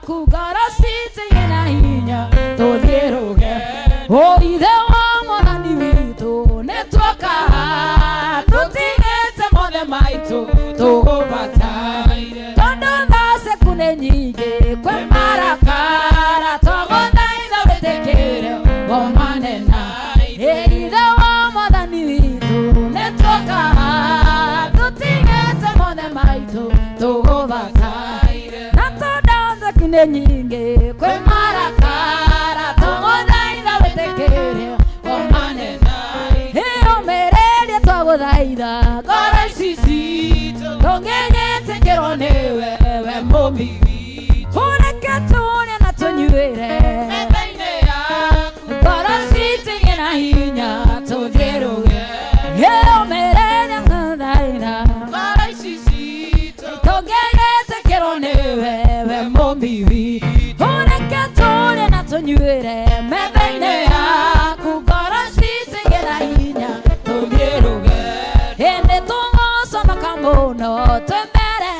kugara siti na hinya todieroge o ide wa mwana witu netwaka tutingete mode maitu tugobata tondo nase kune nyige kwe marakara togonda ina wetekere o manena ide wa mwana witu netwaka tutingete mode maitu tugobata natoda kune nyige kwe marakara togonda ina wetekere o manena merele twagodaida gora sisi tongenge tekeronewe we momi hone katone na tonyuere mebaine ya gora sisi gena hinya tojeroge merele twagodaida gora sisi tongenge tekeronewe we momi hone katone na tonyuere mebaine ya gora sisi gena hinya no te mere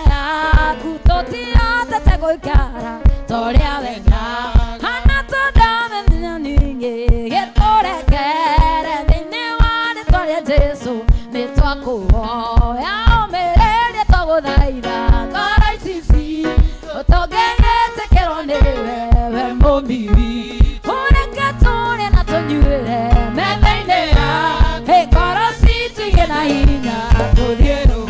kutotia te goikara toria venga hana toda ninge getore kere dine wane toria jesu me twako ya mere togo daida kara sisi togenge te kerone we mombi hone katone na tonyure me bene ya he kara sisi gena hinya todiero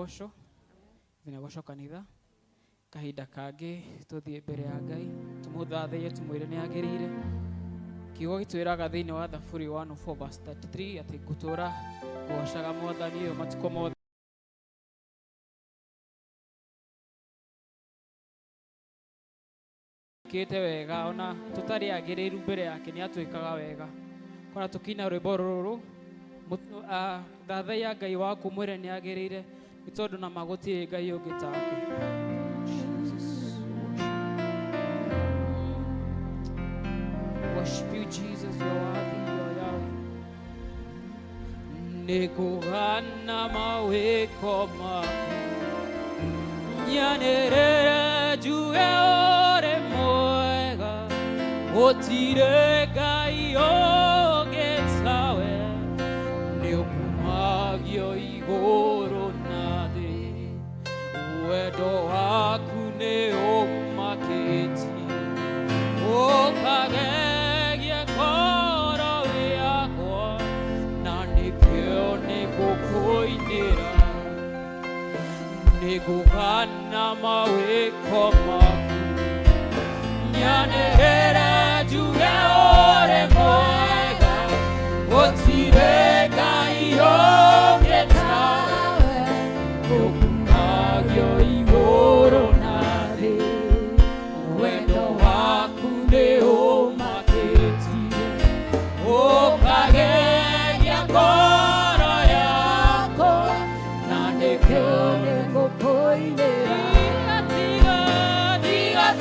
gosho kanitha kahinda kangi tuthie mbere ya Ngai tumuthathie tumwire ni agirire kiugo gitwiraga thiini wa Thaburi 1:4 ati ngutura gocaga Mwathani uyu matuko mothe kite wega ona tutari agiriru mbere yake ni atwikaga wega kona tukina rwimbo ruru thathaia Ngai waku mwire ni agirire itondu na magutire Ngai ungi take. Worship you, Jesus, you're worthy, you're Yahweh. Nikugana maweko maku nyanerere juu ya ore mwega otire Ngai ungi tawe niukumagio iguru na thi wendo waku ni umakiti ukagegia koro yakwa na nikio nigukuinira nigugana mawiko maku nyanerera juu ya ore mwega otire Ngai ungi tawe niukumagio iguru na thi wendo waku ni umakiti ukagegia ngoro yako na nikio nigukuinira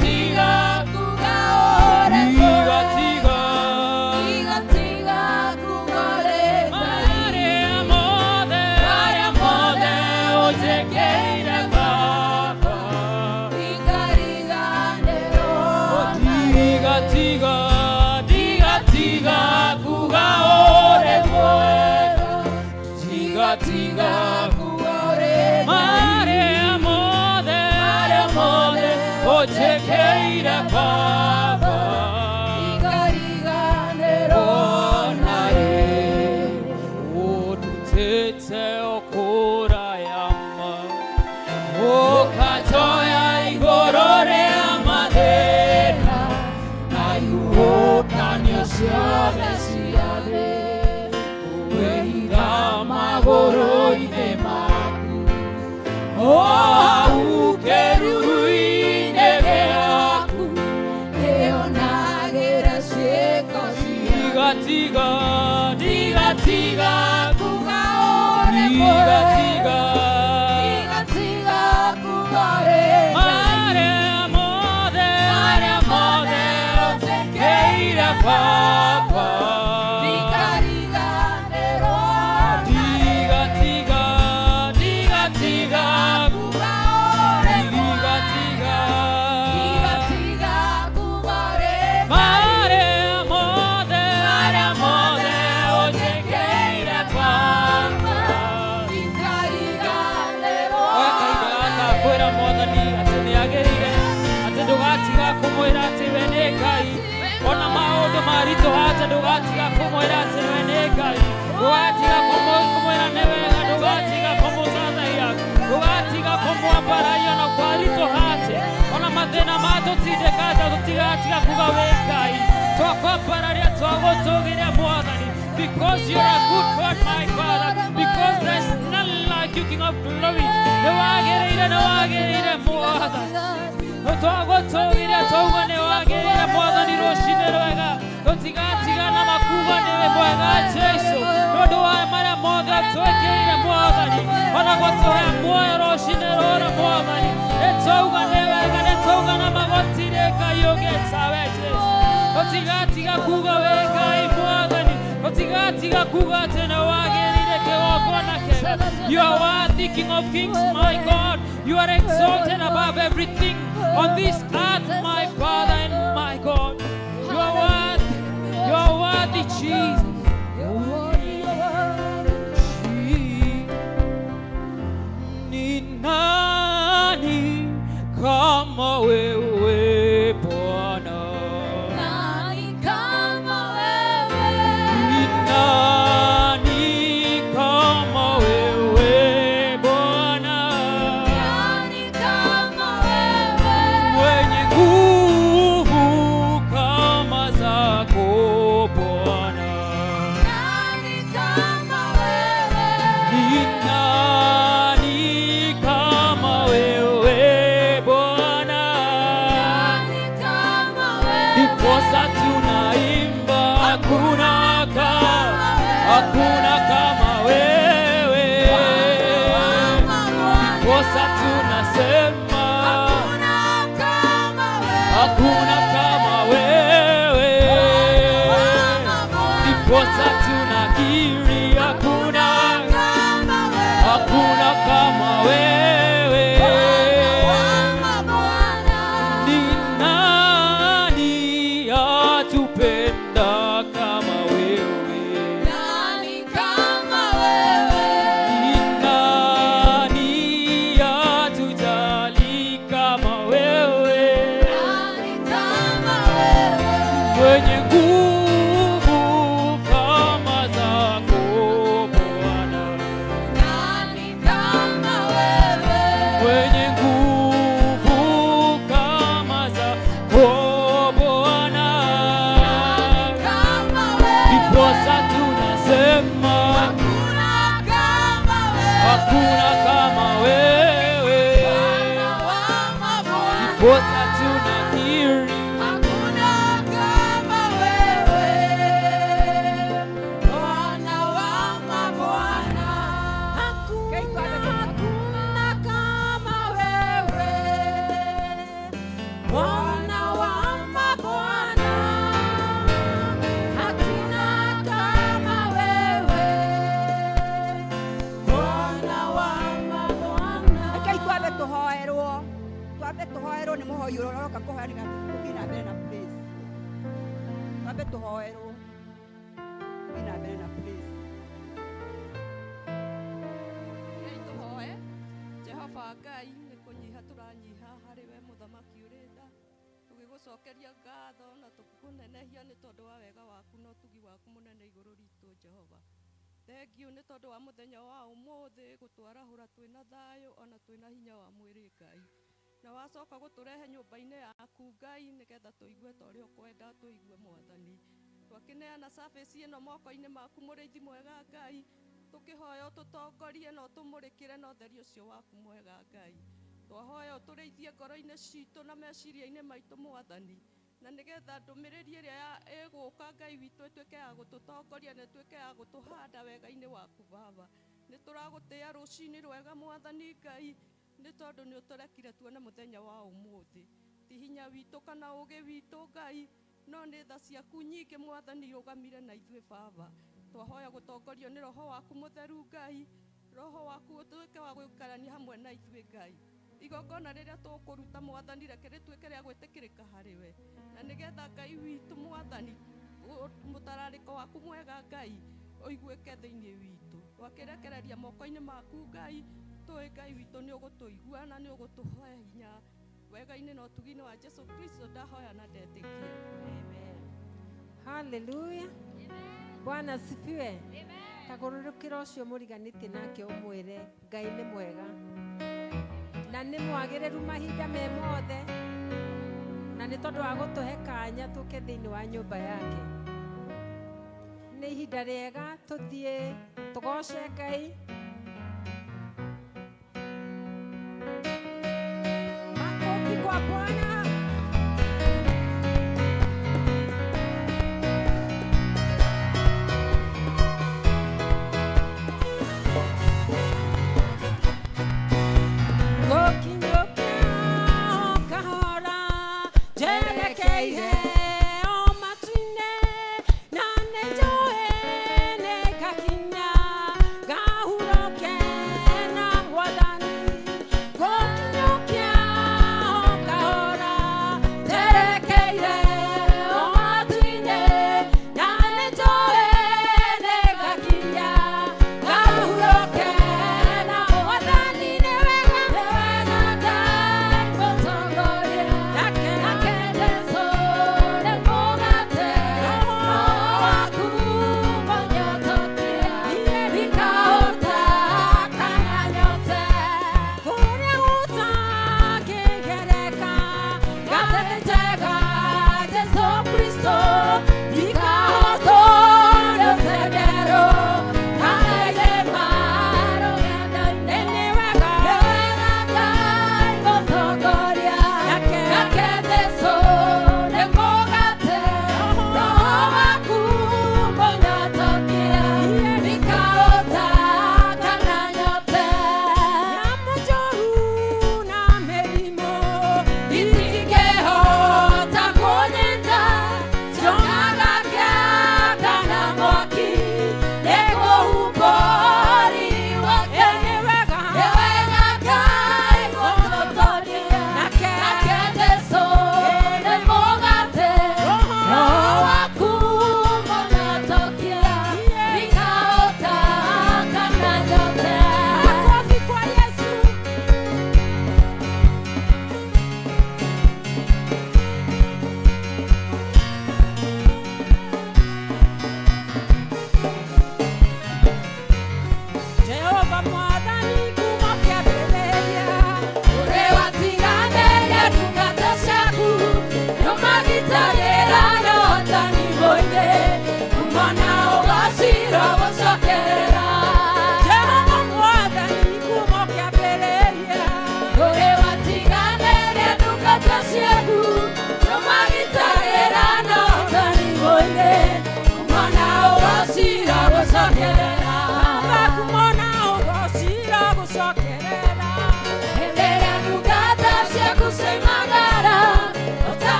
tiga kuga ore tiga kuga ore Maria mothe ujekeire baba tiga kuga ore mwega tiga kuga ore Maria mothe ujekeire baba onare udutete okura yama ukatoya igoro ria mathina na yuhukania ciothe ciathĩ wĩiga magũrũ-inĩ maku hau kĩruru-inĩ gĩaku nĩonagĩra ciĩko ciaku tiga kuga ore tiga kuga ore Maria mothe ujekeire baba tiga kuga ore Maria mothe ujekeire baba kwĩra Mwathani atĩ nĩ agĩrĩire atĩ ndũgatiga kũmwĩra atĩ we nĩ Ngai ona maũndũ maritũ atĩ ndũgatiga kũmwĩra atĩ we nĩ Ngai ndũgatiga kũmwĩra nĩ wega ndũgatiga kũmũthathaiya ndũgatiga kũmwambararia na kwaritũ atĩ ona mathĩna matũtindĩkanga tũtigatiga kuga wĩ Ngai twakwambararia twagũtũgĩre Mwathani because you're a good God my Father because there's none like you King of glory nĩ wagĩrĩire Mwathani twagũtũgĩre twauga nĩ wagĩrĩire Mwathani rũcinĩ rwega tũtigatigana makuga nĩwe mwega Jesu nĩũndũ wa marĩa mothe twĩkĩire Mwathani ona gũtũhe muoyo rũcinĩ rũrũ Mwathani nĩtwauga nĩ wega nĩtwauga na magũtirĩ Ngai ũngĩ tawe Jesu tũtigatiga kuga wĩ Ngai Mwathani tũtigatiga kuga atĩ nĩ wagĩrĩire kĩgongona kĩega you are worthy King of kings my God you are exalted above everything on this earth my Father and my God you are worthy Jesus ni nani kama wewe Bwana Nani kama wewe ni nani kama wewe Bwana ndiposa tunasema hakuna kama wewe, ndiposa tunakiri hakuna kama wewe. Ni nani atupenda kama wewe? nani kama wewe, Ni nani atujali kama wewe? nani kama wewe, Mwenye nguvu kama zako Bwana, nani kama wewe, mwenye nguvu kama zako Bwana, kama wewe, ndiposa tunasema hakuna kama wewe, hakuna kama wewe, Bwana wa mabwana, ndiposa tunakiri hakuna kama wewe, Bwana wa mabwana, hakuna kama wewe, Bwana wa mabwana, hakuna kama wewe, Bwana wa mabwana. Rekei twambe tuhoerwo nĩ mũhoi ũrĩa ũroka kũhoya nĩ gũthiĩ na mbere na praise. Twambe tuhoerwo tũthiĩ na mbere na praise. Ngai tũhoe. Jehova Ngai nĩ kũnyiha tũranyiha harĩ we mũthamaki ũrĩ tha, tũgĩgũcokeria ngatho na tũkũnenehia nĩ tondũ wa wega waku na ũtugi waku mũnene igũrũ ritũ Jehova. Thengiũ nĩ tondũ wa mũthenya wa ũmũthĩ gũtwarahũra twĩna thayũ ona twĩna hinya wa mwĩrĩ Ngai, na wacoka gũtũrehe nyũmba-inĩ yaku Ngai nĩgetha tũigue ta ũrĩa ũkwenda tũigue Mwathani. Twakĩneana service ĩno moko-inĩ maku mũrĩithi mwega Ngai, tũkĩhoya ũtũtongorie na ũtũmũrĩkĩre na ũtheri ũcio waku mwega Ngai. Twahoya ũtũrĩithie ngoro-inĩ citũ na meciria-inĩ maitũ Mwathani, na nĩgetha ndũmĩrĩri ĩrĩa ĩgũka Ngai witũ ĩtuĩke ya gũtũtongoria na ĩtuĩke ya gũtũhanda wega-inĩ waku Baba. Nĩ tũragũtĩĩa rũcinĩ rwega Mwathani Ngai, nĩ tondũ nĩ ũtũrekire tuone mũthenya wa ũmũthĩ. Ti hinya witũ kana ũũgĩ witũ Ngai, no nĩ tha ciaku nyingĩ Mwathani irũgamire na ithuĩ Baba. Twahoya gũtongorio nĩ Roho waku mũtheru Ngai, Roho waku ũtuĩke wa gũikarania hamwe na ithuĩ Ngai. Igongona rĩrĩa tũkũruta Mwathani reke rĩtuĩke rĩa gwĩtĩkĩrĩka harĩ we, na nĩgetha Ngai witũ Mwathani mũtararĩko waku mwega Ngai ũiguĩke thĩinĩ witũ. Twakĩrekereria moko-inĩ maku Ngai, tũĩ Ngai witũ nĩ ũgũtũigua na nĩ ũgũtũhe hinya wega-inĩ na ũtugi-inĩ wa Jesu Kristo ndahoya na ndetĩkia. Amen. Hallelujah. Bwana asifiwe. Tagũrũrũkĩra ũcio mũriganĩtie nake ũmwĩre Ngai nĩ mwega na nĩ mwagĩrĩru mahinda me mothe, na nĩ tondũ wa gũtũhe kanya tũke thĩinĩ wa nyũmba yake. Nĩ ihinda rĩega tũthiĩ tũgoce Ngai. Makofi kwa Bwana. Kahora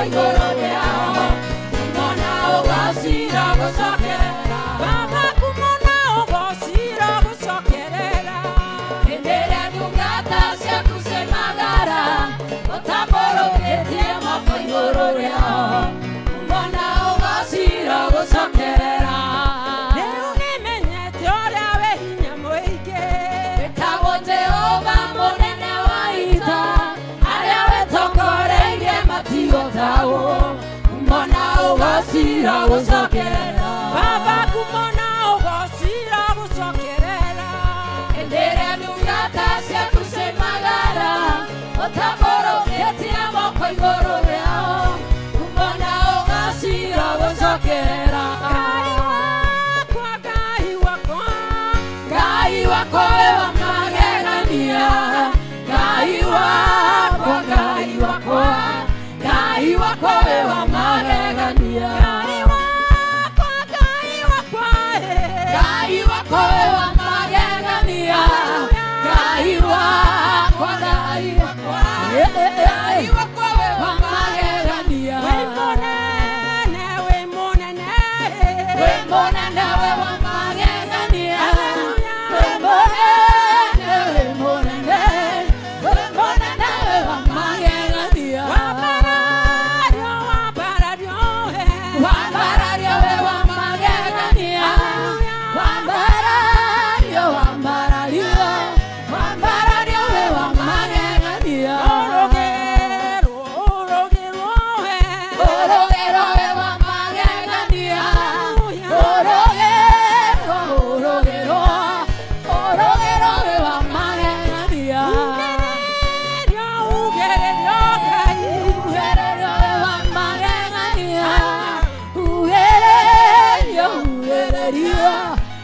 igũrũ rĩao kumona ũgocira gũcokerera Baba kumona ũgocira gũcokerera hĩndĩ ĩrĩa ndungata ciaku ciaumagara ũtambũrũkĩtie moko igũrũ rĩao kumona ũgocira gũcokerera rĩu nĩmenyete ũrĩa wĩ hinya mũingĩ wĩtagwo Jehova mũnene wa ita arĩa wĩtongoreirie matigotagwo kumona ũgocira gũcokerera Baba kumona ũgocira gũcokerera hĩndĩ ĩrĩa ndungata ciaku ciaumagara ũtambũrũkĩtie moko igũrũ rĩao kumona ũgocira gũcokerera Ngai wakwa Ngai wakwa we wa magegania Ngai wakwa Ngai wakwa Ngai wakwa we wa magegania Ngai wakwa Ngai wakwa Ngai wakwa we wa magegania Ngai wakwa Ngai wakwa Ngai wakwa we wa magegania wĩ mũnene wĩ mũnene we mũnene we wa magegania we mũnene we mũnene we mũnene we wa magegania wambarario wambarario wambarario we wa magegania wambarario wambarario wambarario we wa magegania ũrũgĩrwo ũrũgĩrwo Orogero we wa magegania Orogero Orogero Orogero we wa magegania ugererio Ngai Ugererio we wa magegania Ugererio Ugererio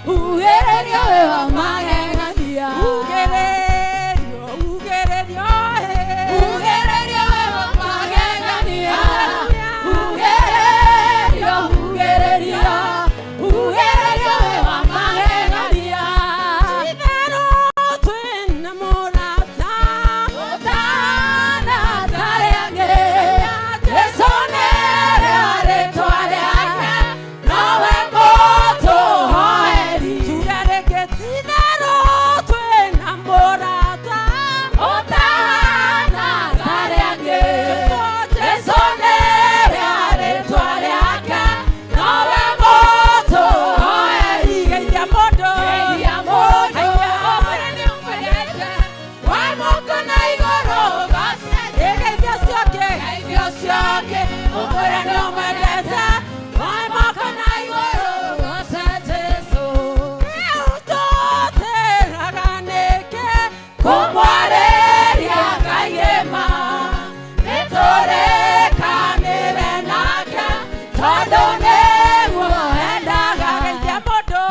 Ugererio we wa magegania ugererio ugererio Ugererio we wa magegania Ugererio Ugererio Ugererio we wa magegania itherũ twĩna mũrata Otana tareange Esonere aretwa rĩake Nowe moto hoeri turarĩkĩti itherũ twĩna mũrata Otana tareange Esonere aretwa rĩake Nowe moto hoeri geithia mũndũ Geithia mũndũ Ũmũre nĩũmwendete Wa moko na igũrũ gocete geithia ciake Geithio ciake Ũmũre nĩũmwendete Wa moko na igũrũ gocete Jesũ rĩu tũtĩraga nĩkĩ Kũmwarĩria Ngai gĩma Nĩtũrĩkanĩre nake Tondũ nĩguo endaga geithia mũndũ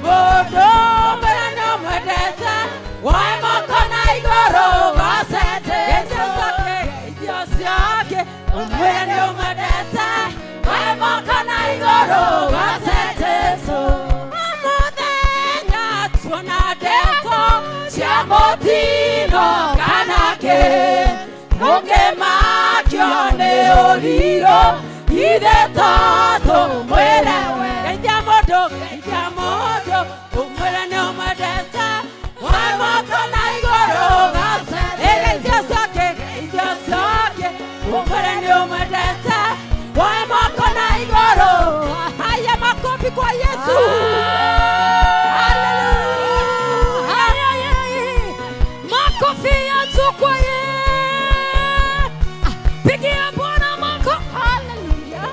Mũndũ ũmũre nĩũmwendete Wa moko na igũrũ gocete geithia ciake Geithio ciake Ũmũre nĩũmwendete Wa moko na igũrũ gocete Jesũ mũthenya tuona ndeto cia mũtino kana kĩ Mũngĩmakio nĩ ũrirũ Ithe to tũmwĩre we geithia mũndũ ũmwĩre nĩũmwendete Wa moko na igũrũ gocete geithia ciake Ũmũre nĩũmwendete Wa moko na igũrũ haya makofi kwa Yesu Makofi ya tukwaye Pigia Bwana makofi Hallelujah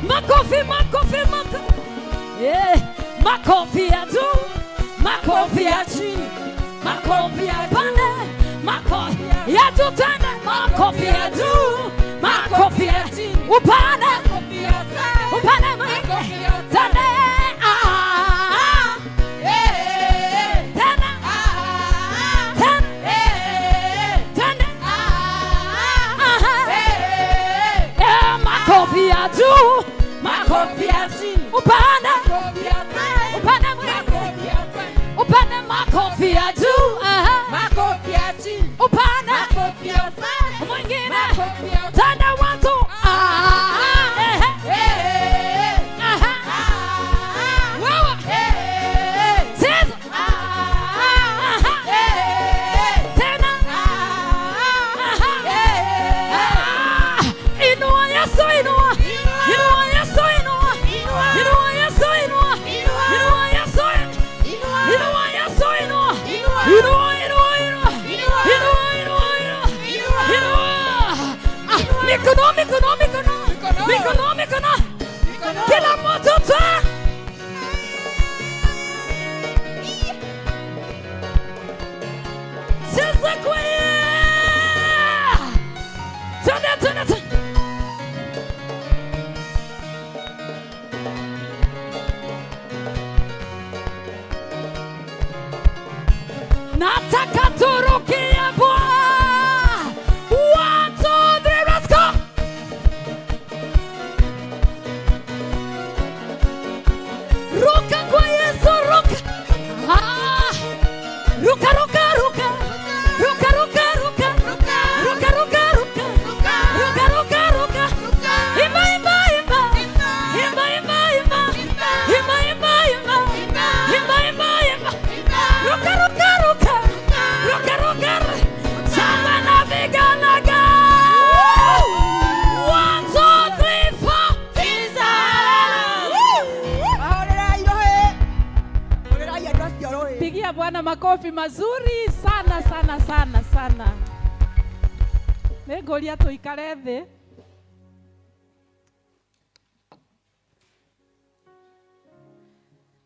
Makofi Makofi ya juu Makofi ya chini Makofi ya pande Makofi ya juu tena Makofi ya juu Makofi ya chini Upande Upande mwingi Tende Tena Tena Makofi ya juu Makofi ya chini Upande Upande mwingi Upande makofi ya juu Upande mwingine Inua, inua, inua. Inua, inua, inua. Inua. Mikono, mikono, mikono. Mikono, mikono. Kila mtu ta. Sasa kwa tuna. Nataka turukie Bwana. 1, 2, 3, let's go. Ruka kwa Yesu, ruka. Ah. Ruka, ruka, ruka. Ruka, ruka, ruka. Ruka, ruka, ruka. Ruka, ruka, ruka. Imba, imba, imba. Imba, imba, imba. Imba, imba, imba. Imba, imba, imba. Ruka, ruka, ruka. Ruka, ruka, ruka. Samba na viganaga. 1, 2, 3, 4. Pigia Bwana makofi mazuri sana sana sana sana. Nĩngũria tũikare thĩ.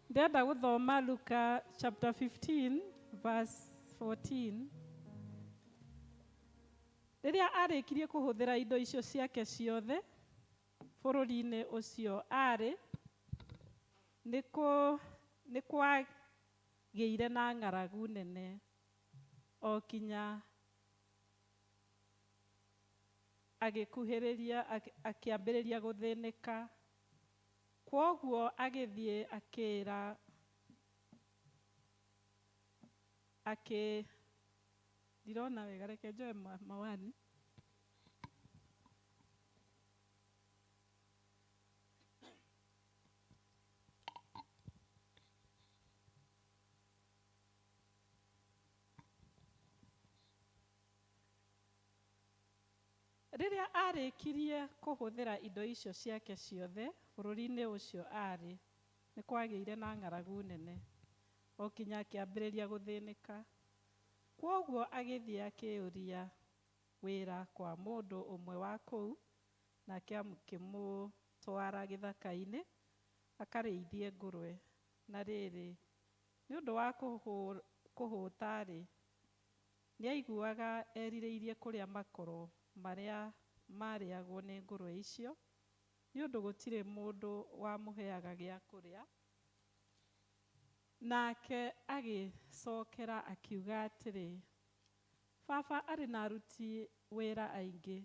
Ndĩrenda gũthoma Luka chapter 15 verse 14. Rĩrĩa arĩkirie kũhũthĩra indo icio ciake ciothe bũrũri-inĩ ũcio arĩ, nĩ kwagĩire na ng'aragu nene o kinya agĩkuhĩrĩria akĩambĩrĩria gũthĩnĩka. Kwoguo agĩthiĩ ndirona wega, reke njoe mawani. Rĩrĩa arĩkirie kũhũthĩra indo icio ciake ciothe bũrũri-inĩ ũcio arĩ, nĩ kwagĩire na ng'aragu nene o kinya akĩambĩrĩria gũthĩnĩka. Kwoguo agĩthiĩ akĩũria wĩra kwa mũndũ ũmwe wa kũu, nake akĩmũtwara gĩthaka-inĩ akarĩithie ngũrwe. Na rĩrĩ, nĩ ũndũ wa kũhũta-rĩ, nĩ aiguaga erirĩirie kũrĩa makoro marĩa marĩagwo nĩ ngũrwe icio, nĩ ũndũ gũtirĩ mũndũ wamũheaga gĩa kũrĩa. Nake agĩcokera akiuga atĩrĩ, baba arĩ na aruti wĩra aingĩ,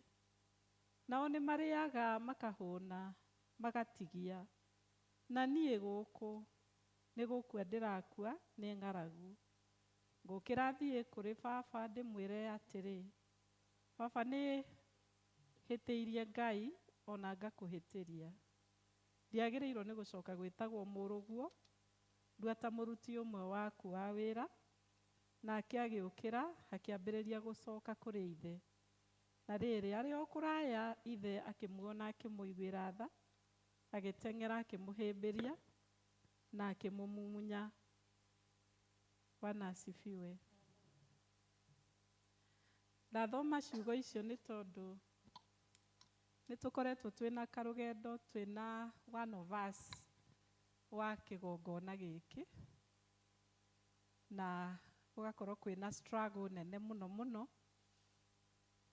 nao nĩ marĩaga makahũna magatigia, na niĩ gũkũ nĩ gũkua ndĩrakua nĩ ng'aragu. Ngũkĩra thiĩ kũrĩ baba ndĩmwĩre atĩrĩ, baba nĩ hĩtĩirie Ngai ona ngakũhĩtĩria. Ndiagĩrĩirwo nĩ gũcoka gwĩtagwo mũrũguo, ndua ta mũruti ũmwe waku wa wĩra. Nake agĩũkĩra akĩambĩrĩria gũcoka kũrĩ ithe. Na rĩrĩ, arĩ o kũraya ithe akĩmuona akĩmũiguĩra tha, agĩteng'era akĩmũhĩmbĩria na akĩmũmumunya. Bwana asifiwe. Ndathoma ciugo icio nĩ tondũ nĩ tũkoretwo twĩna karũgendo twĩna one of us wa kĩgongona gĩkĩ, na gũgakorwo kwĩna struggle nene mũno mũno,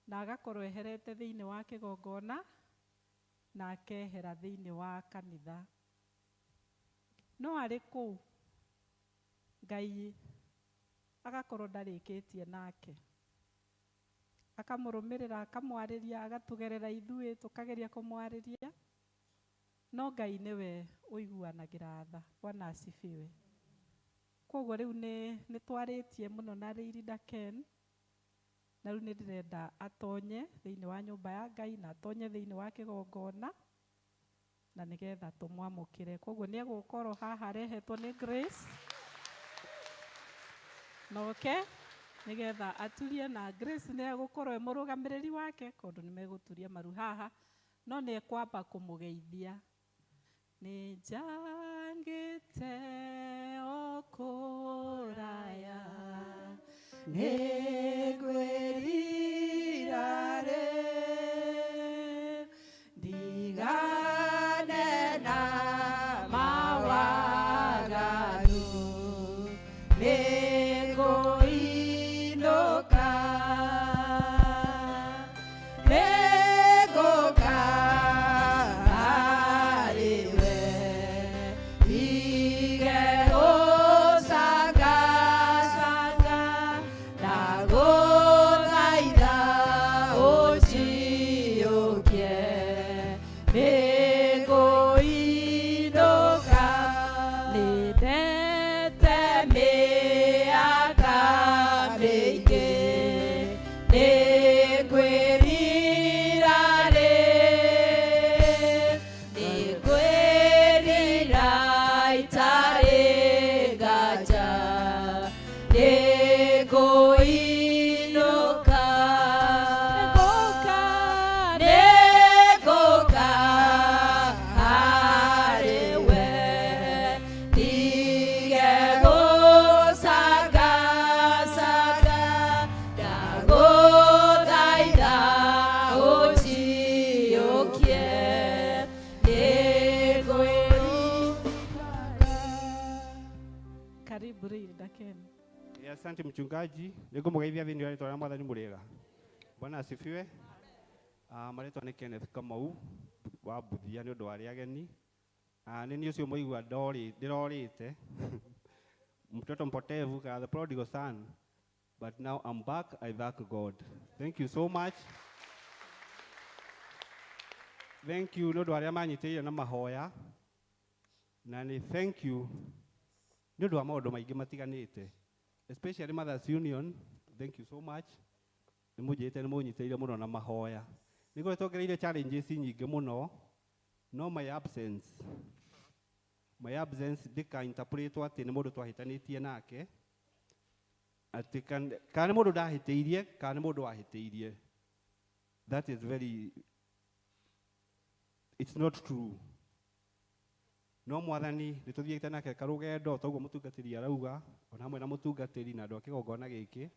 na agakorwo eherete thĩinĩ wa kĩgongona na akehera thĩinĩ wa kanitha. No arĩ kũu Ngai agakorwo ndarĩkĩtie nake, akamũrũmĩrĩra akamwarĩria, agatũgerera ithuĩ tũkageria kũmwarĩria, no Ngai nĩwe ũiguanagĩra tha. Bwana asifiwe. Kwoguo rĩu nĩ twarĩtie mũno na Rĩirida Ken, na rĩu nĩ ndĩrenda atonye thĩinĩ wa nyũmba ya Ngai na atonye thĩinĩ wa kĩgongona, na nĩgetha tũmwamũkĩre. Kwoguo nĩ egũkorwo haha arehetwo nĩ Grace, noke nĩgetha aturie, na Grace nĩ egũkorwo mũrũgamĩrĩri wake, tondũ nĩ megũturia maru haha, no nĩ ekwamba kũmũgeithia. Nĩ njangĩte o kũraya nĩngwĩrirare ndigane na mawaganu nĩngũinũka nĩngũka harĩwe ndige gũcangacanga na gũthaitha ũnjiũkie nĩngũinũka nĩndete mĩaka mĩingĩ nĩngwĩrirarĩ nĩngwĩrira itarĩ nganja nĩngũinũka nĩngũka harĩwe ndige gũcangacanga na gũthaitha ũnjiũkie Karibu Rilda Ken. Asante mchungaji, niko mgeithia thini wa rĩtwa rĩa Mwathani mũrĩega. Bwana asifiwe. Marĩtwa nĩ Kenneth Kamau wa Buthia nĩ ũndũ wa arĩa ageni. Nĩ niĩ ũcio mũigua ndĩrorĩte. Mtoto mpotevu ka the prodigal son. But now I'm back, I thank God. Thank you so much. Thank you nĩ ũndũ wa arĩa manyitĩire na mahoya. Na nĩ thank you nĩ ũndũ wa maũndũ maingĩ matiganĩte. Especially Mothers Union, thank you so much. Nĩ mũnjĩte nĩ mũnyitĩire mũno na mahoya. Nĩ ngoretwo ngereire challenges nyingĩ mũno, no my absence ndĩka-interpretwo atĩ nĩ mũndũ twahĩtanĩtie nake, atĩ kana nĩ mũndũ ndahĩtĩirie, kana nĩ mũndũ wahĩtĩirie. That is it's not true. No Mwathani nĩ tũthiĩte nake karũgendo, toguo mũtungatĩri arauga, ona hamwe na mũtungatĩri na andũ a kĩgongona gĩkĩ,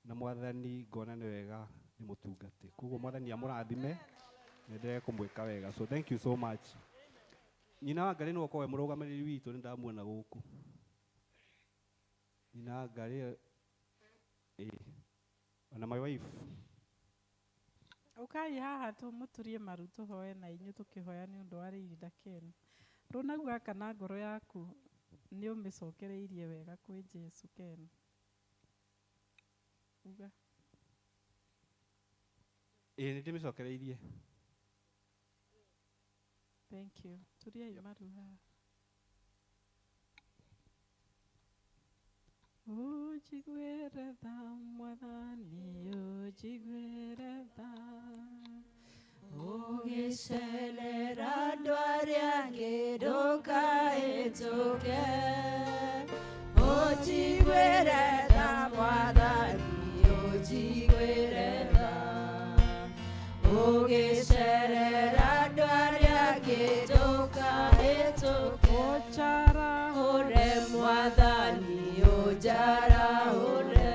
na Mwathani ngona nĩ wega nĩ mũtungate. Koguo Mwathani amũrathime, nĩendelee kũmwĩka wega. So thank you so much. Nyina wa Ngarĩ nĩwe ũkoragwo mũrũgamĩrĩri witũ, nĩ ndamuona gũkũ. Nyina wa Ngarĩ, ona my wife. Ukai haha tũmũturie maru tũhoe na inyuĩ tũkĩhoya nĩ ũndũ wa Rilda Ken. Rũnagu kana ngoro yaku nĩ ũmĩcokereirie wega kwĩ Jesu Ken. Uga. Nĩ ndĩmĩcokereirie. Thank you. Turiai maru haha. Ujigwere tha Mwathani, ujigwere tha. ũgĩcerera andũ arĩa angĩ ndũkahĩtũke ũnjiguĩre tha Mwathani ũnjiguĩre tha ũgĩcerera andũ arĩa angĩ ndũkahĩtũke ũnjarahũre Mwathani ũnjarahũre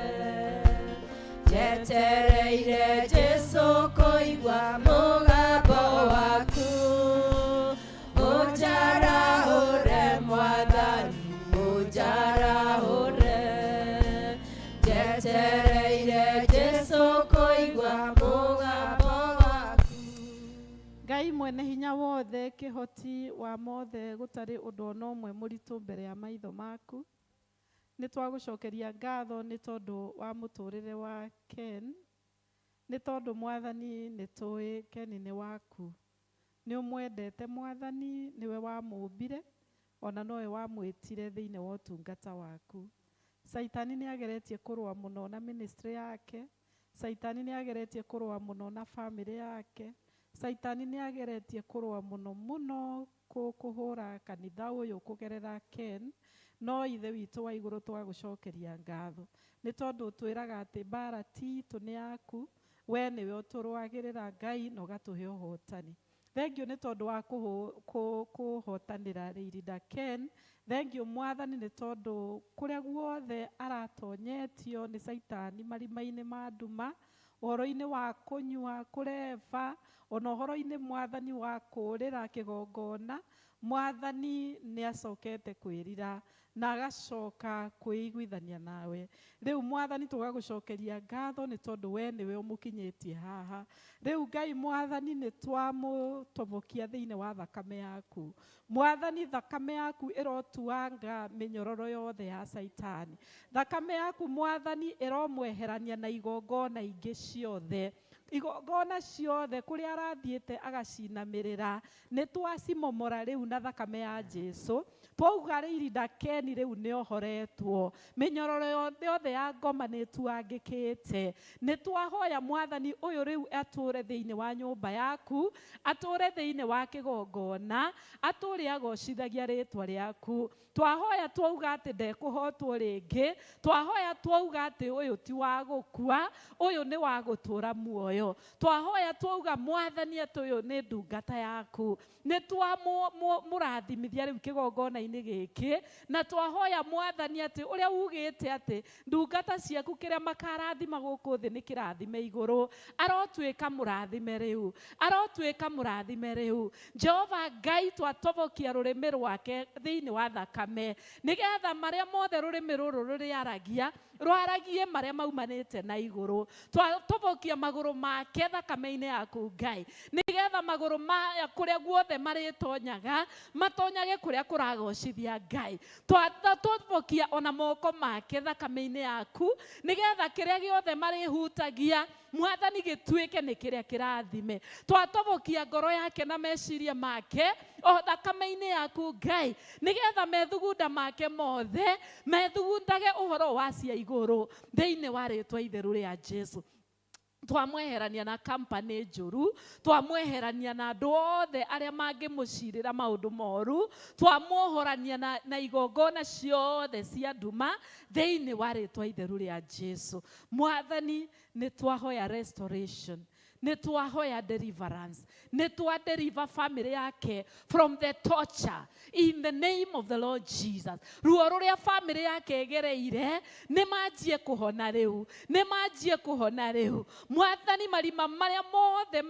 njetereire Jesũ kũigua mũgambo waku ũnjarahũre Mwathani ũnjarahũre njetereire Jesũ kũigua mũgambo waku. Ngai mwene hinya wothe kĩhoti wa mothe gũtarĩ ũndũ ona ũmwe mũritũ mbere ya maitho maku. Nĩ twagũcokeria ngatho nĩ tondũ wa mũtũrĩre wa Ken. Nĩ tondũ Mwathani nĩ tũĩ Ken nĩ waku. Nĩ ũmwendete Mwathani, nĩwe wamũmbire, ona nowe wamwĩtire thĩinĩ wa ũtungata waku. Saitani nĩ ageretie kũrũa mũno na ministry yake. Saitani nĩ ageretie kũrũa mũno na family yake. Saitani nĩ ageretie kũrũa mũno kũhũra kanitha ũyũ kũgerera Ken. No ithe witũ wa igũrũ twagũcokeria ngatho nĩ tondũ twĩraga atĩ mbara ti itũ nĩ yaku, we nĩwe ũtũrũagĩrĩra Ngai na ũgatũhe ũhotani. Thank you nĩ tondũ wa kũhotanĩra Rĩirinda Ken. Thank you Mwathani nĩ tondũ kũrĩa guothe aratonyetio nĩ Saitani marima-inĩ ma nduma, ũhoro-inĩ wa kũnyua, kũreva, ona ũhoro-inĩ Mwathani wa kũũrĩra kĩgongona, Mwathani nĩ acokete kwĩrira na agacoka kwĩiguithania nawe. Rĩu Mwathani tũgagũcokeria ngatho nĩ tondũ we nĩwe ũmũkinyĩtie haha. Rĩu Ngai Mwathani nĩ twamũtobokia thĩinĩ wa thakame yaku. Mwathani thakame yaku ĩrotuanga mĩnyororo yothe ya Saitani. Thakame yaku Mwathani ĩromweherania na igongona ingĩ ciothe. Igongona ciothe kũrĩa arathiĩte agacinamĩrĩra nĩ twacimomora rĩu na thakame ya Jesu. Twauga Rĩirinda Ken rĩu nĩ ohoretwo. Mĩnyororo yothe ya ngoma nĩ tuangĩkĩte. Nĩ twahoya Mwathani ũyũ rĩu atũre thĩinĩ wa nyũmba yaku, atũre thĩinĩ wa kĩgongona, atũre agocithagia rĩtwa rĩaku. Twahoya twauga atĩ ndekũhotwo rĩngĩ, twahoya twauga atĩ ũyũ ti wa gũkua, ũyũ nĩ wa gũtũra muoyo. Twahoya twauga Mwathani atĩ ũyũ nĩ ndungata yaku. Nĩ twamũrathimithia rĩu kĩgongona-inĩ gĩkĩ, na twahoya Mwathani atĩ ũrĩa ugĩte atĩ ndungata ciaku kĩrĩa makarathima gũkũ thĩ nĩ kĩrathime igũrũ, arotuĩka mũrathime rĩu, arotuĩka mũrathime rĩu. Jehova Ngai twatobokia rũrĩmĩ rwake thĩinĩ wa thakame, nĩgetha marĩa mothe rũrĩmĩ rũrũ rũrĩaragia rwaragie marĩa maumanĩte na igũrũ. Twatobokia magũrũ make thakame-inĩ yaku Ngai, nĩgetha magũrũ maya kũrĩa guothe marĩtonyaga matonyage kũrĩa kũragocithia Ngai. Twatobokia ona moko make thakame-inĩ yaku, nĩgetha kĩrĩa gĩothe marĩhutagia Mwathani gĩtuĩke nĩ kĩrĩa kĩrathime. Twatobokia ngoro yake na meciria make o thakame-inĩ yaku Ngai, nĩgetha methugunda make mothe methugundage ũhoro wa cia igũrũ thĩinĩ wa rĩtwa itheru rĩa Jesu. Twamweherania na kampani njũru, twamweherania na andũ othe arĩa mangĩmũcirĩra maũndũ moru, twamuohorania na igongona ciothe cia nduma thĩinĩ wa rĩtwa itheru rĩa Jesu. Mwathani nĩ twahoya restoration, nĩ twahoya deliverance, nĩ twadeliver family yake from the torture in the name of the Lord Jesus. Ruo rũrĩa family yake ĩgereire nĩ manjie kũhona rĩu, nĩ manjie kũhona rĩu. Mwathani marima marĩa mothe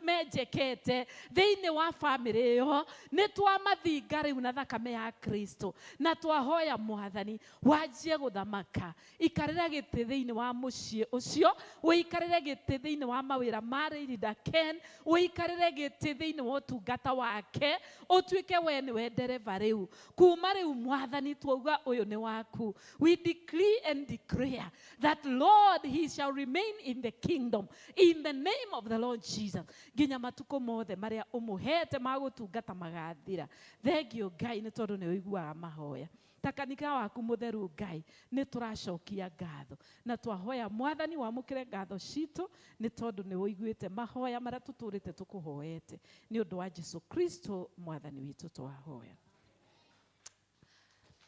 menjekete thĩinĩ wa family ĩyo nĩ twamathinga rĩu na thakame ya Kristo, na twahoya Mwathani wanjie gũthamaka, ikarĩre gĩtĩ thĩinĩ wa mũciĩ ũcio, ũikarĩre gĩtĩ thĩinĩ wa mawĩra ma Rĩirinda Ken, ũikarĩre gĩtĩ thĩinĩ wa ũtungata wake, ũtuĩke we nĩwe ndereba rĩu. Kuma rĩu Mwathani twauga ũyũ nĩ waku. We decree and declare that Lord he shall remain in the kingdom in the name of the Lord Jesus. Nginya matukũ mothe marĩa ũmũhete ma gũtungata magathira. Thengio Ngai nĩ tondũ nĩ ũiguaga mahoya. Takanika waku mũtheru Ngai nĩ tũracokia ngatho na twahoya Mwathani wamũkĩre ngatho citũ nĩ tondũ nĩ ũiguĩte mahoya marĩa tũtũrĩte tũkũhoete nĩ ũndũ wa Jesu Kristo Mwathani witũ twahoya.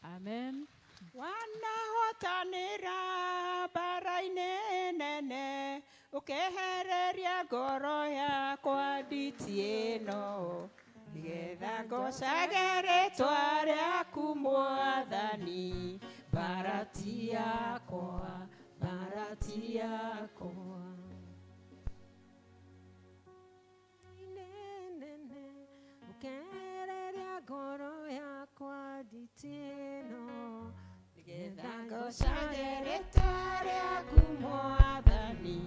Amen. Wanahotanĩra mbara-inĩ nene, ũkehereria ngoro yakwa nditi ĩno, nĩgetha ngocage rĩtwa rĩaku Mwathani, mbara ti yakwa, mbara ti yakwa. Ũkehereria ngoro yakwa nditi ĩno, nĩgetha ngocage rĩtwa rĩaku Mwathani,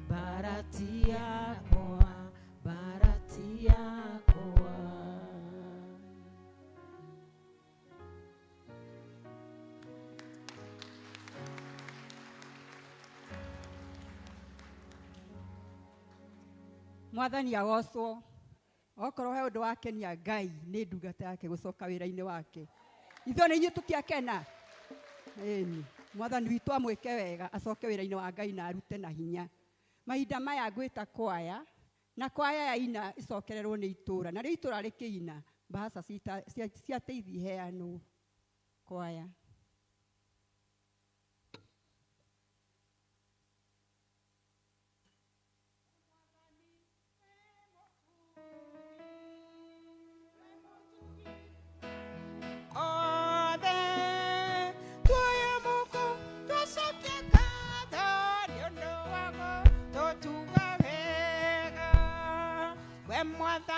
mbara ti yakwa, mbara ti yakwa. Mwathani agocwo. Okorwo he ũndũ wakenia Ngai nĩ ndungata yake gũcoka wĩra-inĩ wake. Ithuĩ nĩ inyuĩ tũtiakena. Ĩni. Mwathani witũ amwĩke wega acoke wĩra-inĩ wa Ngai na arute na hinya. Mahinda maya ngwĩta kwaya na kwaya ya ina icokererwo nĩ itũra. Na rĩu itũra rĩkĩina mbaca cia teithi heanwo kwaya.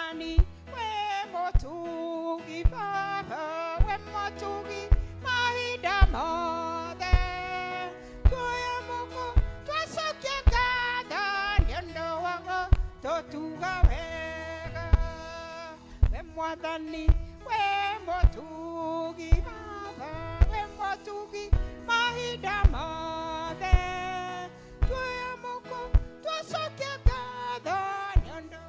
mwathani we mũtugi baba we mũtugi mahinda mothe tuoya moko twacokia ngatho nĩ ũndũ wago tũtuga wega we mwathani we mũtugi baba we mũtugi mahinda mothe tuoya moko twacokia ngatho nĩ ũndũ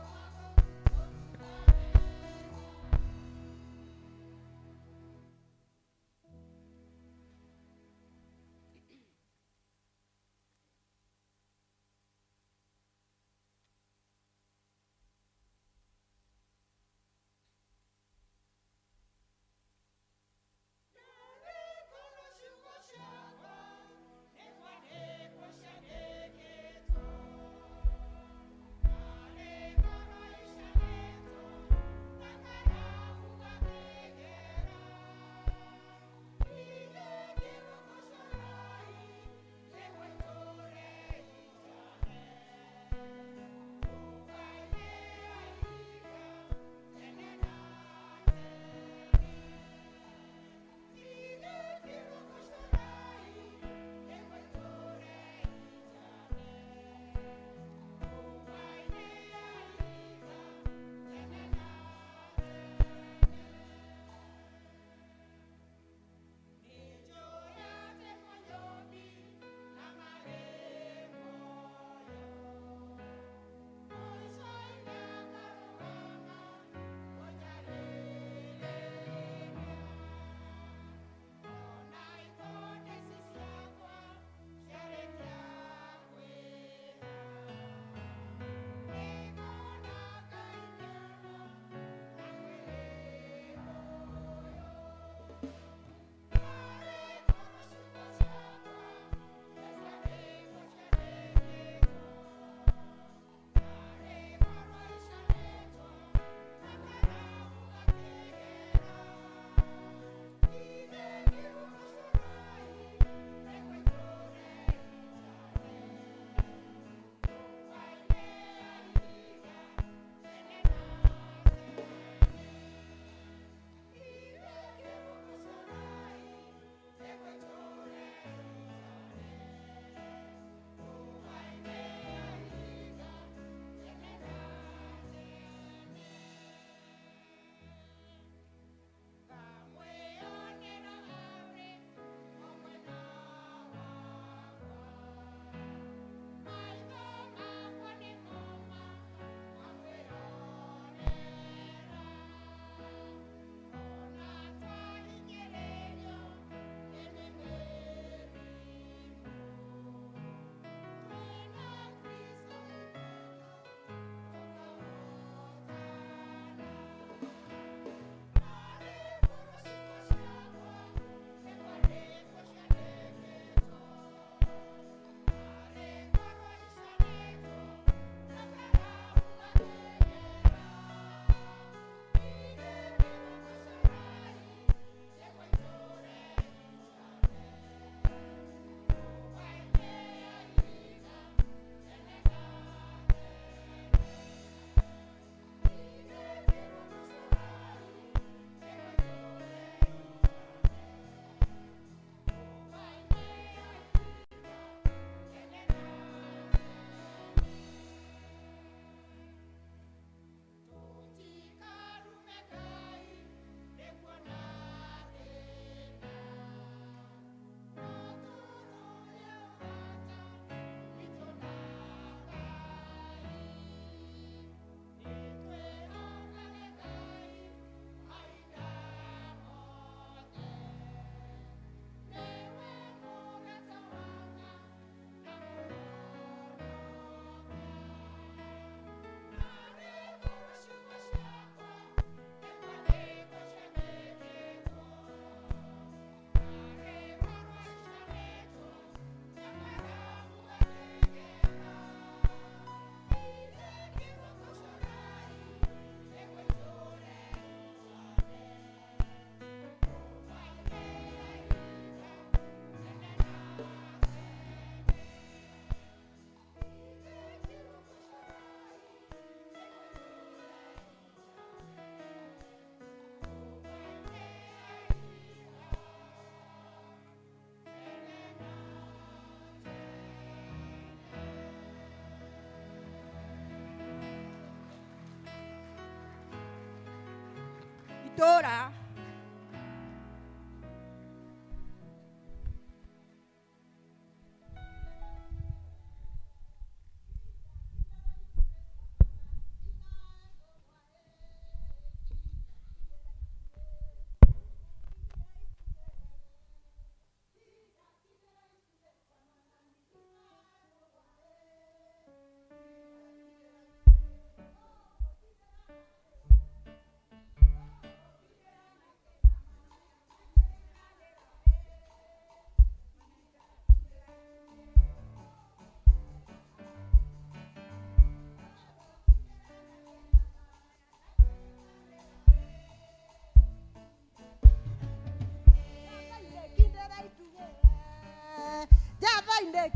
itũra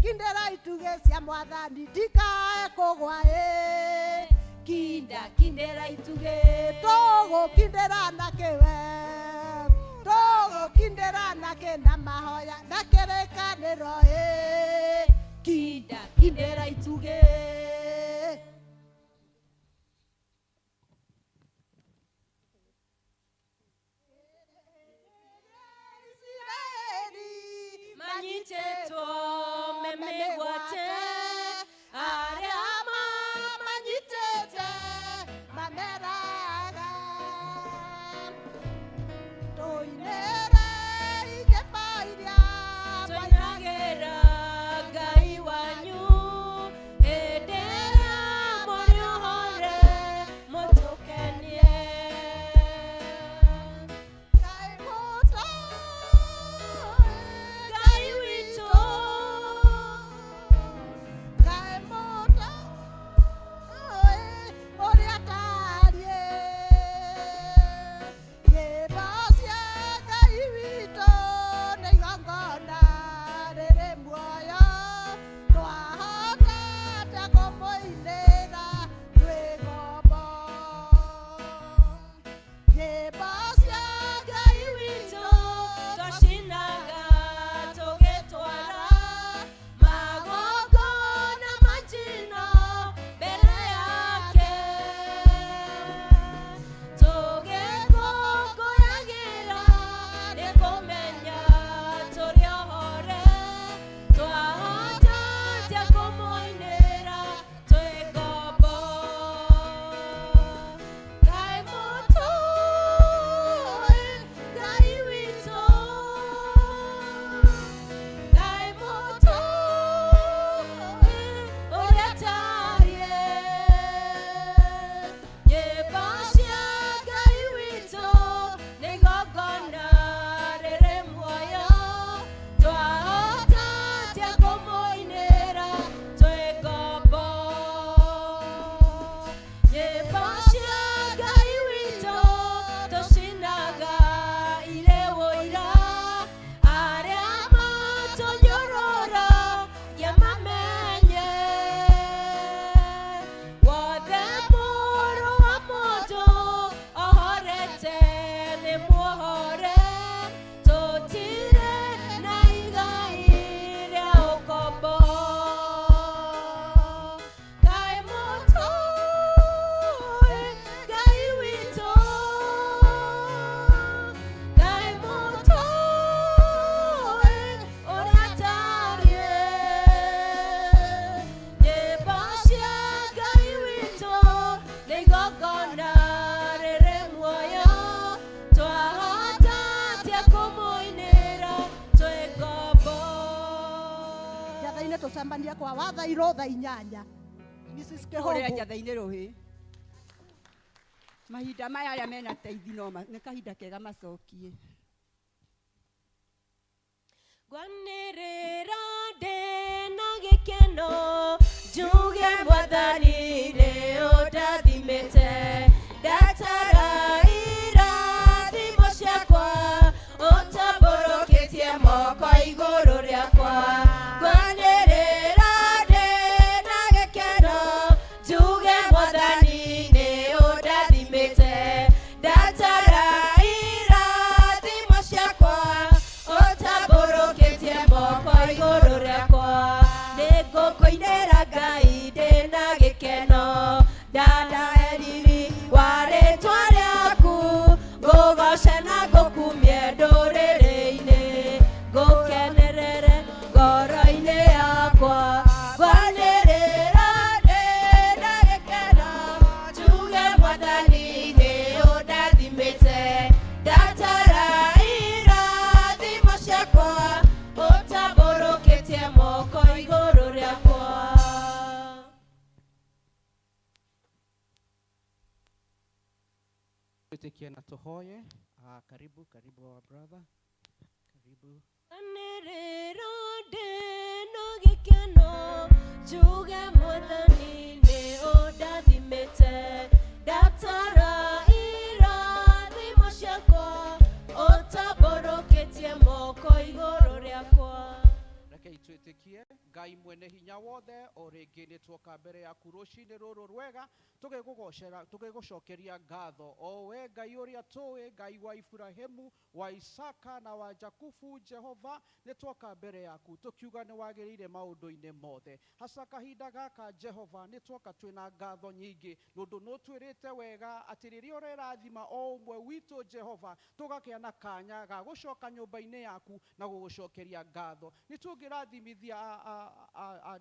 kindera ituge cia mwathani ndikae kũgwa Kinda kindera ituge tũgũkindĩra na kĩwe tũgũkindĩra na kĩna mahoya na kĩrĩkanĩro Kinda kindera ituge Manyiteto memegwate arĩa manyitĩte mameraga tũinĩre inyĩmbo iria Tũinagĩra Ngai wanyu hĩndĩ ĩrĩa mũrĩ ũhore mũtũkenie Ngai mũtũ Ngai witũ Ngai mũtũ ũrĩa tariĩ nyĩmbo cia Ngai witũ nĩ igongona rĩrĩ muoyo twahotete kũmũinĩra twĩ ngombo nyĩmbo cia Ngai witũ twacinaga tũgĩtwara magongona ma njino mbere yake tũgĩkũngũyagĩra nĩ kũmenya tũrĩ ohore twahotete kũmũinĩra twĩ ngombo Ngai mũtũ Ngai witũ Ngai mũtũ ũrĩa tariĩ nyĩmbo cia Ngai witũ nĩ igongona rĩrĩ muoyo twahotete kũmũinĩra twĩ ngombo nyĩmbo cia Ngai witũ tũcinaga irĩ ũira arĩa matũnyũrũra mamenye wothe mũrũ wa mũndũ ohorete nĩ muohore tũtirĩ na igai rĩa ũkombo Ngai mũtũ Ngai witũ Ngai mũtũ ũrĩa tariĩ nyĩmbo cia Ngai witũ nĩ igongona rĩrĩ muoyo twahotete kũmũinĩra twĩ ngombo njatha-inĩ tũcemania kwa wathairũ thaa 8 Mrs. kũrĩa Kĩhũngũ njatha-inĩ rũhĩ mahinda maya arĩa mena teithi nĩ kahinda kega macokie Ngwanĩrĩra ndĩna gĩkeno njuge mwathani nĩ ũndathimĩte ndatara irathimo ciakwa ũtambũrũkĩtie moko igũrũ rĩakwa Ngwanĩrĩra ndĩna gĩkeno njuge mwathani nĩ ũndathimĩte ndatara irathimo ciakwa ũtambũrũkĩtie moko igũrũ rĩakwa nĩngũkũinĩra Ngai ndĩna gĩkeno ndadae riri wa rĩtwa rĩaku ngũgo Twitikie na tuhoye. Karibu our brother. Karibu. Anerero deno gikeno juga modani ne odathimete datara irathi moshako otaboroketie moko igoro riakwa. Reke twitikie Ngai mwene hinya wothe o ringi ni twoka mbere yaku rucini ruru rwega tugigucokeria ngatho o we Ngai uria tuwi, Ngai wa Ibrahimu, wa Isaka na wa Jakubu. Jehova, ni twoka mbere yaku tukiuga ni wagirire maundu-ini mothe hasa kahinda gaka. Jehova, ni twoka twina ngatho nyingi nundu no twirite wega ati riria urerathima o umwe witu Jehova tugakia na kanya ga gucoka nyumba-ini yaku na gugucokeria ngatho. Ni tungirathimithia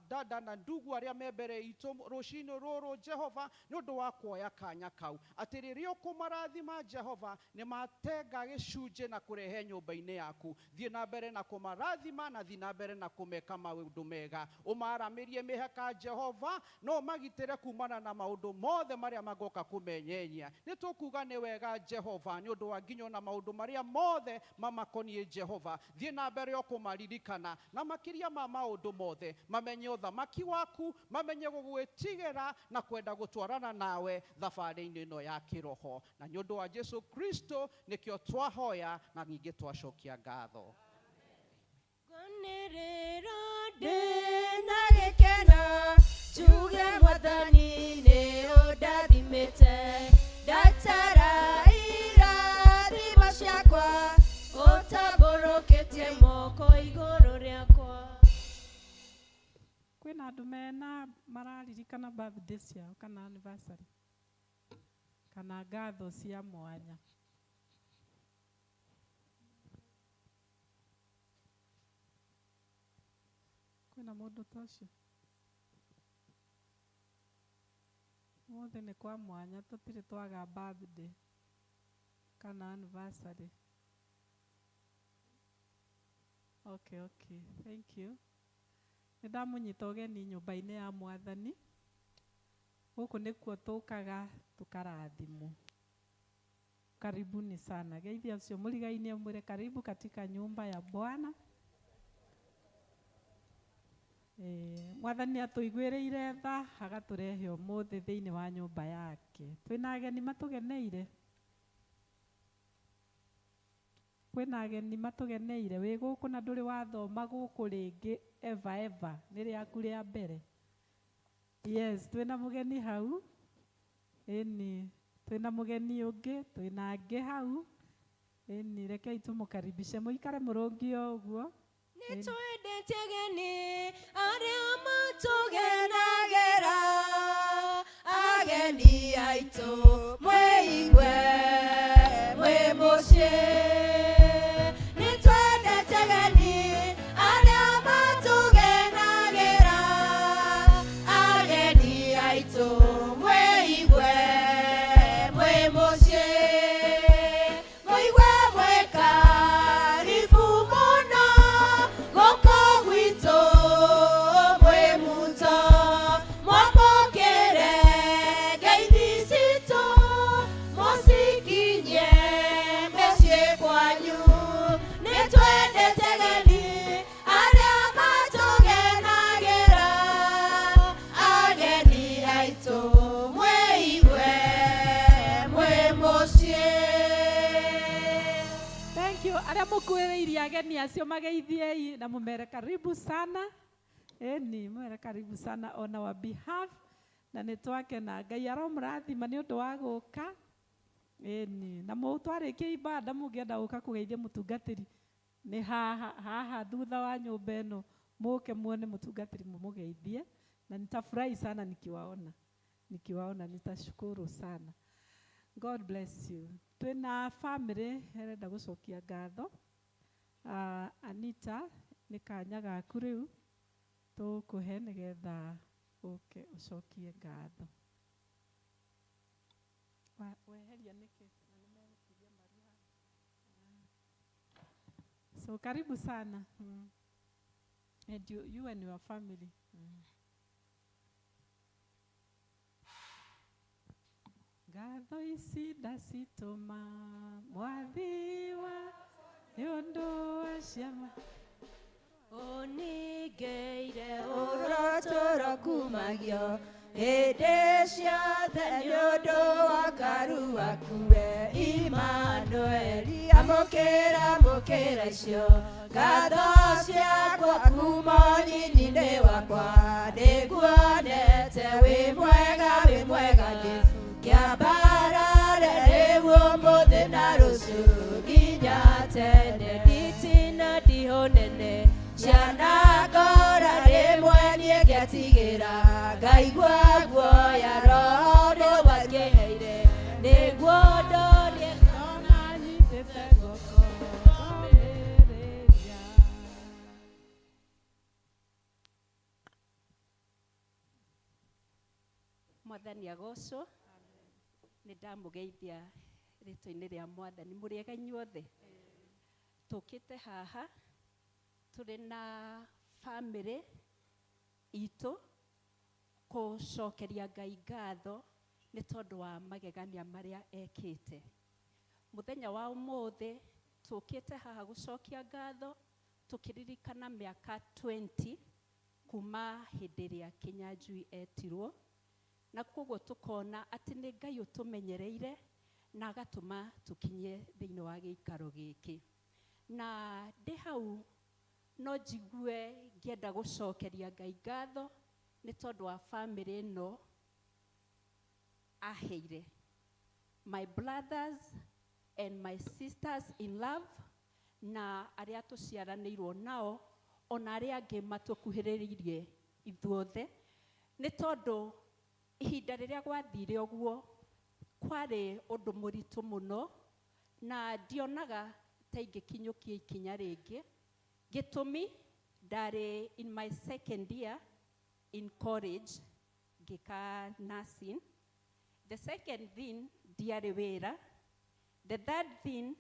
dada na ndugu aria me mbere itu rucini ruru Jehova ni undu wa kuoya kanya kau ati riria ukumarathima Jehova ni matenga gicunje na kurehe nyumba-ini yaku. Thie na mbere na kumarathima na thie na mbere na kumeka maundu mega. Umaramirie mihaka Jehova no magitire kumana na maundu mothe maria magoka kumenyenya. Ni tukuga ni wega Jehova ni undu wa nginyo na maundu maria mothe mamakonie Jehova. Thie na mbere okumaririkana na makiria ma maundu mothe mamenye uthamaki waku, mamenye gugwitigera na kwenda gutwarana nawe thabari-ini ino ya kiroho. Na ni undu wa Yesu Kristo nikio twahoya na ningi twacokia ngatho. Gonerero dena gikena juga mwathani ni odathimete datara irathi maciakwa otaboroketie moko igoro riakwa. Kwina andu mena mararirikana birthday ciao kana anniversary kana ngatho cia mwanya. Kwina mundu tocio mothe ni kwa mwanya tutire twaga birthday kana anniversary. Okay, thank you. Nidamunyita ugeni nyumba-ini ya Mwathani. Guku nikuo tukaga tukarathimwo. Karibuni sana. Geithia ucio murigaine mwire karibu katika nyumba ya Bwana. Mwathani atuiguireire tha agaturehe umuthi thiini wa nyumba yake. Twina ageni matugeneire. Kwina ageni matugeneire wi guku na nduri wathoma guku ringi eva ni riaku ria mbere. Yes, twina mugeni hau. Twina mugeni ungi, twina angi hau. Rekei tumukaribishe muikare murungio uguo. Nitwendete ageni aria matugenagera ageni aitu mwiigwe mwi mucii. Nitwendete ageni aria matugenagera ageni aitu mwiigwe mwi mucii. Muigwe mwi karibu muno guku gwitu mwi muto mwamukire ngeithi citu musikinye micii kwanyu. Nitwendete ageni aria matugenagera ageni aitu mwiigwe mwi mucii. Thank you. Aria mukuiriirie ageni acio mageithiei na mumere karibu sana. Mumere karibu sana on our behalf. Na nitwakena Ngai aromurathima ni undu wa guka. Na mutwarikia ibada mungienda guka kugeithia mutungatiri ni haha thutha wa nyumba ino muke muone mutungatiri mumugeithie. Na nitafurahi sana nikiwaona nitashukuru sana. God bless you. Twina family herenda gucokia ngatho. Anita ni kanya gaku riu tukuhe nigetha uke ucokie ngatho. Weheria niki na nimekutia Maria. So karibu sana. And you and your family. ngatho ici ndacitũma mwathi wa nĩũndũ wa ciama Ũningĩire ũrotũro kumagio hĩndĩ ciothe nĩũndũ wa karu waku we Imanueli amũkĩra icio ngatho ciakwa kuma ũnyinyi-inĩ wakwa nĩguonete wĩ mwega Jesũ kĩambarare rĩu ũmũthĩ na rũciũ nginya tene nditina ndihũnene ciana ngora rĩmwe niĩ ngĩatigĩra ngaigua guoya roho nĩwakĩheire nĩguo ndorie ona nyitĩte guoko ngomĩrĩria. Mwathani agocwo nĩ ndamũgeithia rĩtwa-inĩ rĩa Mwathani. Mũrĩega inyuothe? Tũkĩte haha tũrĩ na bamĩrĩ itũ gũcokeria Ngai ngatho nĩ tondũ wa magegania marĩa ekĩte. Mũthenya wa ũmũthĩ tũkĩte haha gũcokia ngatho tũkĩririkana mĩaka 20 kuma hĩndĩ ĩrĩa Kĩnyanjui etirwo, na koguo tũkona atĩ nĩ Ngai ũtũmenyereire na agatũma tũkinyie thĩinĩ wa gĩikaro gĩkĩ. Na ndĩ hau no njigue ngĩenda gũcokeria Ngai ngatho nĩ tondũ wa bamĩrĩ ĩno aheire. My brothers and my sisters in love na arĩa tũciaranĩirwo nao ona arĩa angĩ matũkuhĩrĩirie ithuothe, nĩ tondũ ihinda rĩrĩa gwathire ũguo kwarĩ ũndũ mũritũ mũno na ndionaga ta ingĩkinyũkia ikinya rĩngĩ. Gĩtũmi ndarĩ in my second year in college ngĩka nursing. The second thing ndiarĩ wĩra. The third thing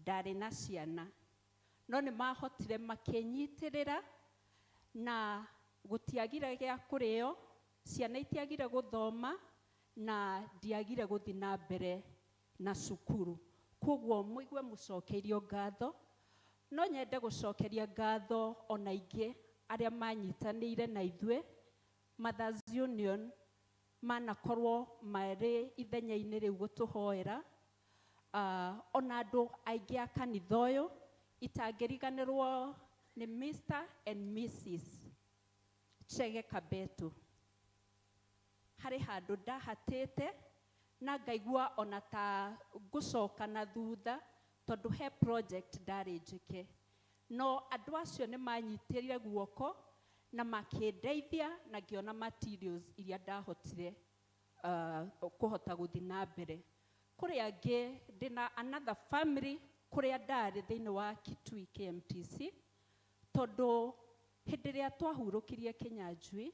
ndarĩ na ciana. No nĩ mahotire makĩnyitĩrĩra na gũtiagire gĩa kũrĩo, ciana itiagire gũthoma na ndiagire gũthiĩ na mbere na cukuru. Koguo mũigue mũcokeirio ngatho. No nyende gũcokeria ngatho ona ingĩ arĩa manyitanĩire na ithuĩ. Mothers Union manakorwo marĩ ithenya-inĩ rĩu gũtũhoera. Ona andũ aingĩ a kanitha ũyũ itangĩriganĩrwo nĩ Mr. and Mrs. Chege Kabetu. Harĩ handũ ndahatĩte na ngaigua ona ta ngũcoka na thutha tondũ he project ndarĩ njĩke. No andũ acio nĩ manyitĩrire guoko na makĩndeithia na ngĩona materials iria ndahotire kũhota gũthiĩ na mbere. Kũrĩ angĩ ndĩna another family kũrĩa ndarĩ thĩinĩ wa Kitui KMTC, tondũ hĩndĩ ĩrĩa twahurũkirie Kĩnyanjui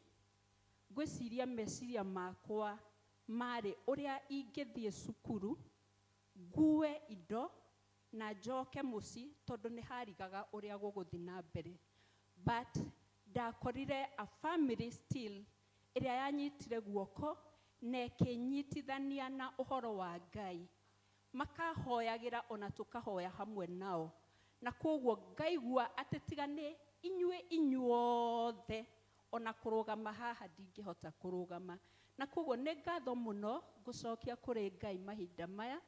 ngwĩciria meciria makwa marĩ ũrĩa ingĩthiĩ cukuru ngue indo na njoke mũciĩ tondũ nĩ harigaga ũrĩa gũgũthiĩ na mbere. But ndakorire a family still ĩrĩa yanyitire guoko na ĩkĩnyitithania na ũhoro wa Ngai. Makahoyagĩra ona tũkahoya hamwe nao. Na koguo ngaigua atĩ tiga nĩ inyuothe ona kũrũgama haha ndingĩhota kũrũgama. Na koguo nĩ ngatho mũno ngũcokia kũrĩ Ngai mahinda maya.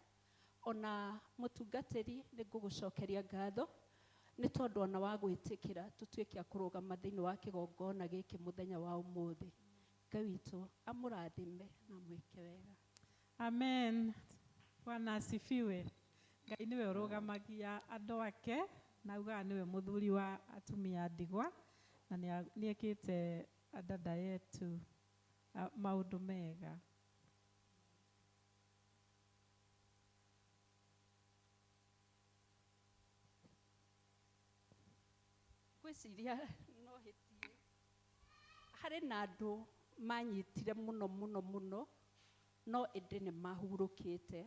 Ona mũtungatĩri nĩ ngũgũcokeria ngatho nĩ tondũ ona wa gwĩtĩkĩra tũtuĩke a kũrũgama thĩinĩ wa kĩgongona gĩkĩ mũthenya wa ũmũthĩ. Ngai witũ amũrathime na mwĩke wega. Amen. Bwana asifiwe. Ngai nĩwe ũrũgamagia andũ ake na augaga nĩwe mũthuri wa atumia a ndigwa na nĩ ekĩte dada yetu maũndũ mega. Gwĩciria no hĩtie harĩ na andũ manyitire mũno no ĩndĩ nĩ mahurũkĩte.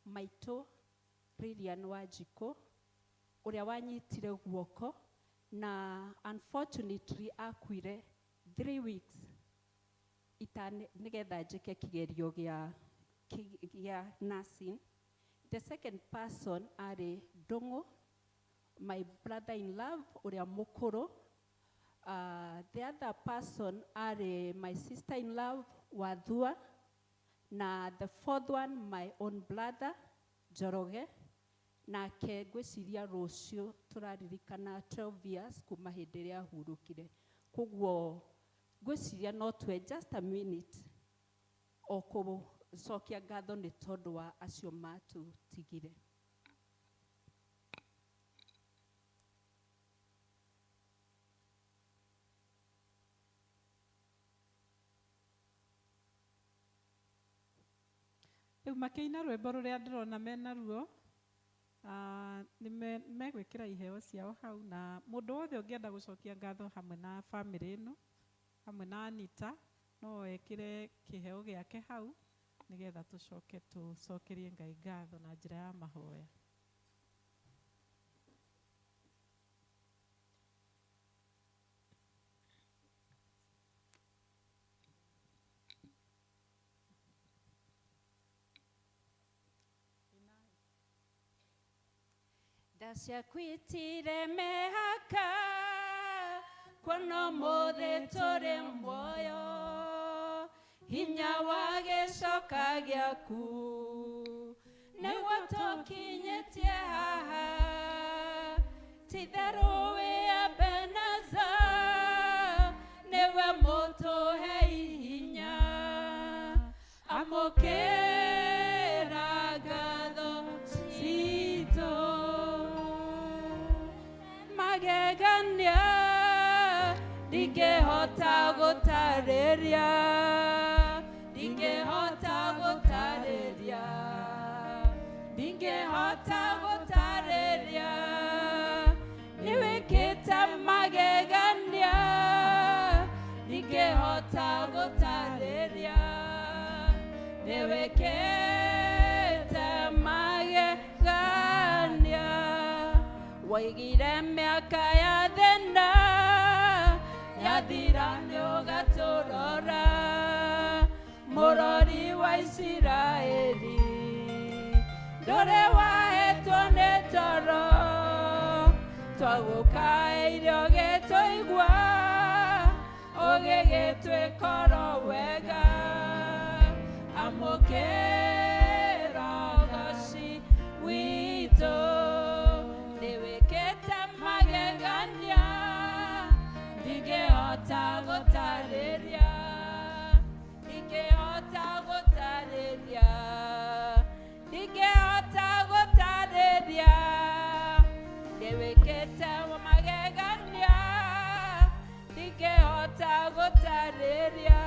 Maitũ Lilian Wanjikũ ũrĩa wanyitire guoko na unfortunately akuire 3 weeks nĩgetha njĩke kĩgerio gĩa gĩa nursing. The second person arĩ Ndũng'ũ, my brother in love ũrĩa mũkũrũ. The other person arĩ my sister in love Wathua, na the fourth one my own brother Njoroge. Nake ngwĩciria rũciũ tũraririkana 12 years kuma hĩndĩ ĩrĩa ahurũkire. Koguo ngwĩciria no tuoe just a minute o gũcokia ngatho nĩ tondũ wa acio matũtigire. Rĩu makĩina rwĩmbo rũrĩa ndĩrona mena ruo, nĩ megwĩkĩra iheo ciao hau, na mũndũ wothe ũngĩenda gũcokia ngatho hamwe na bamĩrĩ ĩno, hamwe na Anita, no ekĩre kĩheo gĩake hau, nĩgetha tũcoke tũcokerie Ngai ngatho na njĩra ya mahoya. Ndaciakwitire mehaka kuona mũthĩ tũrĩ muoyo, hinya wa gĩcoka gĩaku nĩguo tũkinyĩtie haha, ti-itherũ wĩ Ebeneza, nĩwe mũtũhe hinya, amũkĩra ngatho citũ. Magegania ndingĩhota gũtarĩria, ndingĩhota gũtarĩria, ndingĩhota gũtarĩria, nĩwĩkĩte magegania, ndingĩhota gũtarĩria, nĩwĩkĩte magegania. Waigire mĩaka ya thĩna, yathira nĩũgatũrora, mũrori wa Isiraeli, ndũrĩ wahetwo nĩ toro, twagũkaĩire ũgĩtũigua, ũgĩgĩtwĩkora wega, amũkĩra ũthoci witũ. Magegania ndingĩhota gũtarĩria, ndingĩhota gũtarĩria, ndingĩhota gũtarĩria, nĩwĩkĩte magegania, ndingĩhota gũtarĩria,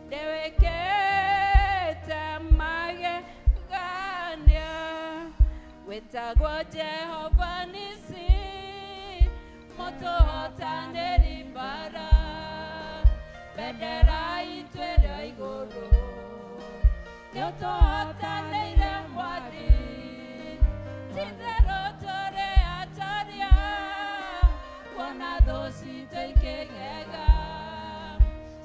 nĩwĩkĩte magegania. Wĩtagwo Jehova Nisi, mũtũhotanĩri mbara, bendera itũ ĩrĩ igũrũ, nĩũtũhotanĩire Mwathi, ti-itherũ tũrĩ atoria, kuona thũ citũ ikĩgega,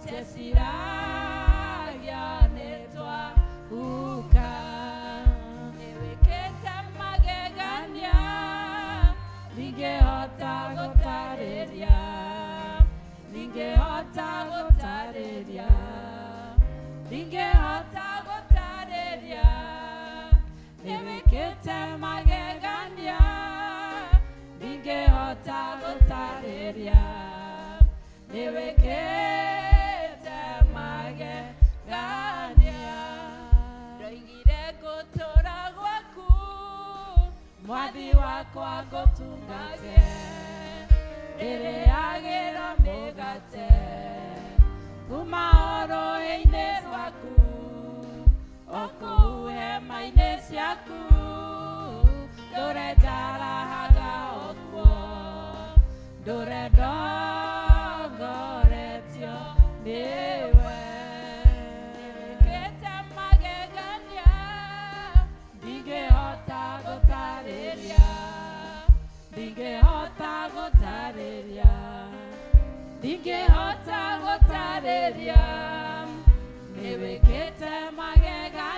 cieciragia nĩtwahuka. Ndingĩhota gũtarĩria, ndingĩhota gũtarĩria, ndingĩhota gũtarĩria, nĩwĩkĩte magegania, ndingĩhota gũtarĩria, nĩwĩkĩte magegania. Ndoigire ngũtũũra gwaku, Mwathi wakwa ngũtungate, ndĩrĩagĩra mĩgate kuma rũĩ-inĩ rwaku, o kũu hema-inĩ ciaku, ndũre njarahaga okuo, ndũre ndongoretio nĩwe. Nĩwĩkĩte magegania, ndingĩhota gũtarĩria, ndingĩhota gũtarĩria, ndingĩhota gũtarĩria, nĩwĩkĩte magegania.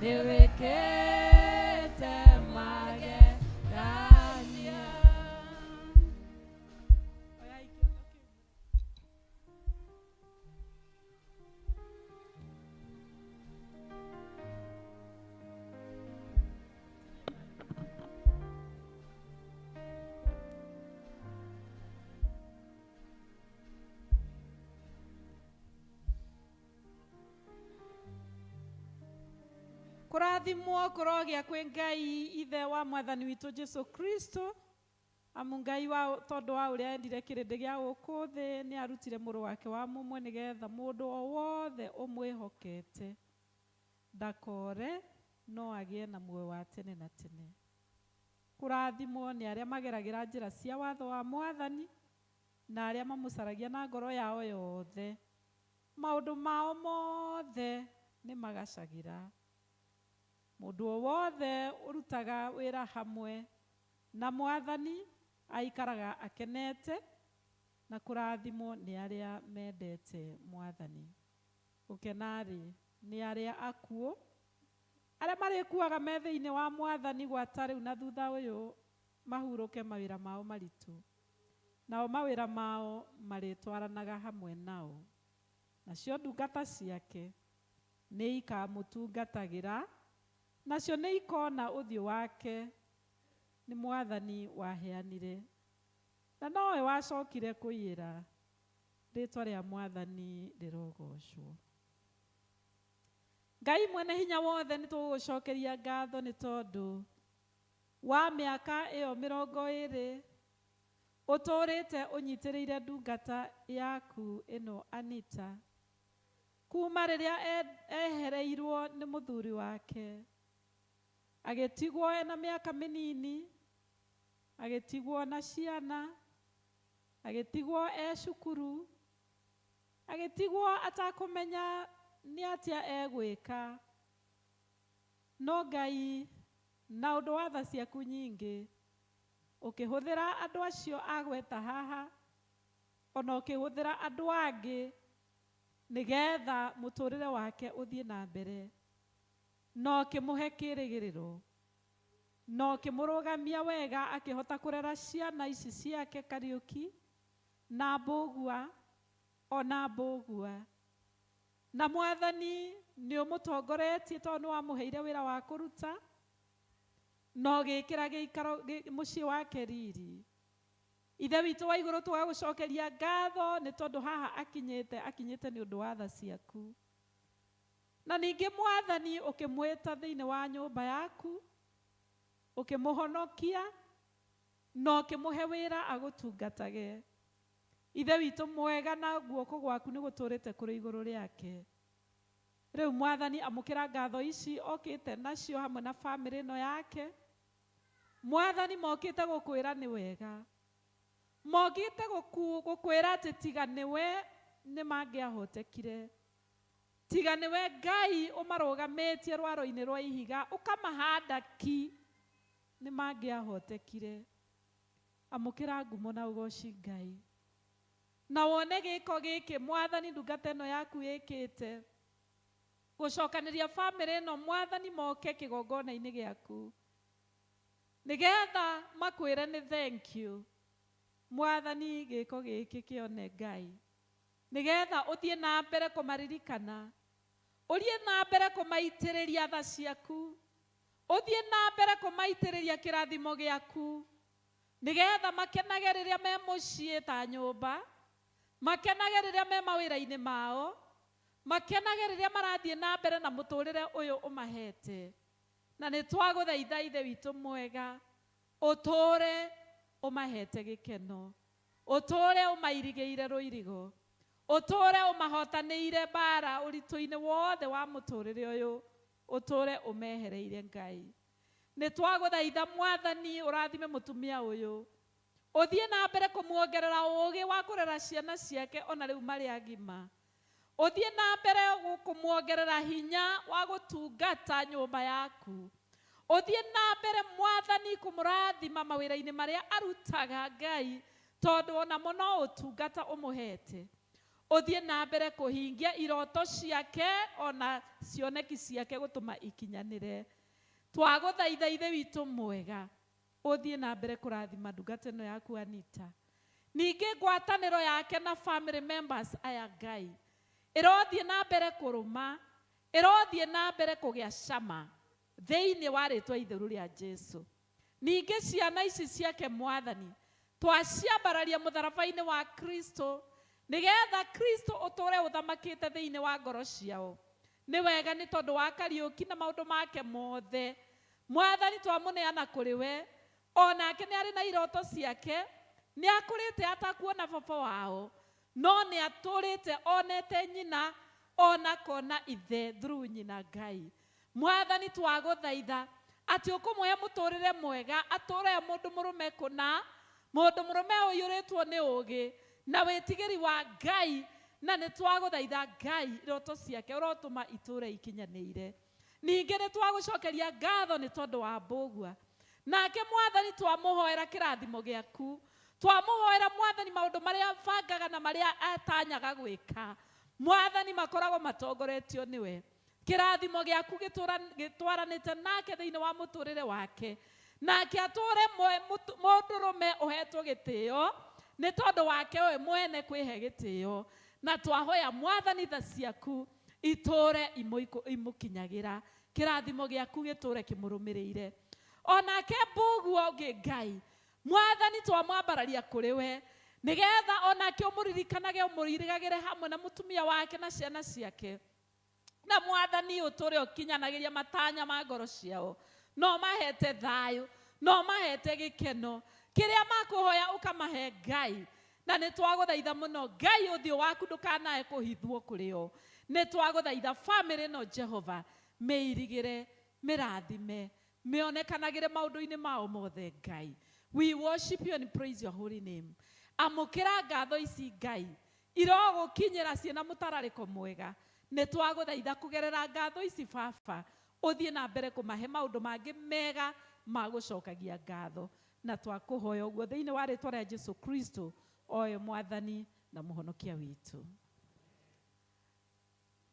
nĩwĩkĩte magegania. Kũrathimwo kũrogĩa kwĩ Ngai ithe wa mwathani witũ Jesu Kristo, amu Ngai tondũ wa ũrĩa endire kĩrĩndĩ gĩa gũkũ thĩ nĩ arutire mũrũ wake wa mũmwe nĩgetha mũndũ o wothe ũmwĩhokete ndakore no agĩe na muoyo wa tene na tene. Kũrathimwo nĩ arĩa mageragĩra njĩra cia watho wa mwathani na arĩa mamũcaragia na ngoro yao yothe. Maũndũ mao mothe nĩ magacagĩra. Mũndũ o wothe ũrutaga wĩra hamwe na mwathani aikaraga akenete, na kũrathimwo nĩ arĩa mendete mwathani. Gũkena-rĩ nĩ arĩa akuũ, arĩa marĩkuaga me thĩinĩ wa mwathani gwata rĩu na thutha ũyũ mahurũke mawĩra mao maritũ. Nao mawĩra mao marĩtwaranaga hamwe nao. Nacio ndungata ciake nĩ ikamũtungatagĩra, nacio nĩ ikona ũthiũ wake nĩ mwathani waheanire. Na nowe wacokire kũiyĩra, rĩtwa rĩa mwathani rĩrogocwo. Ngai mwene hinya wothe nĩ tũgũgũcokeria ngatho nĩ tondũ wa mĩaka ĩyo 20 ũtũrĩte ũnyitĩrĩire ndungata yaku ĩno Anita. Kuma rĩrĩa ehereirwo nĩ mũthuri wake, agĩtigwo ena mĩaka mĩnini, agĩtigwo na ciana, agĩtigwo cukuru, agĩtigwo atakũmenya nĩ atĩa egwĩka. No Ngai na ũndũ wa tha ciaku nyingĩ ũkĩhũthĩra andũ acio agweta haha, ona ũkĩhũthĩra andũ angĩ nĩgetha mũtũrĩre wake ũthiĩ na mbere, no ũkĩmũhe kĩĩrĩgĩrĩro, no ũkĩmũrũgamia wega akĩhota kũrera ciana ici ciake Kariũki na Mbũgua ona Mbũgua. Na mwathani nĩ ũmũtongoretie tondũ nĩ wamũheire wĩra wa kũruta, no gĩkĩra gĩikaro mũciĩ wake riri. Ithe witũ wa igũrũ tũgagũcokeria ngatho nĩ tondũ haha akinyĩte nĩ ũndũ wa tha ciaku. Na ningĩ mwathani ũkĩmwĩta thĩinĩ wa nyũmba yaku, ũkĩmũhonokia, no ũkĩmũhe wĩra agũtungatage. Ithe witũ mwega na guoko gwaku nĩ gũtũrĩte kũrĩ igũrũ rĩake. Rĩu mwathani amũkĩra ngatho ici okĩte nacio hamwe na bamĩrĩ ĩno yake. Mwathani mokĩte gũkwĩra nĩ wega, mokĩte gũkwĩra atĩ tiga nĩwe nĩ mangĩahotekire, tiga nĩwe Ngai ũmarũgamĩtie rwaro-inĩ rwa ihiga ũkamahanda ki, nĩ mangĩahotekire. Amũkĩra ngumo na ũgoci Ngai, na wone gĩko gĩkĩ mwathani ndungata ĩno yaku ĩkĩte gũcokanĩria bamĩrĩ ĩno. Mwathani moke kĩgongona-inĩ gĩaku nĩgetha makwĩre nĩ thank you. Mwathani gĩko gĩkĩ kĩone Ngai, nĩgetha ũthiĩ na mbere kũmaririkana, ũthiĩ na mbere kũmaitĩrĩria tha ciaku, ũthiĩ na mbere kũmaitĩrĩria kĩrathimo gĩaku, nĩgetha makenage rĩrĩa me mũciĩ ta nyũmba, makenage rĩrĩa me mawĩra-inĩ mao, makenage rĩrĩa marathiĩ na mbere na mũtũrĩre ũyũ ũmahete. Na nĩ twagũthaitha Ithe witũ mwega, ũtũre ũmahete gĩkeno, ũtũre ũmairigĩire rũirigo, ũtũre ũmahotanĩire bara ũritũ-inĩ wothe wa mũtũrĩre ũyũ, ũtũre ũmehereire Ngai. Nĩ twagũthaitha mwathani ũrathime mũtumia ũyũ, ũthiĩ na mbere kũmuongerera ũũgĩ wa kũrera ciana ciake ona rĩu marĩ agima, ũthiĩ na mbere kũmuongerera hinya wa gũtungata nyũmba yaku, ũthiĩ na mbere mwathani kũmũrathima mawĩra-inĩ marĩa arutaga Ngai, tondũ ona mũno ũtungata ũmũhete, uthie na mbere kuhingia iroto ciake ona cioneki ciake gutuma ikinyanire. Twaguthaitha ithe witu mwega, uthie na mbere kurathima ndungata ĩno yaku Anita. Ningĩ ngwatanĩro yake na family members aya Ngai ĩrothie na mbere kũrũma, ĩrothie na mbere kũgĩa cama thĩinĩ wa rĩtwa itheru rĩa Jesu. Ningĩ ciana ici ciake Mwathani twaciambararia mũtharaba-inĩ wa Kristo, nĩgetha Kristo ũtũre ũthamakĩte thĩinĩ wa ngoro ciao. Nĩ wega nĩ tondũ wa Kariũki na maũndũ make mothe, Mwathani twamũneana kũrĩ we, onake nĩ arĩ na iroto ciake, nĩ akũrĩte atakuona baba wao, no nĩ atũrĩte onete nyina, ona kona ithe through nyina Ngai. Mwathani twagũthaitha atĩ ũkũmũhe mũtũrĩre mwega, atũre mũndũ mũrũme kũna, mũndũ mũrũme ũiyũrĩtwo nĩ ũũgĩ na wĩtigĩri wa Ngai, na nĩ twagũthaitha Ngai iroto ciake ũrotũma itũre ikinyanĩire. Ningĩ nĩ twagũcokeria ngatho nĩ tondũ wa Mbũgua, nake Mwathani twamũhoera kĩrathimo gĩaku, twamũhoera Mwathani maũndũ marĩa bangaga na marĩa atanyaga gwĩka, Mwathani makoragwo matongoretio nĩwe. Kĩrathimo gĩaku gĩtwaranĩte nake thĩinĩ wa mũtũrĩre wake, nake atũre mũndũrũme ũhetwo gĩtĩo nĩ tondũ wake we mwene kwĩhe gĩtĩo, na twahoya Mwathani tha ciaku itũre imũkinyagĩra, kĩrathimo gĩaku gĩtũre kĩmũrũmĩrĩire. Onake Mbũgua ũngĩ Ngai, Mwathani twamwambararia kũrĩ we, nĩgetha onake ũmũririkanage ũmũririgagĩre hamwe na mũtumia wake na ciana ciake, na Mwathani ũtũre ũkinyanagĩria matanya ma ngoro ciao, no mahete thayũ, no mahete gĩkeno, kĩrĩa makũhoya ũkamahe Ngai. Na nĩ twagũthaitha mũno Ngai ũthiũ waku ndũkanae kũhithwo kũrĩ o. Nĩ twagũthaitha family ĩno Jehova, mĩirigĩre, mĩrathime, mĩonekanagĩre maũndũ-inĩ mao mothe Ngai. We worship you and praise your holy name. Amũkĩra ngatho ici Ngai irogũkinyĩra ciĩna mũtararĩko mwega. Nĩ twagũthaitha kũgerera ngatho ici Baba, ũthiĩ na mbere kũmahe maũndũ mangĩ mega ma gũcokagia ngatho, na twakũhoya ũguo thĩinĩ wa rĩtwa rĩa Jesu Kristo, oyo Mwathani na mũhonokia witũ.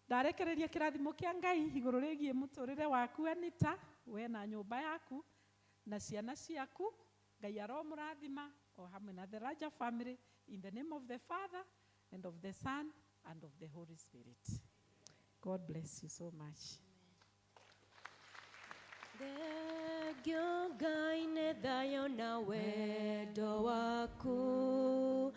Ndarekereria kĩrathimo kĩa Ngai igũrũ rĩgiĩ mũtũrĩre waku Anita, we na nyũmba yaku na ciana ciaku. Ngai aromũrathima o hamwe na the Raja family, in the name of the Father and of the Son and of the Holy Spirit. God bless you so much. Thengio Ngai nĩ thayũ na wendo waku,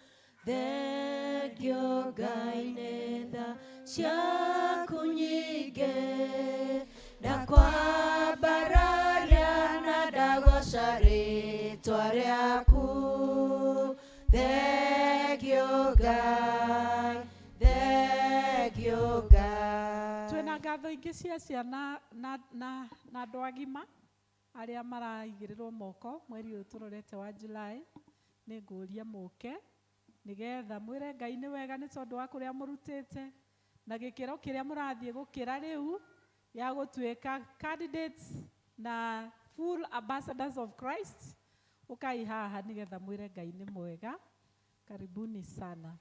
thengio Ngai nĩ tha ciaku nyingĩ, ndakwambararia na ndagoca rĩtwa rĩaku, thengio Ngai, thengio Ngai. Twĩna ngatho ingĩ cia ciana na andũ agima arĩa maraigĩrĩrwo moko mweri ũyũ tũrorete wa July. Nĩ ngũria mũke nĩgetha mwĩre Ngai nĩ wega nĩ tondũ wa kũrĩa mũrutĩte na gĩkĩro kĩrĩa mũrathiĩ gũkĩra rĩu ya gũtuĩka candidates na full ambassadors of Christ. Ũkai haha nĩgetha mwĩre Ngai nĩ mwega. Karibuni sana.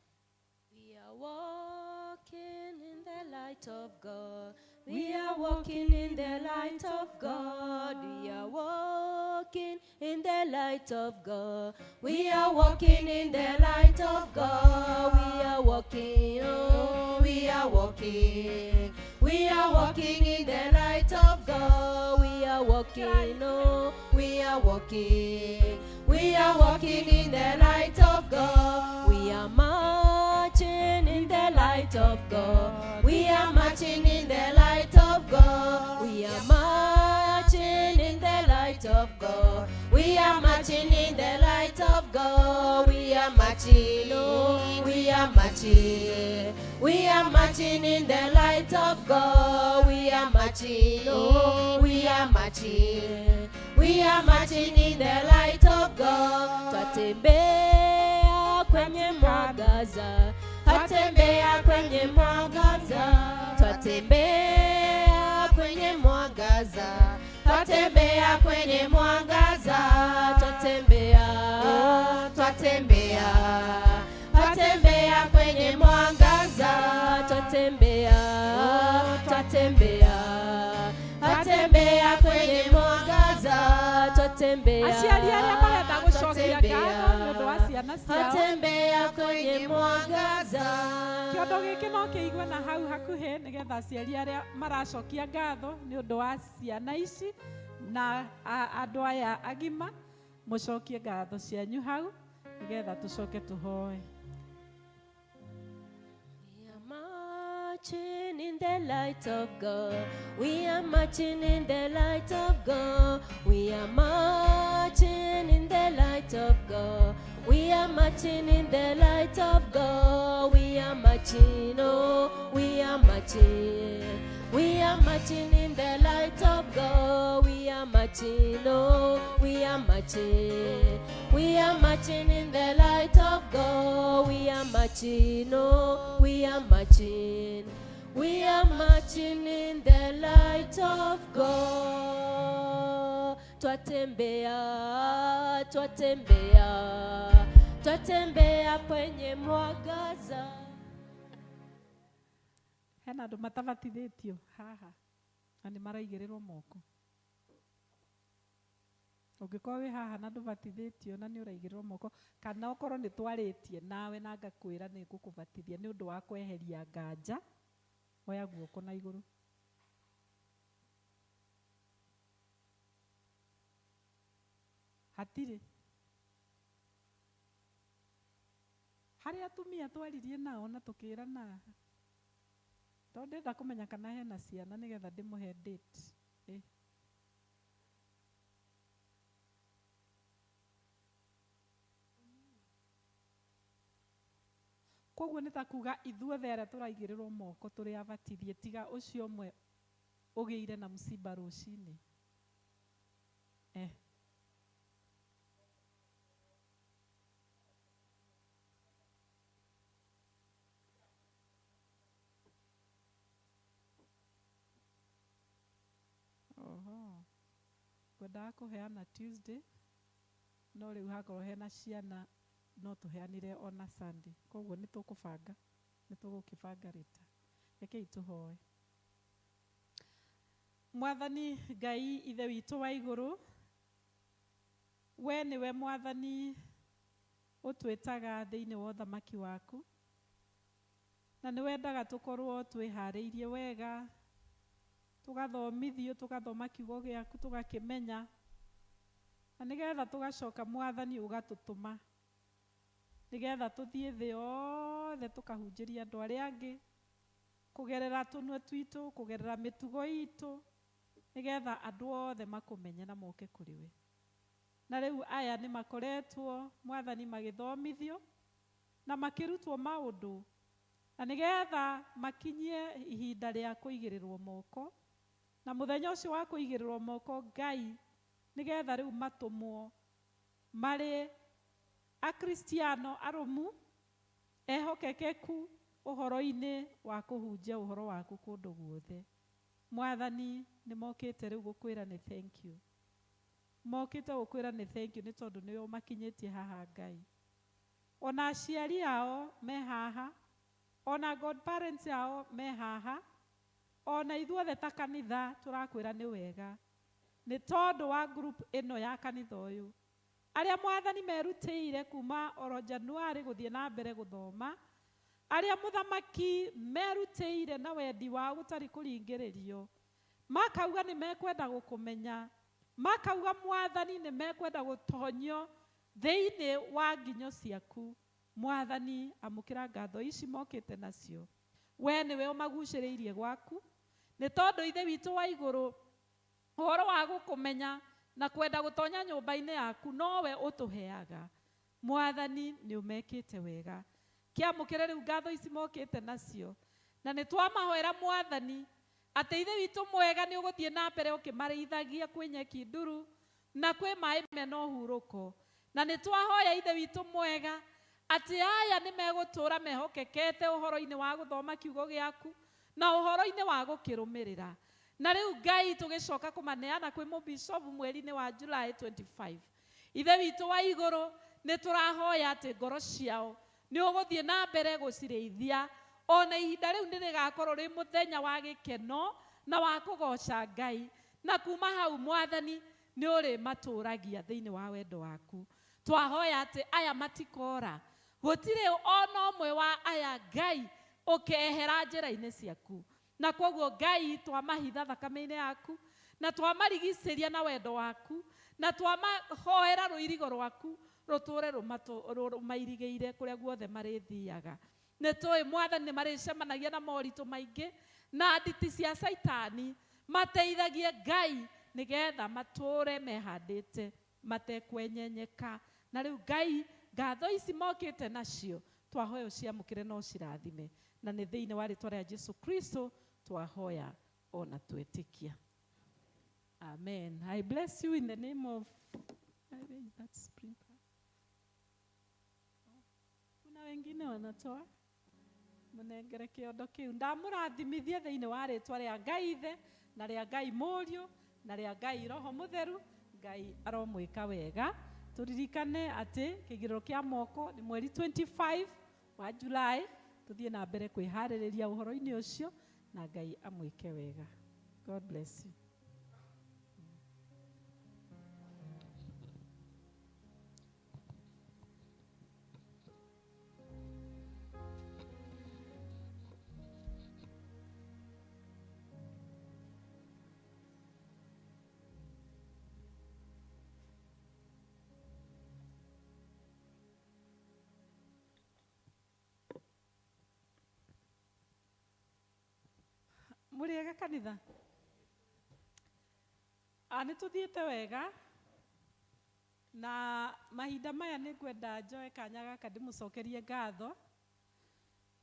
We are walking in the light of God. We are walking in the light of God. We are walking in the light of God. We are walking in the light of God. We are walking, oh, we are walking. We are walking in the light of God. We are walking, oh, we are walking. We are walking in the light of God. We are marching in the light of God. We are marching in the light of God. We are marching in the light of God. We are marching in the light of God. We are marching, oh, we are marching. We are marching in the light of God. We are marching, oh, we are marching. We are marching in the light of God. Twatembea kwenye mwangaza, twatembea kwenye mwangaza, twatembea kwenye mwangaza, twatembea kwenye mwangaza, twatembea, twatembea, twatembea kwenye mwangaza. twatembea, aciari arĩa marenda gũcokia ngatho nĩ ũndũ wa ciana ciao, twatembea kwenye mwangaza. kĩondo gĩkĩ no kĩigue na hau hakuhĩ nĩgetha aciari arĩa maracokia ngatho nĩ ũndũ wa ciana ici na andũ aya agima mũcokie ngatho cianyu hau nĩgetha tũcoke tũhoe. Marching in the light of God. We are marching in the light of God. We are marching in the light of God. We are marching in the light of God. We are marching, oh, we are marching. We are marching in the light of God. We are marching, oh, we are marching. We are marching in the light of God. We are marching, oh, we are marching. We are marching in the light of God. Twatembea, twatembea, twatembea kwenye mwangaza. Hena andũ matabatithĩtio haha na nĩ maraigĩrĩrwo moko. Ũngĩkorwo wĩ haha na ndũbatithĩtio na nĩ ũraigĩrĩrwo moko, kana okorwo nĩ twarĩtie nawe na ngakwĩra nĩ ngũkũbatithia nĩ ũndũ wa kweheria nganja, oya guoko na igũrũ. Hatirĩ. Harĩ atumia twaririe nao na tũkĩrana. Tondũ ndenda kũmenya kana hena ciana nĩgetha ndĩmũhe date. Koguo nĩ ta kuga ithuothe arĩa tũraigĩrĩrwo moko tũrĩ abatithie tiga ũcio ũmwe ũgĩire na msiba rũcinĩ. Ngwendaga kũheana Tuesday no rĩu hakorwo hena ciana no tũheanire ona Sunday. Koguo nĩ tũkũbanga, nĩ tũgũkĩbanga rĩta. Rekei tũhoe. Mwathani Ngai ithe witũ wa igũrũ, we nĩwe Mwathani ũtwĩtaga thĩinĩ wa ũthamaki waku, na nĩ wendaga tũkorwo twĩharĩirie wega, tũgathomithio, tũgathoma kiugo gĩaku, tũgakĩmenya, na nĩgetha tũgacoka Mwathani ũgatũtũma, nĩgetha tũthiĩ thĩ yothe tũkahunjĩria andũ arĩa angĩ, kũgerera tũnua twitũ, kũgerera mĩtugo itũ, nĩgetha andũ othe makũmenye na moke kũrĩ we. Na rĩu aya nĩ makoretwo Mwathani magĩthomithio na makĩrutwo maũndũ, na nĩgetha makinyie ihinda rĩa kũigĩrĩrwo moko, na mũthenya ũcio wa kũigĩrĩrwo moko Ngai, nĩgetha rĩu matũmwo marĩ akristiano arũmu ehokekeku ũhoro-inĩ wa kũhunjia ũhoro waku kũndũ guothe. Mwathani nĩ mokĩte rĩu gũkwĩra nĩ thank you. Mokĩte gũkwĩra nĩ thank you nĩ tondũ nĩwe ũmakinyĩtie haha Ngai. Ona aciari ao me haha, ona godparents ao me haha, ona ithuothe ta kanitha tũrakwĩra nĩ wega, nĩ tondũ wa group ĩno ya kanitha ũyũ, arĩa Mwathani merutĩire kuma oro Januari gũthiĩ na mbere gũthoma, arĩa mũthamaki merutĩire na wendi wao gũtarĩ kũringĩrĩrio, makauga nĩ mekwenda gũkũmenya, makauga Mwathani nĩ mekwenda gũtonyo thĩinĩ wa nginyo ciaku. Mwathani amũkĩra ngatho ici mokĩte nacio, we nĩwe ũmagucĩrĩirie gwaku, nĩ tondũ ithe witũ wa igũrũ ũhoro wa gũkũmenya na kwenda gũtonya nyũmba-inĩ yaku nowe ũtũheaga. Mwathani nĩ ũmekĩte wega, kĩamũkĩre rĩu ngatho ici mokĩte nacio, na nĩ twamahoera Mwathani atĩ ithe witũ mwega nĩ ũgũthiĩ na mbere ũkĩmarĩithagia kwĩ nyeki nduru na kwĩ maĩ mena ũhurũko, na nĩ twahoya ithe witũ mwega atĩ aya nĩ megũtũra mehokekete ũhoro-inĩ wa gũthoma kiugo gĩaku na ũhoro-inĩ wa gũkĩrũmĩrĩra. Na rĩu Ngai tũgĩcoka kũmaneana kwĩ mũbishopu mweri-inĩ wa July 25. Ithe witũ wa igũrũ nĩ tũrahoya atĩ ngoro ciao nĩ ũgũthiĩ na mbere gũcirĩithia, ona ihinda rĩu nĩ rĩgakorwo rĩ mũthenya wa gĩkeno na wa kũgoca Ngai, na kuma hau Mwathani nĩ ũrĩ matũragia thĩinĩ wa wendo waku. Twahoya atĩ aya matikora, gũtirĩ ona ũmwe wa aya Ngai ũkehera njĩra-inĩ ciaku. Na koguo Ngai twamahitha thakame-inĩ yaku, na twamarigicĩria na wendo waku, na twamahoera rũirigo rwaku rũtũre rũmairigĩire kũrĩa guothe marĩthiaga. Nĩ tũĩ Mwathani nĩ marĩcemanagia na moritũ maingĩ na nditi cia Saitani, mateithagie Ngai nĩgetha matũre mehandĩte matekwenyenyeka. Na rĩu Ngai, ngatho ici mokĩte nacio twahoya ũciamũkĩre na ũcirathime, na nĩ thĩinĩ wa rĩtwa rĩa Jesu Kristo twahoya ona twĩtĩkia. Amen. I bless you in the name of that sprinkler. Kuna wengine wanatoa mũnengere kĩondo kĩu. Ndamũrathimithia thĩinĩ wa rĩtwa rĩa Ngai Ithe na rĩa Ngai Mũriũ na rĩa Ngai Roho Mũtheru. Ngai aromwĩka wega. Turirikane atĩ kĩgirĩro kĩa moko nĩ mweri 25 wa July. Tuthiĩ na mbere kwĩharĩrĩria ũhoro-inĩ ũcio na Ngai amwĩke wega. God bless you. Mũrĩega kanitha? Nĩ tũthiĩte wega na mahinda maya nĩ ngwenda njoe kanya gaka ndĩmũcokerie ngatho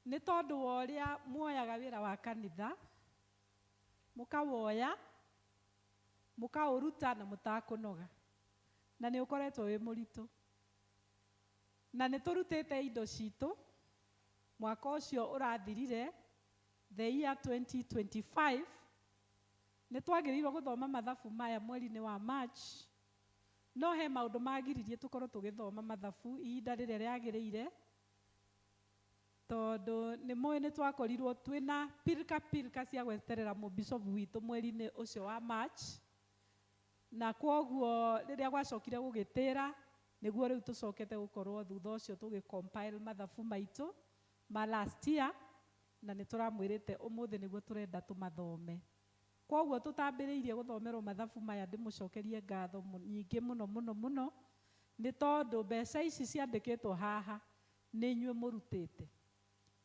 nĩ tondũ wa ũrĩa muoyaga wĩra wa kanitha, mũkawoya, mũkaũruta na mũtakũnoga, na nĩ ũkoretwo wĩ mũritũ. Na nĩ tũrutĩte indo citũ mwaka ũcio ũrathirire, the year 2025, nĩ twagĩrĩirwo gũthoma mathabu maya mweri-inĩ wa March, no he maũndũ magiririe tũkorwo tũgĩthoma mathabu ihinda rĩrĩa rĩagĩrĩire, tondũ nĩ mũĩ nĩ twakorirwo twĩna pilka cia gweterera mũbishopu witũ mweri-inĩ ũcio wa March, na kwoguo rĩrĩa gwacokire gũgĩtĩra nĩguo rĩu tũcokete gũkorwo thutha ũcio tũgĩ-compile mathabu maitũ ma last year, na nĩ tũramwĩrĩte ũmũthĩ nĩguo tũrenda tũmathome. Kwoguo tũtambĩrĩirie gũthomerwo mathabu maya ndĩmũcokerie ngatho nyingĩ mũno, nĩ tondũ mbeca ici ciandĩkĩtwo haha nĩ inyuĩ mũrutĩte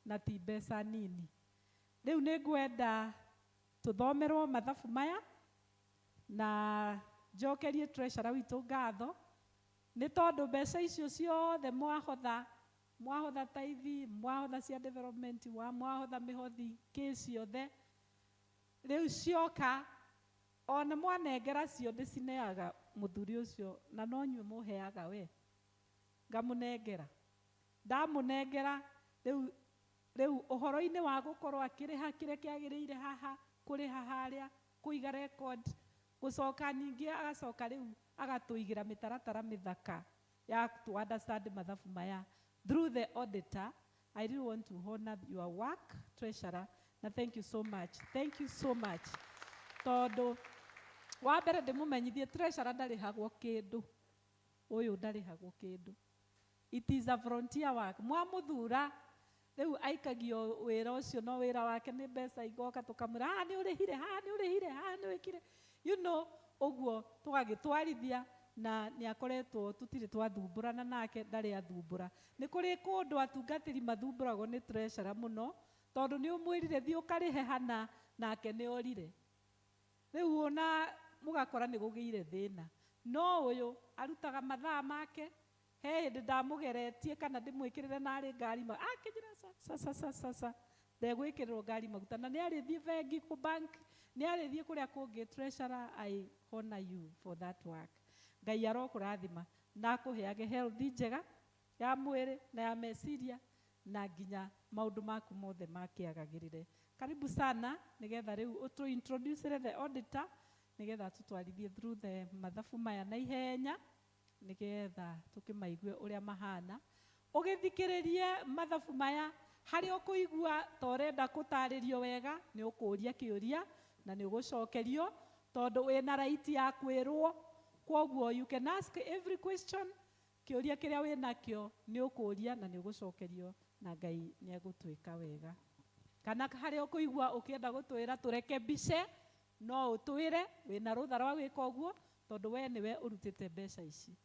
na ti mbeca nini. Rĩu nĩ ngwenda tũthomerwo mathabu maya na njokerie treasurer witũ ngatho, nĩ tondũ mbeca icio ciothe mwahotha taithi, mwahotha cia development, mwahotha mĩhothi ciothe, rĩu cioka ona mwanengera cio ndĩcineaga mũthuri ũcio, na no nyuĩ mũheaga we, ngamũnengera. Ndamũnengera rĩu ũhoro-inĩ wa gũkorwo akĩrĩha kĩrĩa kĩagĩrĩire haha, kũrĩha harĩa, kũiga record, gũcoka ningĩ agacoka rĩu agatũigĩra mĩtaratara mĩthaka ya to understand mathabu maya through the auditor. I really want to honor your work, treasurer, na thank you so much. Thank you so much. Tondũ wa mbere ndĩmũmenyithie treasurer ndarĩhagwo kĩndũ, ũyũ ndarĩhagwo kĩndũ. It is a volunteer work. Mwamũthura rĩu aikagio wĩra ũcio, no wĩra wake nĩ mbeca igoka tũkamwĩra haha nĩ ũrĩhire, haha nĩ ũrĩhire, haha nĩ wĩkire, you know, ũguo tũgagĩtwarithia, na nĩ akoretwo tũtirĩ twathumbũrana nake, ndarĩ athumbũra. Nĩ kũrĩ kũndũ atungatĩri mathumbũragwo nĩ treasurer mũno, tondũ nĩ ũmwĩrire thiĩ ũkarĩhe hana, nake nĩ orire. Rĩu ona mũgakora nĩ gũgĩire thĩna. No ũyũ arutaga mathaa make, he hĩndĩ ndamũgeretie kana ndĩmwĩkĩrĩre narĩ ngari akĩnjĩra sa ndegwĩkĩrĩrwo ngari maguta, na nĩ arĩthiĩ bengi kũ bank, nĩ arĩthiĩ kũrĩa kũngĩ. Treasurer, I honor you for that work. Ngai arokũrathima na akũheage health njega ya mwĩrĩ na ya meciria, na nginya maũndũ maku mothe makĩagagĩrĩre. Karibu sana, nĩgetha rĩu ũtũ-introduce the auditor, nĩgetha tũtwarithie through the mathabu maya na ihenya, nĩgetha tũkĩmaigue ũrĩa mahana. Ũgĩthikĩrĩrie mathabu maya, harĩ ũkũigua ta ũrenda gũtarĩrio wega, nĩ ũkũria kĩũria na nĩ ũgũcokerio, tondũ wĩna right ya kwĩrwo Kwoguo you can ask every question, kiuria kiria we nakio ni ukuria na ni ugucokerio na Ngai ni agutwika wega. Kana hari ukuigua ukienda gutwira tureke bice no utwire wina rutha rwa gwika uguo tondu we niwe urutite mbeca ici.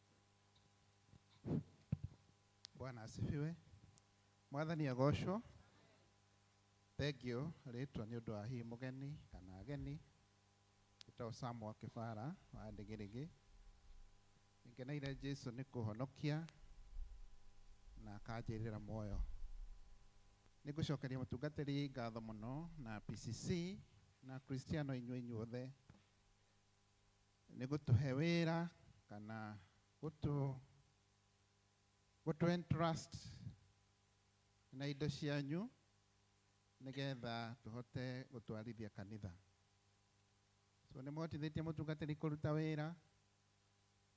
Bwana asifiwe. Mwathani agocwo. Thank you ritwa ni undu wa hi mugeni kana ageni ito Samuel Kibara wa Ndigirigi. Ngeneire Jesu ni kuhonokia na akanjirira moyo. Nigucokeria mutungatiri ngatho muno na PCC na Kristiano inyuothe nigutuhe wira kana gutu entrust na indo cianyu nigetha tuhote gutwarithia kanitha. So ni motithetie mutungatiri kuruta wira,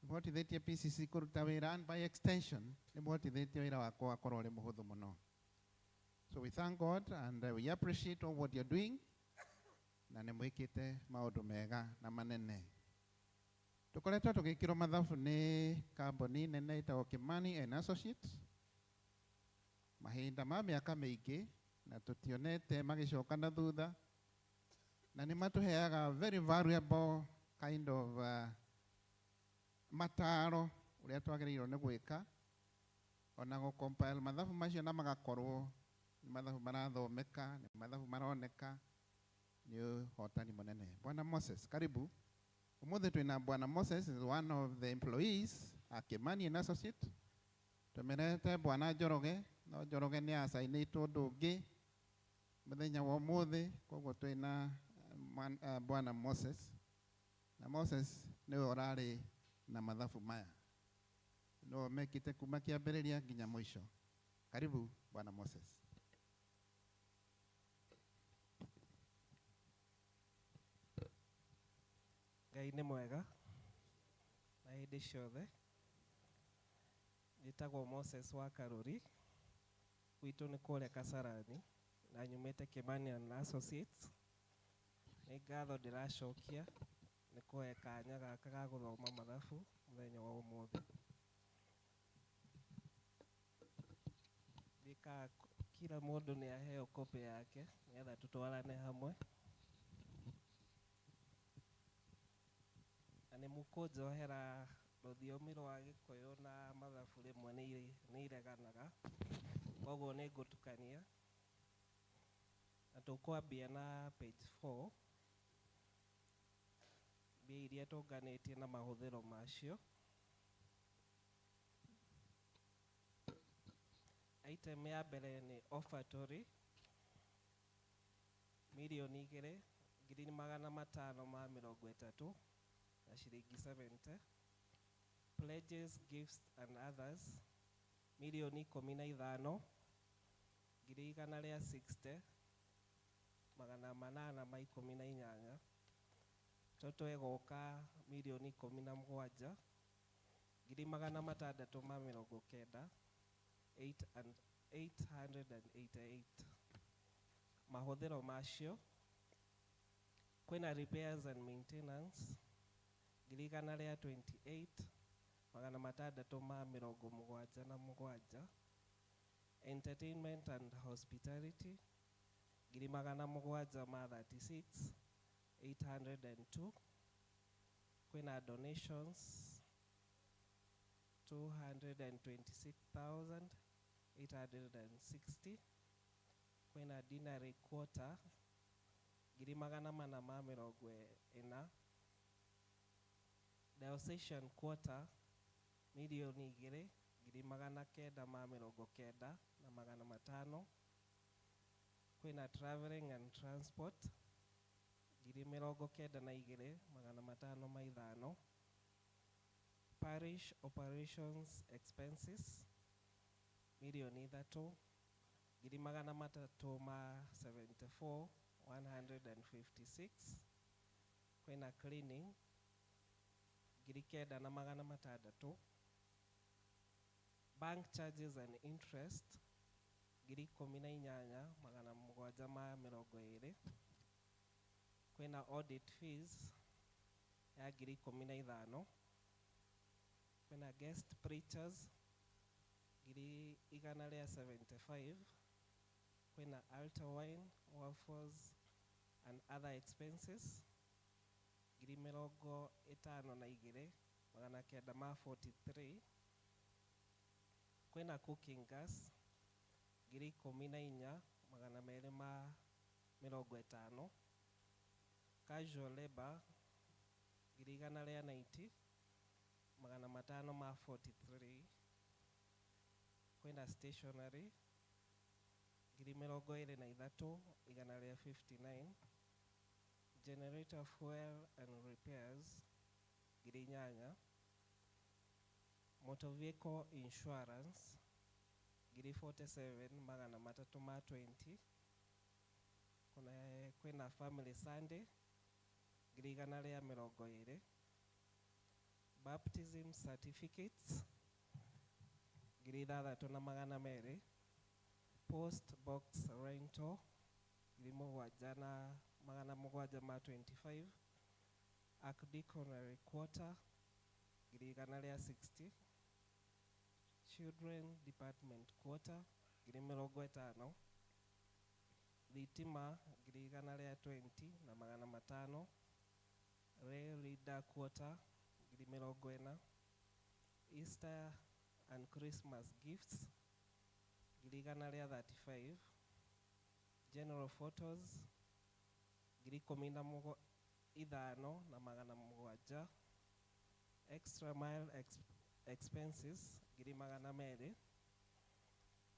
ni motithetie PCC kuruta wira, and by extension ni motithetie wira wakwa akorwo ri muhuthu muno. So we thank God and we appreciate all what you're doing. Na ni mwikite maundu mega na manene. Tukoretwo tugikirwo mathabu ni kambuni nene itagwo Kimani and Associates mahinda ma miaka miingi na tutionete magicoka na thutha, na ni matuheaga very valuable kind of mataro uria twagiriirwo ni gwika ona go compile mathabu macio na magakorwo ni mathabu marathomeka, ni mathabu maroneka, ni hotani munene. Bwana Moses, karibu. Umuthi twina Bwana Moses is one of the employees at Kimani and Associates. Tumerete Bwana Njoroge, no Njoroge ni asainitwo undu ungi muthenya wa umuthi, koguo twina Bwana Moses, na Moses ni urari na mathabu maya no mekite kuma kiambiriria nginya mwisho. Karibu Bwana Moses. Ngai nĩ mwega na hĩndĩ ciothe. Njĩtagwo Moses wa Karuri, gwitũ nĩ kũrĩa Kasarani na nyumĩte Kimani and Associates. Nĩ ngatho ndĩracokia nĩ kũhe kanya gaka ga gũthoma mathabu mũthenya wa ũmũthĩ. Ndĩka kila mũndũ nĩ aheo kopi yake nĩgetha tũtwarane hamwe. Nĩ mũkũnjohera rũthiomi rwa Gĩkũyũ na mathabu rĩmwe nĩ ireganaga, koguo nĩ ngũtukania na tũkwambia na page 4 mbia iria tũnganĩtie na mahũthĩro macio. Item ya mbere nĩ offertory milioni 2,530 na shilingi 70. Pledges, gifts and others milioni 15,160 818. Toto egoka milioni 17,690 888. Mahũthĩro macio kwĩna repairs and maintenance 28,677. Entertainment and hospitality 736 802. Kwĩna donations 226,860. Kwĩna dinary quarter 440. Diocesan quarter milioni 2,990 Kwĩna traveling and transport 92,505. Parish operations expenses milioni 3,374,156. Kwĩna cleaning 9,600. Bank charges and interest 18,720. Kwĩna audit fees ya 15,000. kwina guest preachers ngiri 175, kwina altar wine, waffles and other expenses ngiri 52 magana kenda ma 43, kwina cooking gas ngiri 14 magana meri ma 50, casual labor ngiri 190 magana 5 ma 43, kwina stationery ngiri 23 159, generator fuel and repairs ngiri 8, motor vehicle insurance ngiri 47 magana 3 ma 20, kwina family Sunday ngiri 120, baptism certificates ngiri 3 na magana 2, post box rental ngiri 7 na magana 7 ma 25, archdeaconry quarter ngiri 160, children department quarter ngiri 50, thitima ngiri 120 na magana 5, rail leader quarter ngiri 40, Easter and Christmas gifts ngiri 135, general photos ngiri 15 na magana 7, extra mile expenses ngiri magana 2.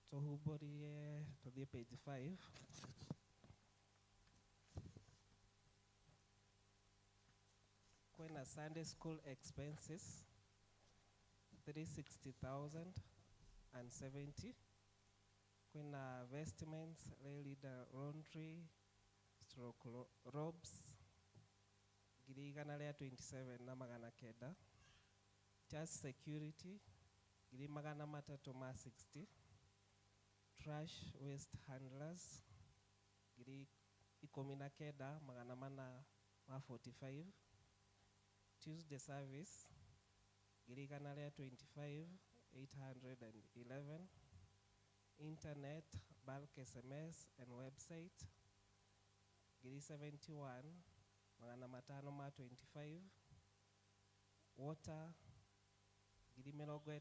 Tuhuborie tuthie page 5. Kwina Sunday school expenses 360,070, kwina vestments, leader laundry, stroke robes ngiri 127 na magana 9, church security ngiri magana 3 ma 60, trash waste handlers ngiri 19 magana 4 ma 45, Tuesday service ngiri 125 811, internet bulk SMS and website ngiri 71 magana 5 ma 25, water ngiri 25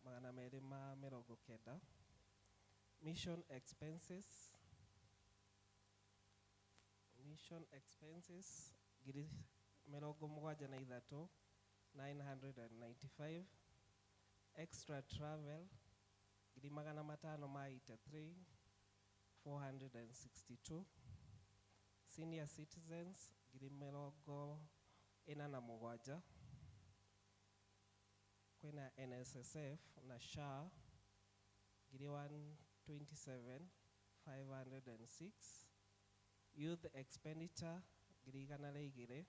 magana 2 ma 90, mission expenses ngiri 73 995, extra travel ngiri magana 5 ma 83 462, senior citizens ngiri 47, kwina NSSF na SHA ngiri 127 506, youth expenditure ngiri 200,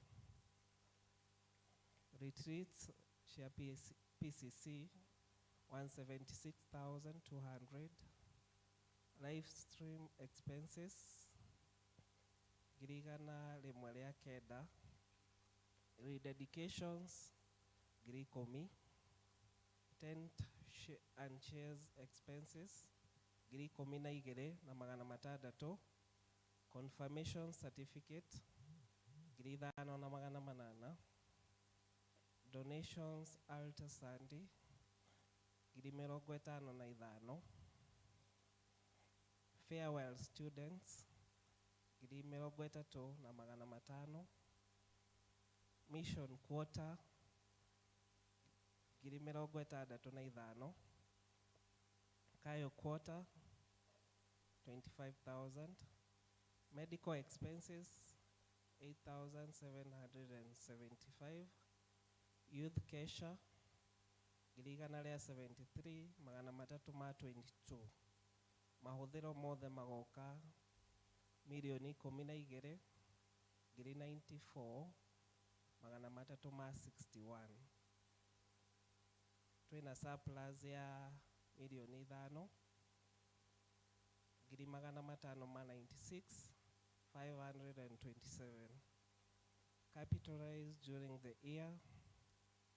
retreats share PCC 176,200, live stream expenses ngiri 109, rededications ngiri 10, tent and chairs expenses ngiri 12 na magana 6, confirmation certificate ngiri 5 na magana 8, donations altar Sunday ngiri 55, farewell students ngiri 30 na magana 5, mission quarter ngiri 65, Kayo quarter 25,000, medical expenses 8,775, youth kesha ngiri 173 magana 3 ma 22, mahuthiro mothe magoka milioni 12 ngiri 94 magana 3 ma 61, twina surplus ya milioni 5 ngiri magana 5 ma 96 527, capitalized during the year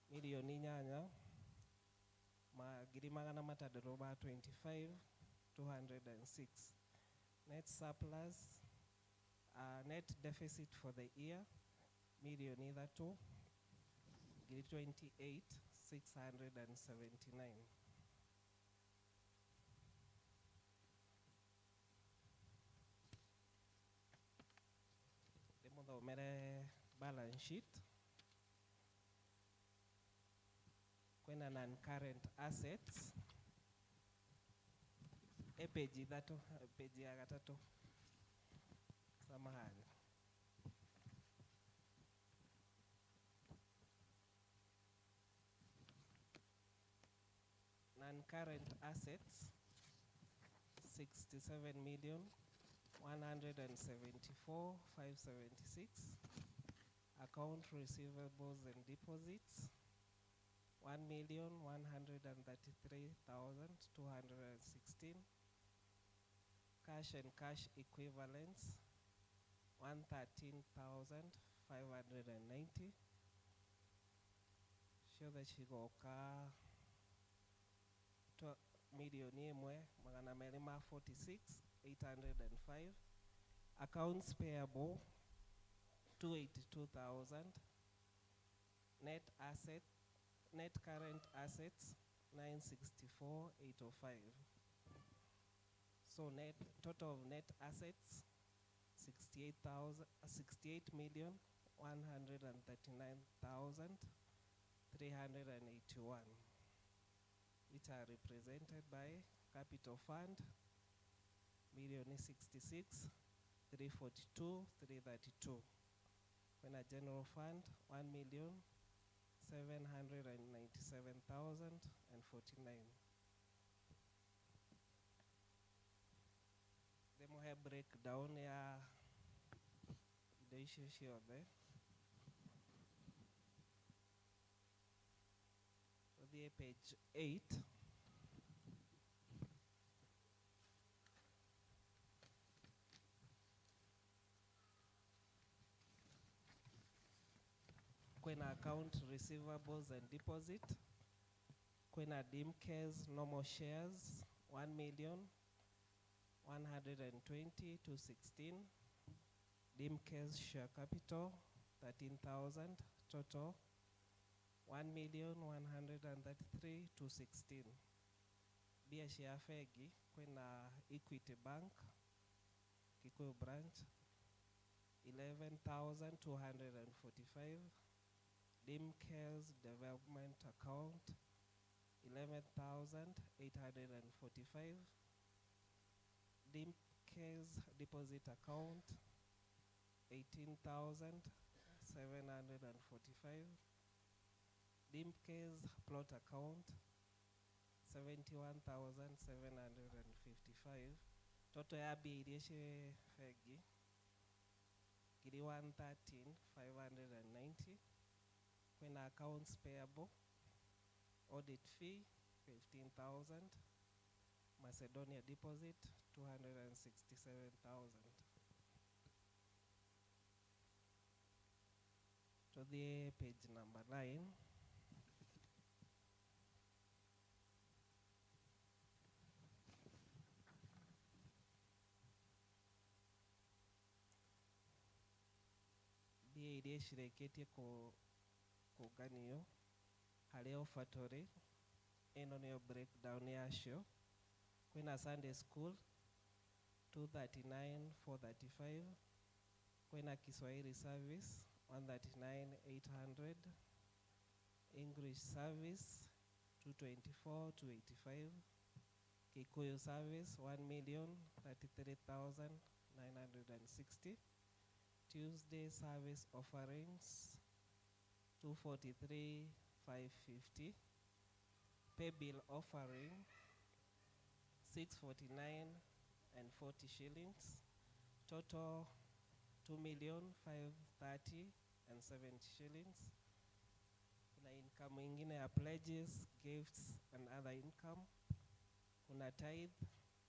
milioni inyanya magiri magana matandatu ma 25,206. Net surplus, net deficit for the year, milioni ithatu ngiri 28,679. Ndĩmũthomere balance sheet. Kwĩna non-current assets. Page ithatu, page ya gatatu. Samahani. Non-current assets 67,174,576. Account receivables and deposits 1,133,216. Cash and cash equivalents 113,590. Show the chigoka milioni imwe magana meri ma 46,805. Accounts payable 282,000. Net current assets 964,805. So total of net assets 68,139,381, which are represented by capital fund milioni 66,342,332. When a general fund 1,797,049. Then we have breakdown ya the issue there. So the page 8. Kwena account receivables and deposit. Kwena DIMCARES normal shares 1,120,216. DIMCARES share capital 13,000 total 1,133,216. Biashara fegi kwena Equity Bank Kikuyu branch 11,245. DIMCARES development account 11,845. DIMCARES deposit account 18,745. DIMCARES plot account 71,755. Total ya biirishe fegi kiri 113,590. When accounts payable, audit fee 15,000. Macedonia deposit 267,000. To the page number 9. The idea shireketie kuganio haleo factory eno niyo breakdown yasho. Kwena Sunday school 239,435. Kwena Kiswahili service 139,800. English service 224,285. Kikuyu service 1,33,960. Tuesday service offerings 243,550. Pay bill offering 649 shillings. Total 2,530,70 shillings. Kuna income ingine ya pledges, gifts and other income. Kuna tithe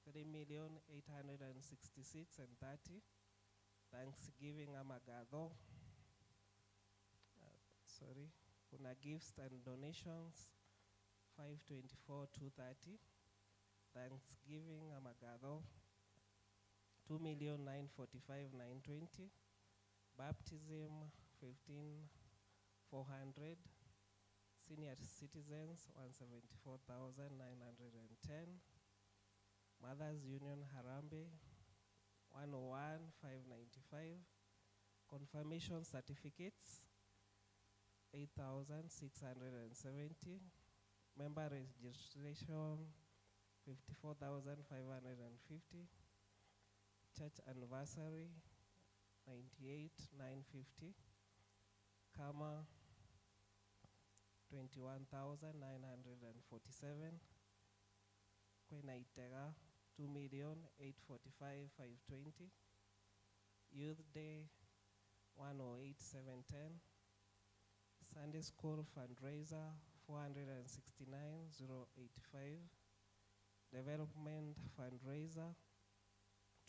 3,866,30. Thanksgiving amagadho. kuna gifts and donations 524,230. Thanksgiving amagatho 2,945,920. Baptism 15,400. Senior citizens 174,910. Mothers Union Harambee 101,595. Confirmation certificates 8,670. Member registration 54,550. Church anniversary 98,950. Kama 21,947. Kwena Itega 2,845,520. Youth Day 108,710. Sunday School fundraiser 469,085. Development fundraiser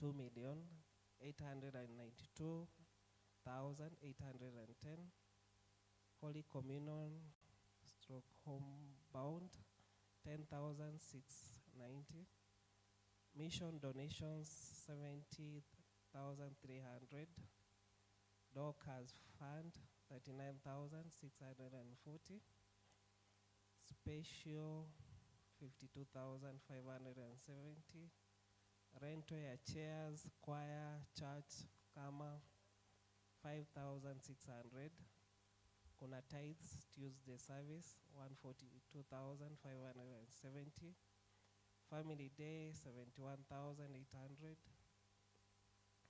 2,892,810. Holy Communion stroke homebound 10,690. Mission donations 70,300. Dorcas Fund 39,640. Special 52,570. Rental ya chairs, choir, church, kama 5,600. Kuna tithes Tuesday service 142,570. Family day 71,800.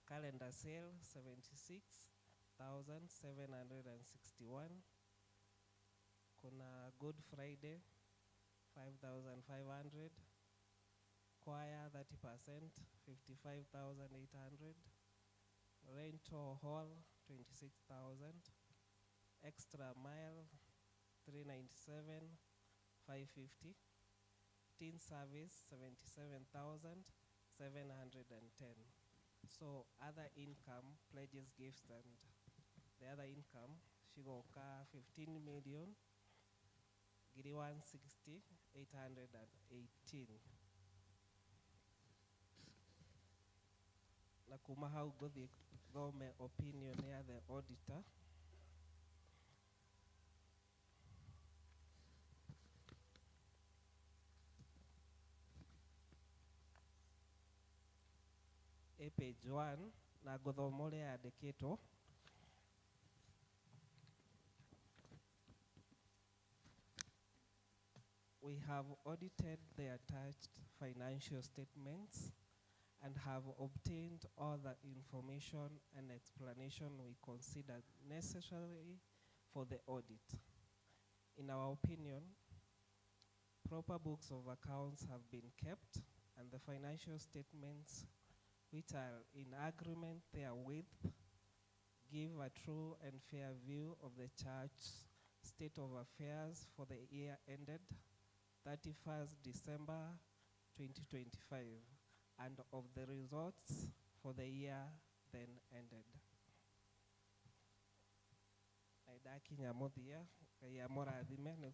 Calendar sale 76,761. Kuna Good Friday 5,500. Choir 30% 55,800. Rental hall 26,000. Extra mile 397,550. Teen service 77,710. So other income, pledges, gifts, and the other income, shigoka 15 million, giri 160,818. Na kuma hau gothi thome opinion ya the auditor. Page 1 na guthoma uria yandikitwo. We have audited the attached financial statements and have obtained all the information and explanation we consider necessary for the audit. In our opinion, proper books of accounts have been kept and the financial statements which are in agreement therewith give a true and fair view of the church's state of affairs for the year ended 31st December 2025 and of the results for the year then ended. Aidakinya muthia Ngai amurathime ni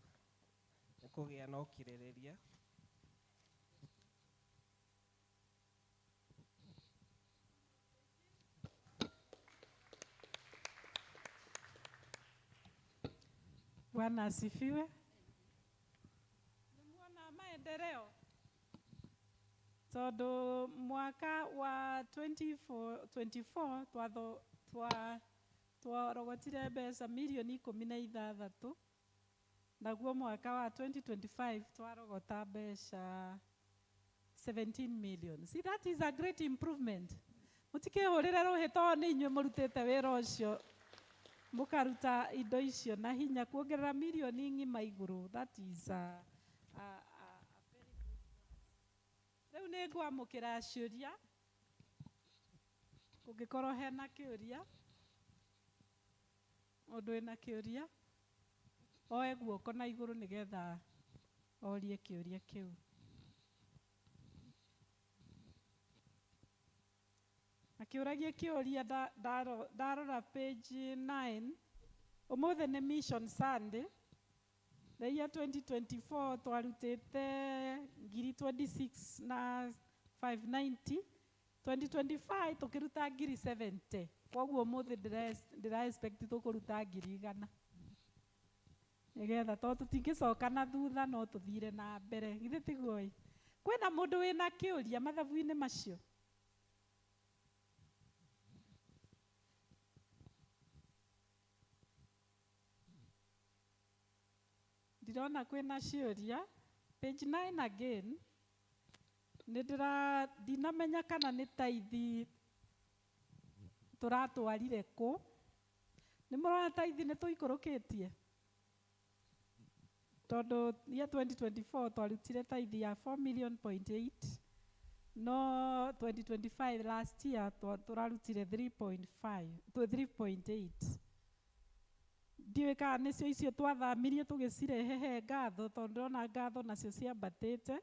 kugia na ukiririria. Bwana asifiwe. Nimuona maendeleo. Tondu mwaka wa 2024 twarogotire mbeca milioni 16 naguo mwaka wa 2025 twarogota mbeca 17 million. See, that is a great improvement. Mutikihurire ruhito ni inywe murutite wira ucio mukaruta indo icio na hinya kuongerera milioni ng'ima iguru. That is a very good. Riu ni ngwamukira ciuria kungikorwo hena kiuria mundu wina kiuria oe guoko na iguru nigetha orie kiuria kiu. Akiuragia kiuria ndarora page 9. Umuthe ni Mission Sunday The year 2024 twarutite ngiri 26 na 590. 2025 tukiruta ngiri 70. Koguo muthi ndira expect tukuruta ngiri 100. Nigetha to tutingicoka na thutha no tuthire na mbere. Githe tiguo ii. Kwina mundu wina kiuria mathabu-ini macio? Ndirona kwina ciuria. Page 9 again. Ndinamenya kana ni taithi turatwarire ku. Nimurona taithi ni tuikurukitie. Tondu year 2024 twarutire taithi ya 4.8 million. No 2025 last year turarutire 3.5 to 3.8. Ndiwe kana nicio icio twathamirie tugicirehe ngatho tondu ona ngatho nacio ciambatite.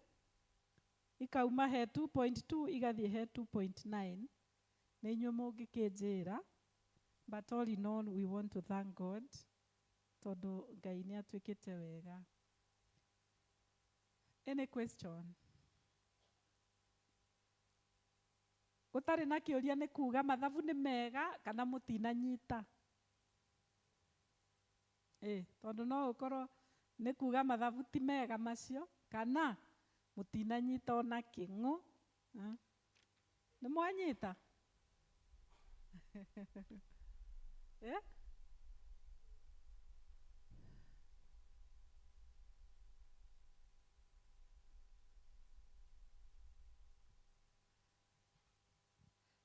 Ikauma he 2.2 igathie he 2.9. Ni inyuĩ mũngĩkĩnjĩra. But all in all, we want to thank God tondu Ngai nĩ atuĩkĩte wega. Any question? Gũtarĩ na kĩũria nĩ kuga mathabu nĩ mega kana mũtinanyita? Tondu no ũkorwo nĩ kuga mathabu ti mega macio kana mutinanyita ona kĩng'ũ. Nĩ mwanyita?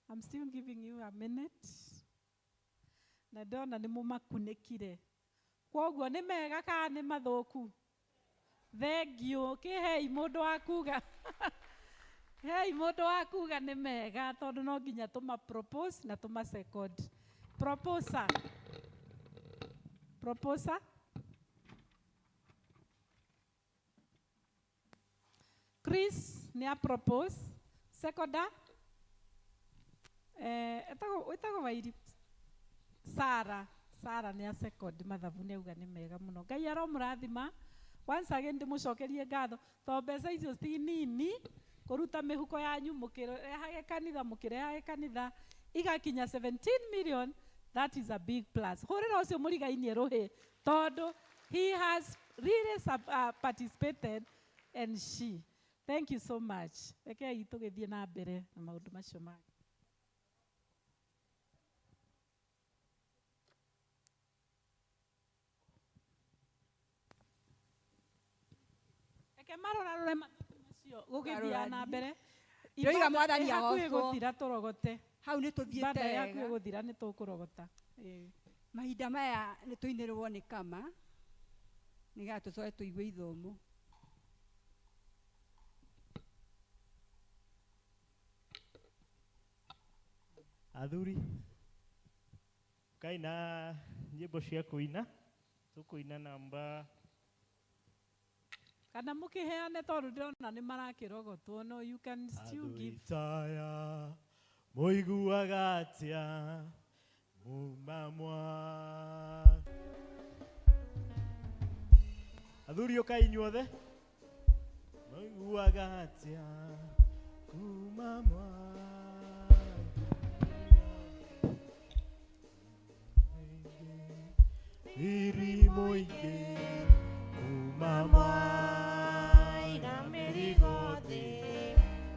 I'm still giving you a minute. Na ndona nĩ mũmakunĩkire. Kwoguo nĩ mega kana nĩ mathũku? Thengio. Kĩhei mũndũ wa kuga. Hei mũndũ wa kuga nĩ mega tondu no nginya tũma propose na tũma second. Proposer. Proposer. Chris nĩ a propose. Seconder. Wĩtagwo Wairi. Sarah. Sarah nĩ a second mathabu nĩ auga nĩ mega mũno. Ngai aromũrathima. Once again ndimucokerie ngatho to mbeca icio ti nini kuruta mihuko yanyu mukirehage kanitha igakinya 17 million. That is a big plus. Horera ucio murigainie ruhi tondu he has really participated and she. Thank you so much. Rekei tugithie na mbere na maundu macio mangĩ. Marora macio gugithia na mbere. Ndoiga mwathani agocwo. Guthira turogote. Hau nĩ tuthiĩte wega. Yaku guthira nĩ tukurogota. Mahinda maya nĩ tuinĩrwo nĩ kama. Nĩgetha tũcoke tũigue ithomo. Athuri. Kaina nyĩmbo cia kuina. Tukuina namba kana mukiheane tondu ndona ni marakirogotwo. No, you can still give. Taya moiguaga atia mumamwa. Athuri ukai inyuothe moiguaga atia kumamwa. Iri moige kumamwa.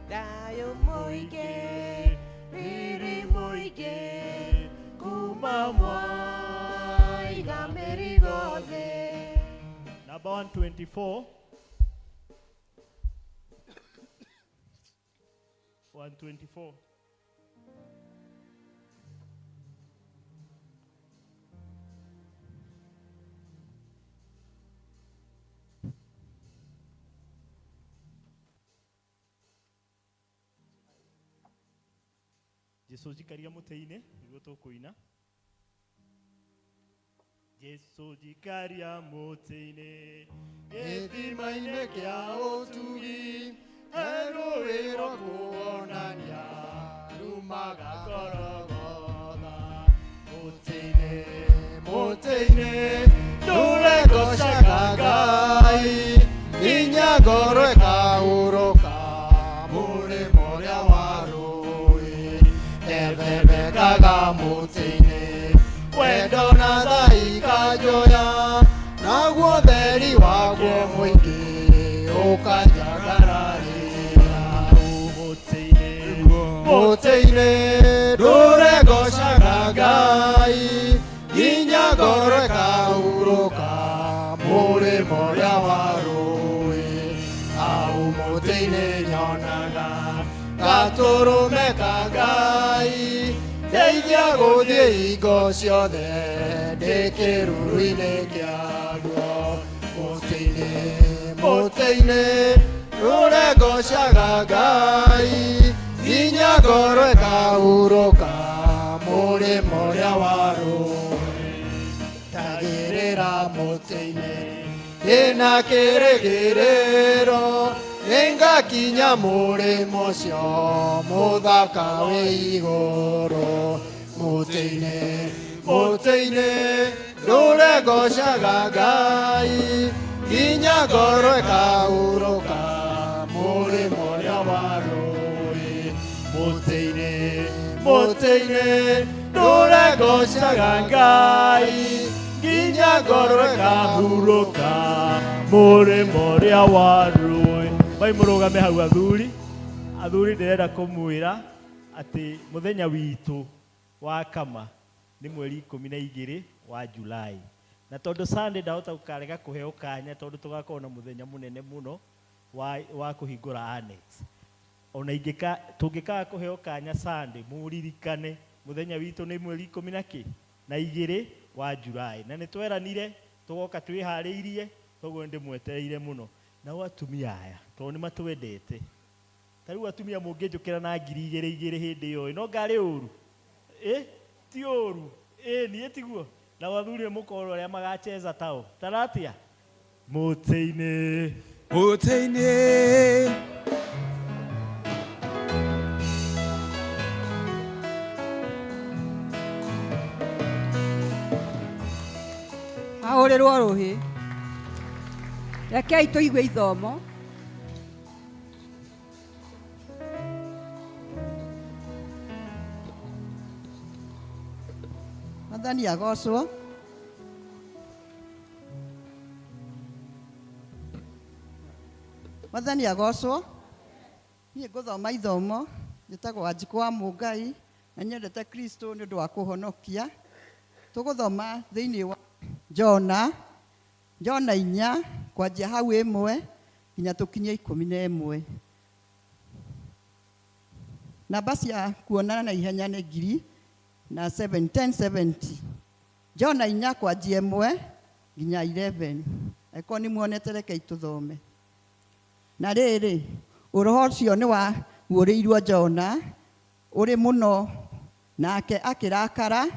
Dayo moige, iri moige, kumamwa, iga merigode. Number 124. 124. Jesu jikaria muteine niguo tukuina. Jesu jikaria muteine gĩthima-inĩ kĩa ũtugi erũĩro kuonania rumaga Golgotha. Muteine muteine ndũregocaga Ngai. mũtĩ-inĩ ndũregocaga Ngai nginya ngoro ĩkahurũka mũrĩmo ũrĩa wa rũĩ hau mũtĩ-inĩ nyonaga gatũrũme ka Ngai ndeithia gũthiĩ hingo ciothe ndĩ kĩruru-inĩ kĩaguo mũtĩ-inĩ ndũregocaga Ngai nginya ngoro ĩkahurũka mũrĩmo ũrĩa wa rũĩ ndagĩrĩra mũtĩ-inĩ ndĩna kĩrĩgĩrĩro nĩngakinya mũrĩmo ũcio mũthaka wĩ igũrũ mũtĩ-inĩ ndũregocaga Ngai nginya ngoro ĩkahurũka mũrĩmo ũrĩa wa rũĩ mũtĩ-inĩ ndũregocaga Ngai nginya ngoro ĩkahurũka mũrĩmo ũrĩa wa rũĩ. Mai mũrũgame hau athuri ndĩrenda kũmwĩra atĩ mũthenya witũ wa kama nĩ mweri 12 wa Julai, na tondũ Sunday ndahota gũkarega kũheo kanya tondũ tũgakorwo na mũthenya mũnene mũno wa kũhingũra annex. Ona tũngĩkaga kũheo kanya Sunday, mũririkane mũthenya witũ nĩ mweri 12 wa Julai, na nĩ tweranire tũgoka twĩharĩirie, toguo ndĩmwetereire mũno. Nao atumia aya tondũ nĩ matwendete, ta rĩu atumia mũngĩnjũkĩra na 2,000 hĩndĩ ĩyo no ngarĩ ũru? Ti ũru? Niĩ tiguo? Na athuri mũkorwo arĩa magacheza tao taratia mũtĩ-inĩ ahũrĩrwo rũhĩ. Rekei tũigue ithomo. Mwathani agocwo. Mwathani agocwo. Niĩ ngũthoma ithomo njĩtagwo Wanjikũ wa Mũngai na nyendete Kristo nĩ ũndũ wa kũhonokia. Tũgũthoma thĩinĩ wa Jona 4 kwanjia hau 1 nginya tũkinye 11. Namba cia kuonana na ihenya nĩ 1000 na 1070. Jona 4 kwanjia 1 nginya 11. Eko nĩ muonete rekei tũthome. Na rĩrĩ ũroho ũcio nĩ wa guũrĩirwo Jona ũrĩ mũno, nake akĩrakara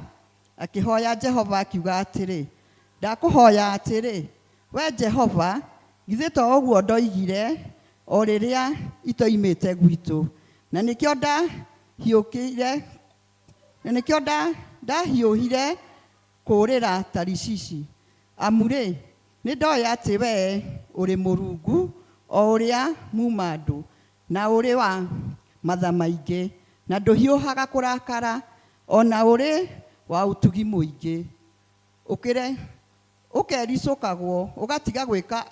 akĩhoya Jehova akiuga atĩrĩ, ndakũhoya atĩrĩ, we Jehova, githĩ to ũguo ndoigire o rĩrĩa itoimĩte gwitũ, na nĩkĩo ndahiũhire kũũrĩra Tarishishi. Amurĩ, nĩ ndoĩ atĩ we ũrĩ Mũrungu o ũrĩa muma andũ na ũrĩ wa matha maingĩ, na ndũhiũhaga kũrakara, ona ũrĩ wa ũtugi mũingĩ, ũkericũkagwo ũgatiga gwĩka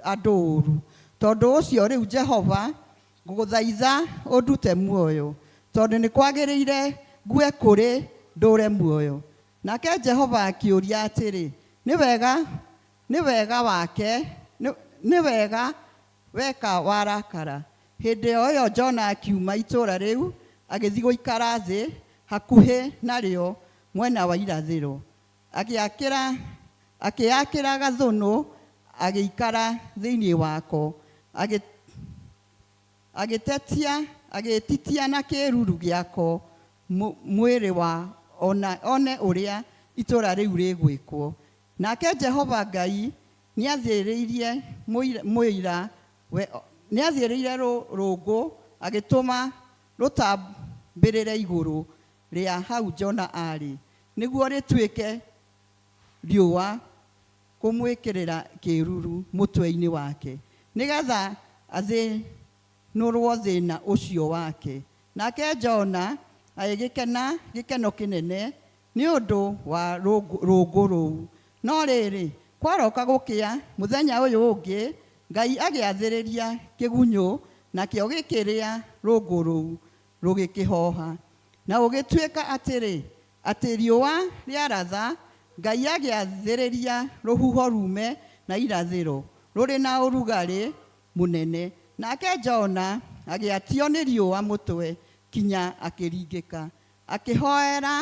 andũ ũũru. Tondũ ũcio rĩu Jehova ngũgũthaitha ũndute muoyo, tondũ nĩ kwagĩrĩire ngue kũrĩ ndũre muoyo. Nake Jehova akĩũria atĩrĩ, nĩ wega weka warakara. Hĩndĩ o ĩyo Jona akiuma itũũra rĩu agĩthiĩ gũikara thĩ hakuhĩ narĩo mwena wa irathĩro, akĩakĩra gathũnũ agĩikara thĩinĩ wako, agĩtitia na kĩruru gĩako mwĩrĩ wa one ũrĩa itũũra rĩu rĩgwĩkwo. Nake Jehova Ngai nĩathĩrĩire rũngũ agĩtũma rũtambĩrĩre igũrũ rĩa hau Jona arĩ, nĩguo rĩtuĩke riũa kũmwĩkĩrĩra kĩruru mũtwe-inĩ wake, nĩgetha athĩnũrwo thĩna ũcio wake. Nake Jona agĩgĩkena gĩkeno kĩnene nĩ ũndũ wa rũngũ rũu. No rĩrĩ, kwaroka gũkĩa mũthenya ũyũ ũngĩ, Ngai agĩathĩrĩria kĩgunyũ nakĩo gĩkĩrĩa rũngũ rũu, rũgĩkĩhoha na ũgĩtuĩka atĩrĩ atĩ riũa rĩaratha Ngai agĩathĩrĩria rũhuho rume na irathĩro rũrĩ na ũrugarĩ mũnene nake Jona agĩatio nĩ riũa mũtwe kinya akĩringĩka akĩhoera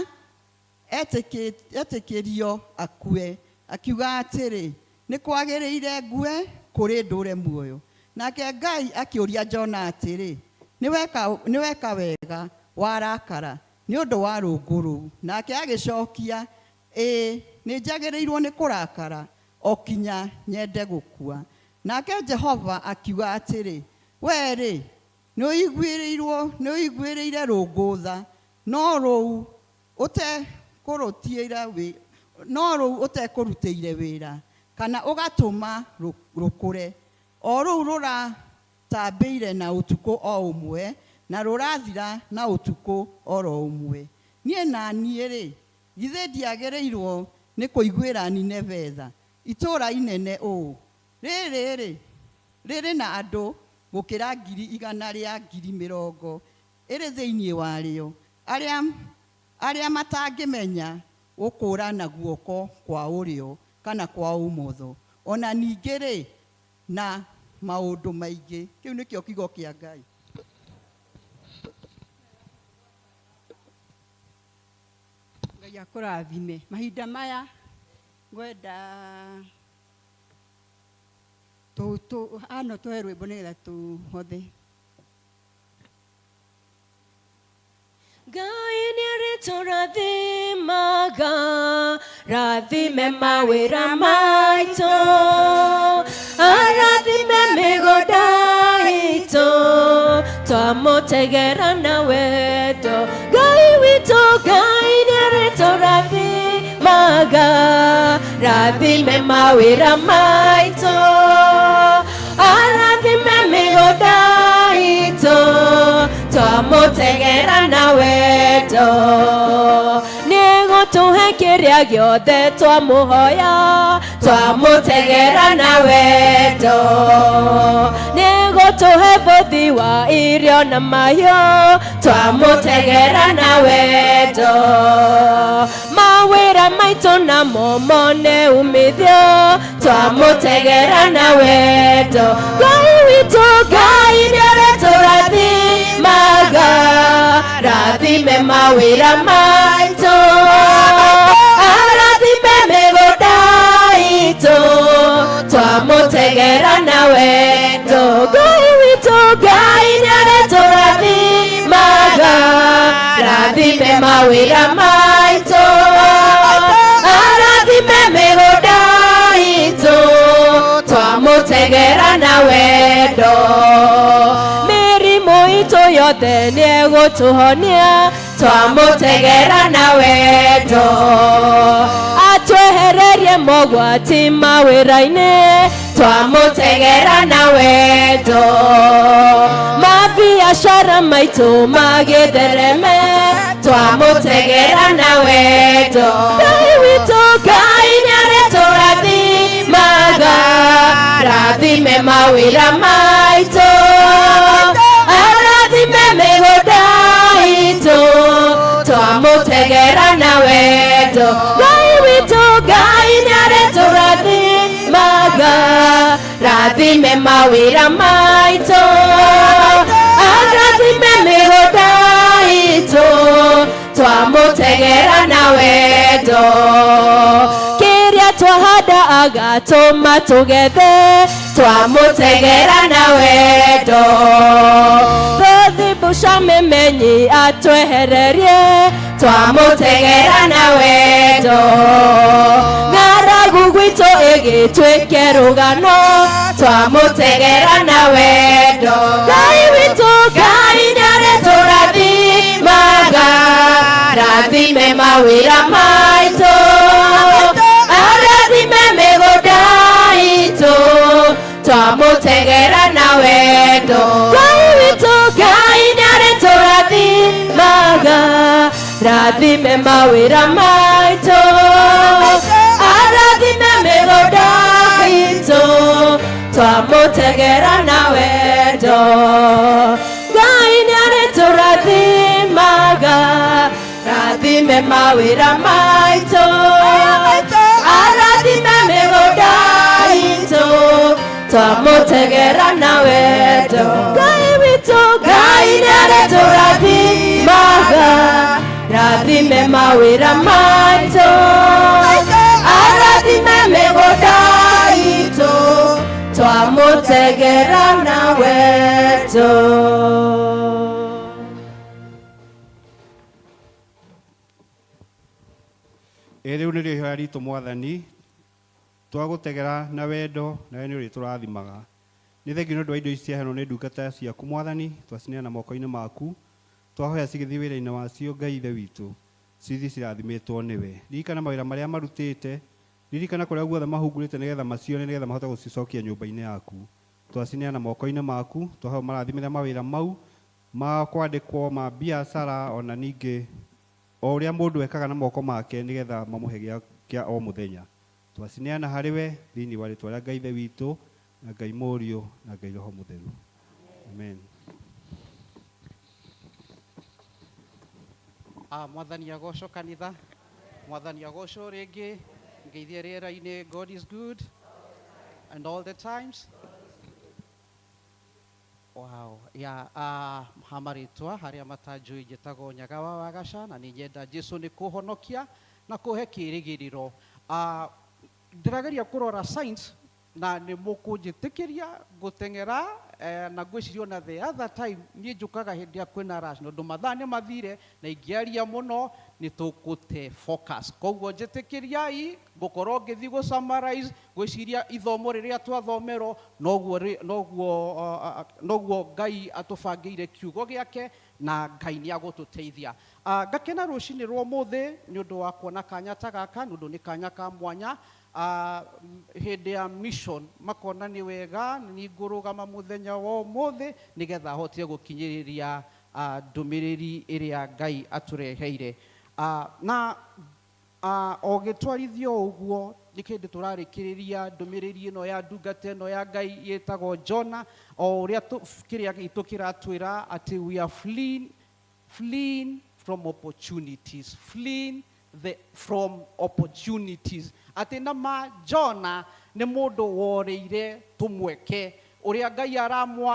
etĩkĩrio akue akiuga atĩrĩ nĩ kwagĩrĩire ngue kũrĩ ndũre muoyo nake Ngai akĩũria Jona atĩrĩ nĩ weka wega warakara nĩ ũndũ wa rũngũ rũu nake agĩcokia nĩ njagĩrĩirwo nĩ kũrakara o kinya nyende gũkua nake Jehova akiuga atĩrĩ we-rĩ nĩ ũiguĩrĩire rũngũ tha no rũu ũtekũrutĩire wĩra kana ũgatũma rũkũre o rũu rũratambĩire na ũtukũ o ũmwe na rũrathira na ũtukũ oro ũmwe niĩ na niĩ-rĩ githĩ ndiagĩrĩirwo nĩ kũiguĩra Nineve tha itũũra inene ũũ rĩrĩ na andũ gũkĩra 100,000 ĩrĩ thĩinĩ warĩo arĩa matangĩmenya gũkũũrana guoko kwa ũrĩo kana kwa ũmotho ona ningĩ-rĩ na maũndũ maingĩ kĩu nĩkĩo kiugo kĩa Ngai Ngai akũrathime mahinda maya ngwenda tũhe rwĩmbo nĩgetha tũhothe Ngai nĩarĩtũrathimaga rathime mawĩra maitũ arathime mĩgũnda itũ twamũtegera na wendo Ngai witũ Ngai nĩarĩtũrathimaga rathime mawĩra maitũ arathime mĩgũnda itũ twamũtegera na wendo nĩgũtũhe kĩrĩa gĩothe twamũhoya twamũtegera na wendo nĩgũtũhe bũthi wa irio na mahiũ twamũtegera na wendo mawĩra maitũ namo mone umithio twamũtegera na wendo Ngai witũ Ngai nĩarĩtũrathimaga rathime mawĩra maitũ arathime mĩgũnda itũ twamũtegera na wendo Ngai witũ Ngai nĩarĩtũrathimaga rathime mawĩra maitũ arathime mĩgũnda itũ twamũtegera na wendo mĩrimũ itũ yothe nĩegũtũhonia twamũtegera na wendo atwehererie mogwati mawĩra-inĩ twamũtegera na wendo mabiacara maitũ magĩthereme twamũtegera na wendo Ngai witũ Ngai nĩarĩtũrathimaga rathime mawĩra maitũ arathime mĩgũnda itũ twamũtegera na wendo Ngai witũ Ngai nĩarĩtũrathimaga rathime mawĩra maitũ arathime mĩgũnda itũ twamũtegera na wendo kĩrĩa twahanda agatũma tũgethe twamũtegera na wendo thũthimbuca mĩmenyi atwehererie twamũtegera na wendo ng'aragu gwitũ ĩgĩtuĩke rũgano twamũtegera na wendo Ngai witũ Ngai nĩarĩtũrathimaga rathime mawĩra maitũ arathime mĩgũnda itũ twamũtegera na wendo Ngai witũ Ngai nĩarĩtũrathimaga rathime mawĩra maitũ arathime mĩgũnda itũ twamũtegera na wendo Ngai nĩarĩtũrathimaga arathime mawĩra maitũ arathime mĩgũnda itũ twamũtegera na wendo Ngai witũ Ngai nĩarĩtũrathimaga rathime mawĩra maitũ arathime mĩgũnda itũ twamũtegera na wendo Rĩu nĩrĩo ihoya ritũ Mwathani, twagũtegera na wendo nawe nĩ ũrĩtũrathimaga. Nĩ thengiũ nĩ ũndũ wa indo ici ciaheanwo nĩ ndungata ciaku Mwathani, twacineana moko-inĩ maku, twahoya cigĩthiĩ wĩra-inĩ wacio Ngai Ithe witũ, cithi cirathimĩtwo nĩwe. Ririkana mawĩra marĩa marutĩte, ririkana kũrĩa guothe mahungurĩte nĩgetha macione nĩgetha mahote gũcicokia nyũmba-inĩ yaku. Twacineana moko-inĩ maku, twahoya marathimĩre mawĩra mau, ma kwandĩkwo ma biacara ona ningĩ o ũrĩa mũndũ ekaga na moko make nĩgetha mamũhe gĩa o mũthenya. Twacineana harĩ we thĩinĩ wa rĩtwa rĩa Ngai Ithe witũ na Ngai Mũriũ na Ngai Roho Mũtheru. Amen. Mwathani agocwo kanitha, Mwathani agocwo rĩngĩ, ngeithie rĩera-inĩ. God is good and all the times. Wow. Hamarĩtwa harĩa matanjũĩ njĩtagwo Nyagawa wa Gaca, na nĩ nyenda Jesũ nĩ kũhonokia na kũhe kĩĩrĩgĩrĩro. Ndĩrageria kũrora signs na nĩ mũkũnjĩtĩkĩria gũteng'era na ngwĩciria ona the other time niĩ njũkaga hĩndĩ ya kwĩna rush, na ũndũ mathaa nĩ mathire na ingĩaria mũno nĩ tũkũte focus. Koguo njĩtĩkĩriai ngũkorwo ngĩthiĩ gũ summarize, ngwĩciria ithomo rĩrĩa twathomerwo noguo Ngai atũbangĩire kiugo gĩake na Ngai nĩ agũtũteithia. Ngakena rũcinĩ rwa ũmũthĩ nĩ ũndũ wa kuona kanya ta gaka, nĩ ũndũ nĩ kanya ka mwanya. Hĩndĩ ya mission makona nĩ wega nĩ ngũrũgama mũthenya wa ũmũthĩ nĩgetha hote gũkinyĩrĩria ndũmĩrĩri ĩrĩa Ngai atũreheire. Na o gĩtwarithio ũguo nĩ kĩndĩ tũrarĩkĩrĩria ndũmĩrĩri ĩno ya ndungata ĩno ya Ngai yĩtagwo Jona, o ũrĩa kĩrĩa gitũ kĩratwĩra atĩ we are fleeing from opportunities, from opportunities. Atĩ nama Jona nĩ mũndũ worĩire tũmweke ũrĩa Ngai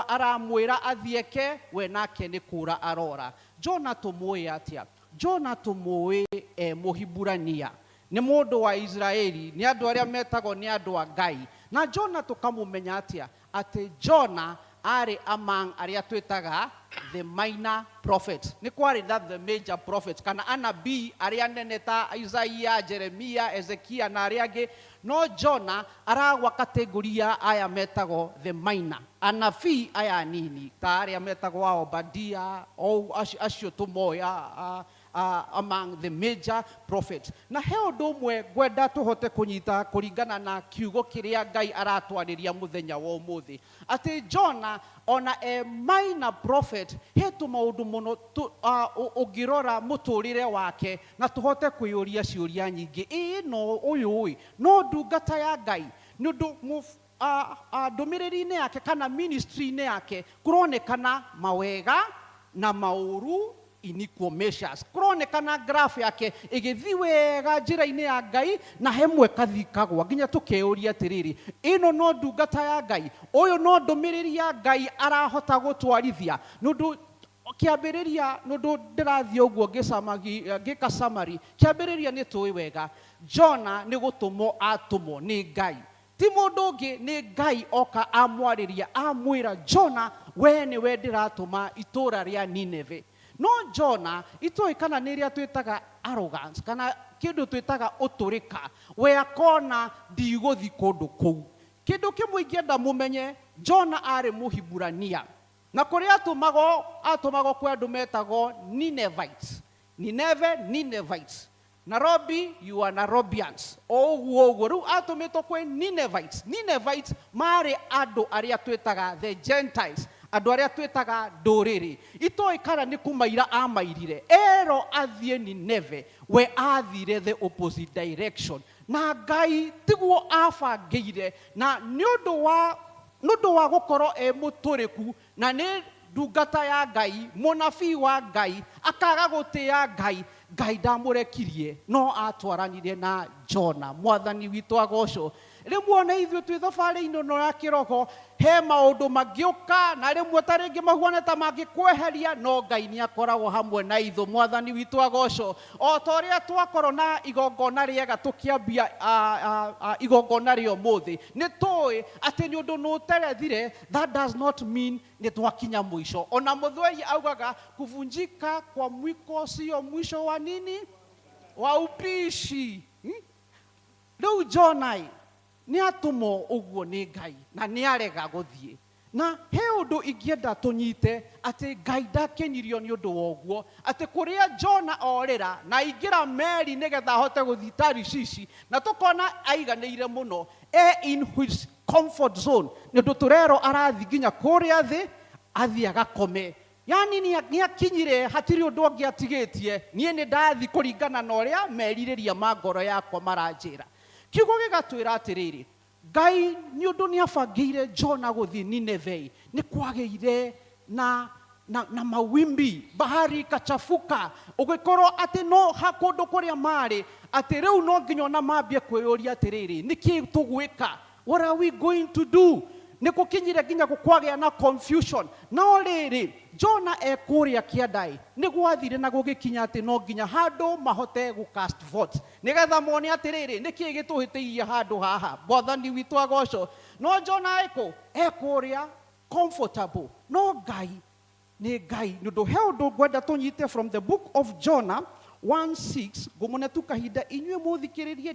aramwĩra athieke, we nake nĩ kũra arora. Jona tũmũĩ atĩa? Jona tũmũĩ Mũhiburania, nĩ mũndũ wa Israeli, nĩ andũ arĩa metagwo nĩ andũ a Ngai. Na Jona tũkamũmenya atĩa? Atĩ Jona arĩ among arĩa twĩtaga the minor prophets. Nĩ kwarĩ na the major prophets kana anabii arĩa nene ta Isaia, Jeremia, Ezekia na arĩa angĩ, no Jona aragwa kategoria aya metagwo the minor. Anabii aya anini ta arĩa metagwo Obadia, acio tũmoya among the major prophets. Na he ũndũ ũmwe ngwenda tũhote kũnyita kũringana na kiugo kĩrĩa Ngai aratwarĩria mũthenya wa ũmũthĩ, atĩ Jona ona minor prophet he tũmaũndũ mũno ũngĩrora mũtũrĩre wake na tũhote kwĩyũria ciũria nyingĩ. No ũyũ no ndungata ya Ngai, nĩ ũndũ ndũmĩrĩri-inĩ yake kana ministry-inĩ yake kũronekana mawega na maũru, inequal measures. Kũronekana graph yake ĩgĩthiĩ wega njĩra-inĩ ya Ngai na hemwe kathikagwa nginya tũkeyũria atĩrĩrĩ, ĩno no ndungata ya Ngai, ũyũ no ndũmĩrĩri ya Ngai arahota gũtwarithia? Nũndũ kĩambĩrĩria, nũndũ ndĩrathiĩ ũguo ngĩka summary, kĩambĩrĩria nĩ tũĩ wega Jona nĩ gũtũmwo atũmwo nĩ Ngai, ti mũndũ ũngĩ, nĩ Ngai oka amwarĩria amwĩra Jona, we nĩwe ndĩratũma itũũra rĩa Nineve. No Jona itũĩ kana nĩ ĩrĩa twĩtaga arrogance kana kĩndũ twĩtaga ũtũrĩka, we akona ndigũthi kũndũ kũu. Kĩndũ kĩmwe ingĩenda mũmenye, Jona arĩ Mũhiburania na kũrĩa atũmagwo kwĩ andũ metagwo Ninevites. Ninevites. Nairobi, you are Nairobians. Ũguo rĩu atũmĩtwo kwĩ Ninevites. Ninevites marĩ andũ arĩa twĩtaga the Gentiles, andũ arĩa twĩtaga ndũrĩrĩ. Itũĩ kana nĩ kũmaira amairire, ero athiĩ Nineve, we athire the opposite direction. Na Ngai tiguo abangĩire, na nĩ ũndũ wa gũkorwo mũtũrĩku na nĩ ndungata ya Ngai, mũnabii wa Ngai, akaga gũtĩĩa Ngai, Ngai ndamurekirie no atwaranire na Jona. Mwathani witũ agocwo. Rĩmwe na ithuĩ twĩ thabarĩ-inĩ ĩno ya kĩroho, he maũndũ mangĩũka na rĩmwe ta rĩngĩ mahuana ta mangĩkweheria, no Ngai nĩ akoragwo hamwe na ithuĩ. Mwathani witũ agocwo. O ta ũrĩa twakorwo na igongona rĩega tũkĩambia igongona rĩa ũmũthĩ, nĩ tũĩ atĩ nĩ ũndũ nĩ ũterethire, that does not mean nĩ twakinya mũico. Ona Mũthweri augaga kuvunjika kwa mwiko sio mwisho wa nini? Wa upishi. Rĩu Jona nĩ atũmwo ũguo nĩ Ngai na nĩ arega gũthiĩ. Na he ũndũ ingĩenda tũnyite atĩ Ngai ndakenirio nĩ ũndũ wa ũguo, atĩ kũrĩa Jona orĩra na aingĩra meri nĩgetha ahote gũthiĩ Tarishishi, na tũkona aiganĩire mũno in his comfort zone, nĩ ũndũ tũrerwo arathi nginya kũrĩa thĩ athiĩ agakome. Yani nĩ akinyire hatirĩ ũndũ ũngĩ atigĩtie, niĩ nĩ ndathi kũringana na ũrĩa merirĩria ma ngoro yakwa maranjĩra. Kiugo gĩgatwĩra atĩrĩrĩ, Ngai nĩ ũndũ nĩ abangĩire Jona gũthiĩ Nineve, nĩ kwagĩire na mawimbi, bahari ikachafuka, ũgĩkorwo atĩ no kũndũ kũrĩa marĩ, atĩ rĩu no nginya ona mambie kwĩyũria atĩrĩrĩ, nĩkĩ tũgwĩka? What are we going to do? Nĩ gũkinyire nginya kwagĩa na confusion. No rĩrĩ, Jona ekũrĩa kĩanda nĩ gwathire na gũgĩkinya atĩ no nginya handũ mahote gũcast vote, nĩgetha mone atĩrĩrĩ, nĩkĩ gĩtũhĩtĩirie handũ haha. Mwathani witũ agocwo. No Jona ekũrĩa comfortable. No Ngai nĩ Ngai. Nĩ ũndũ he ũndũ ngwenda tũnyite from the book of Jonah 1:6, ngũmũne tu kahinda inyuĩ mũthikĩrĩrie,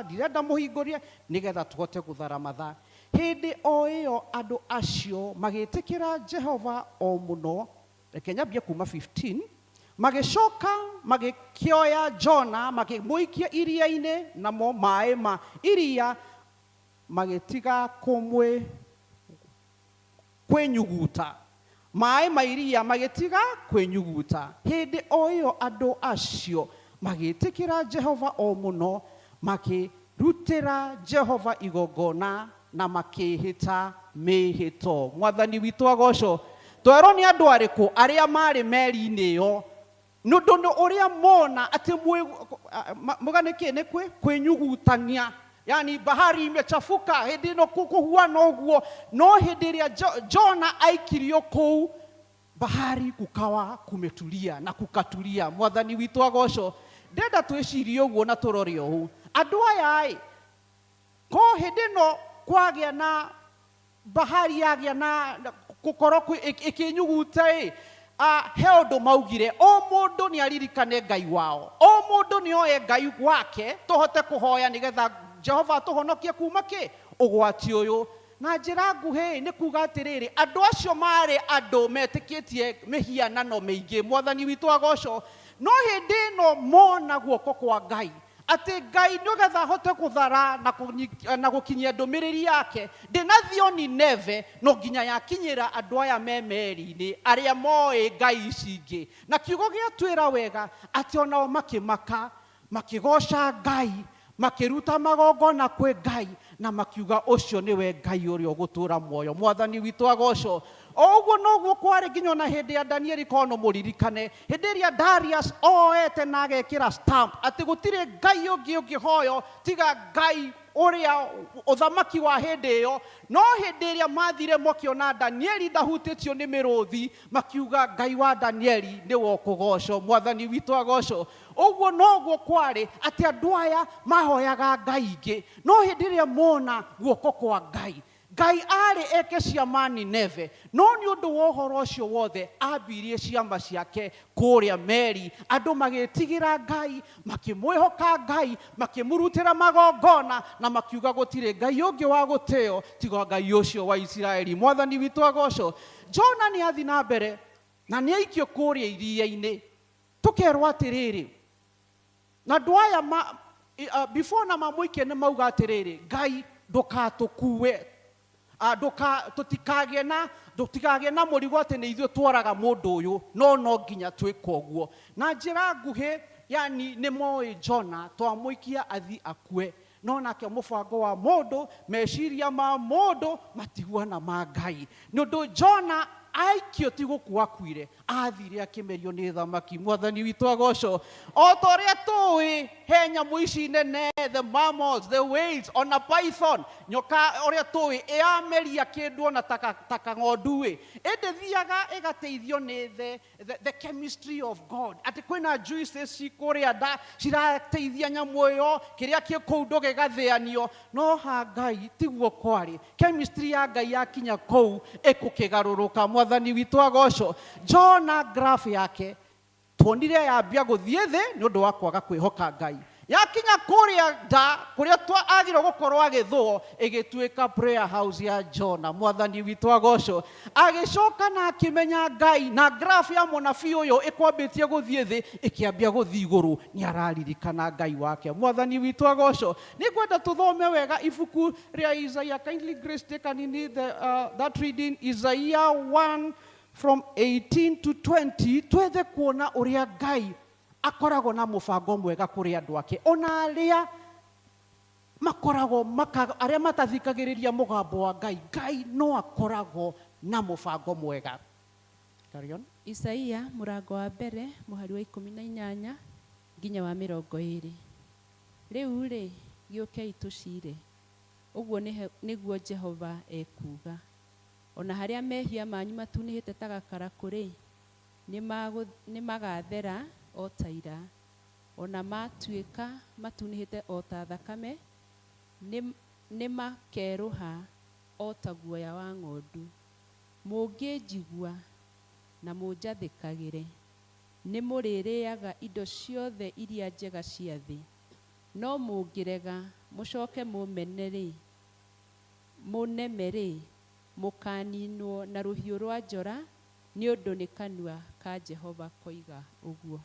ndirenda mũhingũrie nĩgetha tũhote gũthara mathaa. Hĩndĩ o ĩyo andũ acio magĩtĩkĩra Jehova o mũno, reke nyambie kuma 15, magĩcoka magĩkĩoya Jona magĩmũikia iria-inĩ, namo maĩ ma iria magĩtiga kwĩnyuguta. Maĩ ma iria magĩtiga kwĩnyuguta. Hĩndĩ o ĩyo andũ acio magĩtĩkĩra Jehova o mũno, makĩrutĩra Jehova igongona na makĩhĩta mĩhĩto. Mwathani witũ agocwo. Twerwo nĩ andũ arĩkũ arĩa marĩ meri-inĩ ĩyo, nĩ ũndũ ũrĩa mona atĩ mũganĩke nĩ kwĩnyugutania, yani bahari imechafuka, hĩndĩ ĩno kũhuana ũguo. No hĩndĩ ĩrĩa Jona aikirio kũu, bahari kukawa kumetulia na kukatulia. Mwathani witũ agocwo. Ndenda twĩcirie ũguo na tũrore ũũ. Andũ aya ko hĩndĩ ĩno kwagĩa na bahari yagĩa na gũkorwo ĩkĩnyuguta he ũndũ maugire, o mũndũ nĩ aririkane Ngai wao, o mũndũ nĩ oe Ngai wake, tũhote kũhoya nĩgetha Jehova atũhonokie kuma ũgwati ũyũ. Na njĩra nguhĩ nĩ kuga atĩrĩrĩ, andũ acio marĩ andũ metĩkĩtie mĩhianano mĩingĩ. Mwathani witũ agocwo. No hĩndĩ ĩno mona guoko kwa Ngai, atĩ Ngai nĩgetha ahote gũthara na gũkinyia ndũmĩrĩri yake, ndĩnathio Nineve, no nginya yakinyĩra andũ aya me meri-inĩ arĩa moĩ Ngai ici ingĩ. Na kiugo gĩatwĩra wega atĩ onao makĩmaka, makĩgoca Ngai, makĩruta magongona kwĩ Ngai, na makiuga ũcio nĩwe Ngai ũrĩa ũgũtũra muoyo. Mwathani witũ agocwo. Oguo noguo kwarĩ nginya na hĩndĩ ya Danieli, kono mũririkane hĩndĩ ĩrĩa Darius oete na agekĩra stamp atĩ gũtirĩ Ngai ũngĩ ũngĩhoyo tiga Ngai ũrĩa ũthamaki wa hĩndĩ ĩyo. No hĩndĩ ĩrĩa mathire makĩona Danieli ndahutĩtio nĩ mĩrũthi, makiuga Ngai wa Danieli nĩwe ũkũgocwo. Mwathani witũ agocwo. Ũguo noguo kwarĩ atĩ andũ aya mahoyaga Ngai ingĩ, no hĩndĩ ĩrĩa mona guoko kwa Ngai, Ngai arĩ eke ciama Nineve, no nĩ ũndũ wa ũhoro ũcio wothe ambirie ciama ciake kũrĩa meri. Andũ magĩtigĩra Ngai, makĩmwĩhoka Ngai, makĩmũrutĩra magongona, na makiuga gũtirĩ Ngai ũngĩ wa gũtĩo tiga Ngai ũcio wa Isiraeli. Mwathani witũ agocwo. Jona nĩ athi na mbere na nĩ aikio kũrĩa iria-inĩ. Tũkerwo atĩrĩrĩ, na andũ aya before na mamũikie nĩ mauga atĩrĩrĩ, Ngai ndũgatũkue, tũtikagĩe na mũrigo atĩ nĩ ithuĩ twaraga mũndũ ũyũ, no nginya twĩka ũguo. Na njĩra nguhĩ, yani nĩ moĩ Jona twamũikia athi akue, no nake mũbango wa mũndũ, meciria ma mũndũ matihuana ma Ngai. Nĩ ũndũ Jona aikio thamaki ti gukua kuire athire akimerio ni thamaki. Mwathani witu agocwo. O ta uria tui he nyamu ici nene, the mammals, the whales, on a python, nyoka uria tui iameria kindu ona taka ng'ondu indi thiaga igateithio ni the chemistry of God. Ati kwina juices kuria nda cirateithia nyamu iyo kiria ki kuu gigathianio, no ha Ngai tiguo kwari. Chemistry ya Ngai yakinya kuu ikukigaruruka. Mwathani witu agocwo. Jona graph yake tuonire yambia guthie thi ni undu wa kwaga kwihoka Ngai. Yakinya kuria nda kuria agirwo gukorwo agithwo igituika prayer house ya Jona. Mwathani witu agocwo. Agicoka na akimenya Ngai, na graph ya munabii uyu ikwambitie guthie thi ikiambia guthii iguru, ni araririkana Ngai wake. Mwathani witu agocwo. Ni kwenda tuthome wega ibuku ria Isaiah. Kindly Grace take and need that reading, Isaiah 1 from 18 to 20. Twethe kuona uria Ngai akoragwo na mubango mwega kuri andu ake, ona aria makoragwo aria matathikagiriria mugambo wa Ngai. Ngai no akoragwo na mubango mwega. Carry on. Isaia murango wa mbere muhari wa 18 nginya wa 20. Riu ri giukei tucire, uguo niguo Jehova ekuga. Ona haria mehia manyu matunihite ta gakara kuri, ni magathera o taira. Ona matuika matunihite o ta thakame, ni makeruha o ta guoya wa ng'ondu. Mungĩnjigua na mũnjathĩkagĩre, nĩ mũrĩrĩaga indo ciothe iria njega cia thĩ. No mũngĩrega mũcoke mũneme-rĩ, mũkaninwo na rũhiũ rwa njora, nĩ ũndũ nĩ kanua ka Jehova koiga ũguo.